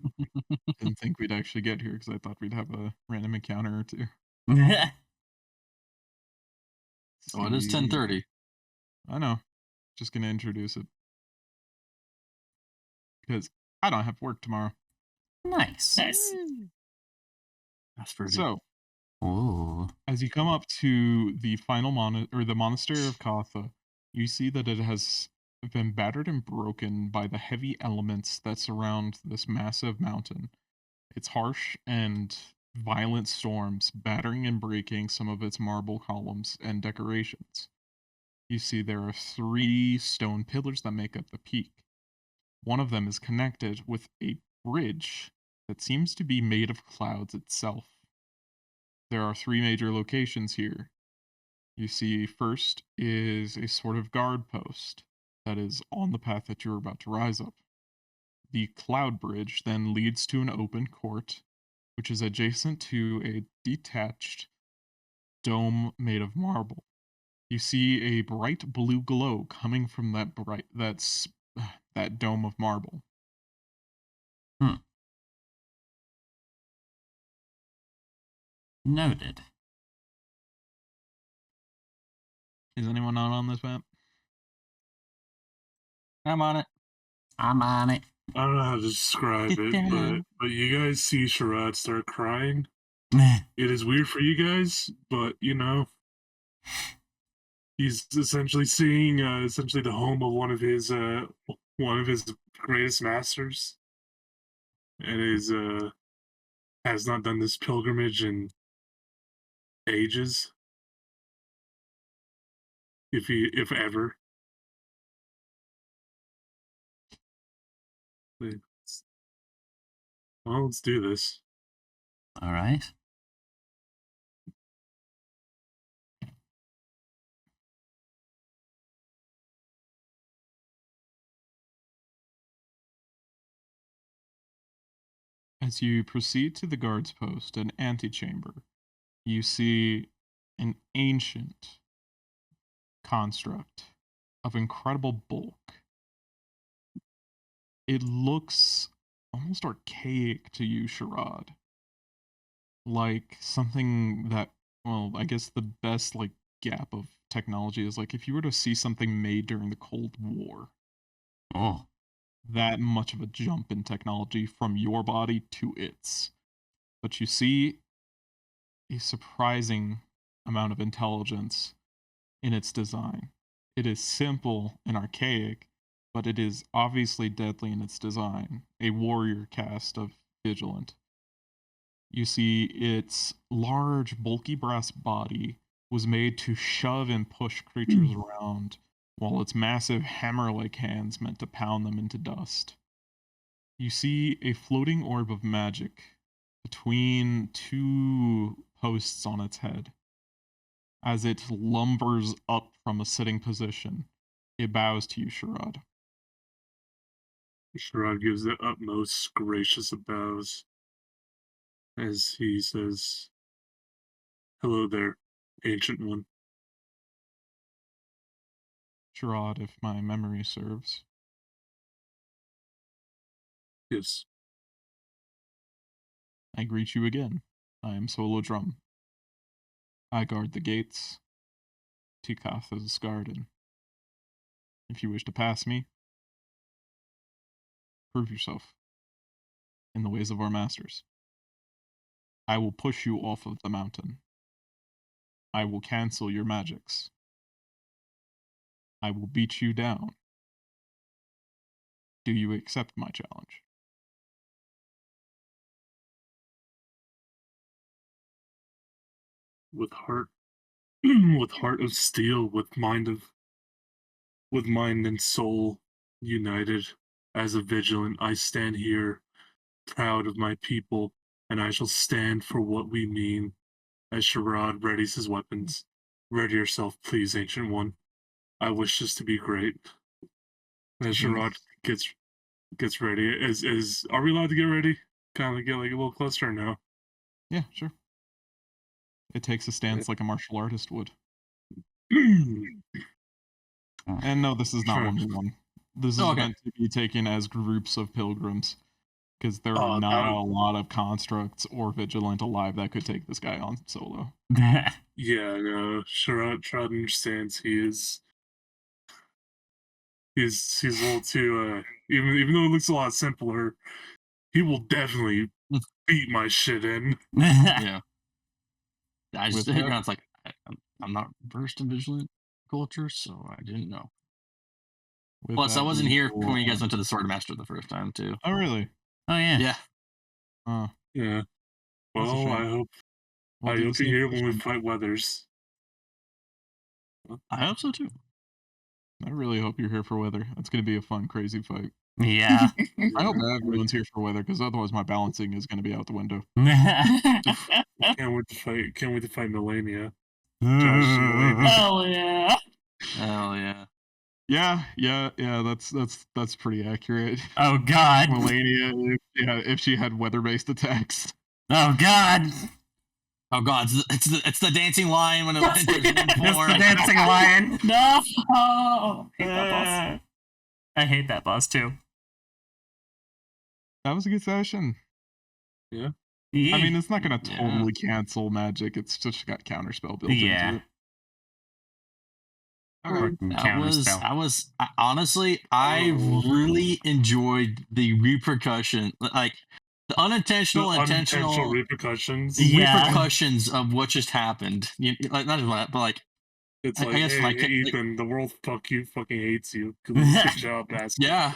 Didn't think we'd actually get here because I thought we'd have a random encounter or two. Oh, it is See. 10:30. I know. Just gonna introduce it because I don't have work tomorrow. Nice. That's pretty. So, Ooh. as you come up to the final the monastery of Katha, you see that it has been battered and broken by the heavy elements that surround this massive mountain. It's harsh and violent storms battering and breaking some of its marble columns and decorations. You see there are 3 stone pillars that make up the peak. One of them is connected with a bridge that seems to be made of clouds itself. There are 3 major locations here. You see, first is a sort of guard post that is on the path that you're about to rise up. The cloud bridge then leads to an open court, which is adjacent to a detached dome made of marble. You see a bright blue glow coming from that dome of marble. Noted. Is anyone not on this map? I'm on it. I'm on it. I don't know how to describe Get it, down. but you guys see Sharad start crying. It is weird for you guys, but you know, he's essentially seeing essentially the home of one of his greatest masters, and has not done this pilgrimage in ages, if ever. Well, let's do this. All right. As you proceed to the guard's post, an antechamber, you see an ancient construct of incredible bulk. It looks almost archaic to you, Sharad. Like something that, well, I guess the best like gap of technology is like if you were to see something made during the Cold War, Oh. that much of a jump in technology from your body to its. But you see a surprising amount of intelligence in its design. It is simple and archaic, but it is obviously deadly in its design. A warrior cast of Vigilant. You see, its large, bulky brass body was made to shove and push creatures around, while its massive hammer like hands meant to pound them into dust. You see a floating orb of magic between 2 posts on its head. As it lumbers up from a sitting position, it bows to you, Sharad. Sherrod gives the utmost gracious of bows as he says, "Hello there, Ancient One." Sherrod, if my memory serves. Yes. I greet you again. I am Solo Drum. I guard the gates to Katha's garden. If you wish to pass me, prove yourself in the ways of our masters. I will push you off of the mountain. I will cancel your magics. I will beat you down. Do you accept my challenge? With heart, with heart of steel, with mind and soul united, as a vigilant, I stand here, proud of my people, and I shall stand for what we mean. As Sherrod readies his weapons, ready yourself, please, Ancient One. I wish this to be great. As Sherrod gets ready, are we allowed to get ready? Kind of get like a little closer, or no? Yeah, sure. It takes a stance like a martial artist would. And no, this is not Sure. 1v1. This is Okay. meant to be taken as groups of pilgrims. Because there Oh, are not that- a lot of constructs or vigilant alive that could take this guy on solo. Yeah, no. Sherrod understands he's a little too even though it looks a lot simpler, he will definitely beat my shit in. Yeah. I just With that- it's like I'm not versed in vigilant culture, so I didn't know. with Plus, I that, wasn't we here will, when you guys went to the Sword Master the first time too. Oh, really? Oh yeah. Yeah. Yeah. That's a Well, shame. I hope We'll I do the hope you're same here for when we Sherrod. fight Weathers. I hope so too. I really hope you're here for Weather. It's going to be a fun, crazy fight. Yeah. I hope everyone's here for Weather, because otherwise my balancing is going to be out the window. Can't wait to fight Melania. Hell yeah. Hell yeah. Yeah. That's pretty accurate. Oh god. Melania, if she had weather-based attacks. Oh god. Oh god, it's the dancing lion when it enters in It's form. the dancing lion. No. Hate that boss. I hate that boss too. That was a good session. Yeah. I mean, it's not going to Yeah. totally cancel magic. It's just got counterspell built Yeah. into it. Or counterspell. Honestly, I really enjoyed the repercussion, like the unintentional, intentional repercussions. Yeah. repercussions of what just happened. Like not just that, but like It's I like, guess, hey, like, Ethan, the world fucking hates you. Good job, bastard. yeah,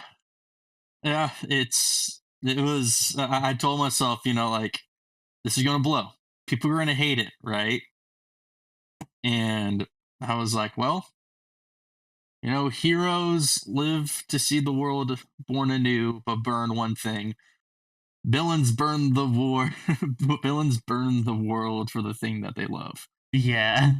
it was. I told myself, like this is gonna blow. People are gonna hate it, right? And I was like, well, heroes live to see the world born anew, but burn one thing. Villains burn the war. Villains burn the world for the thing that they love. Yeah.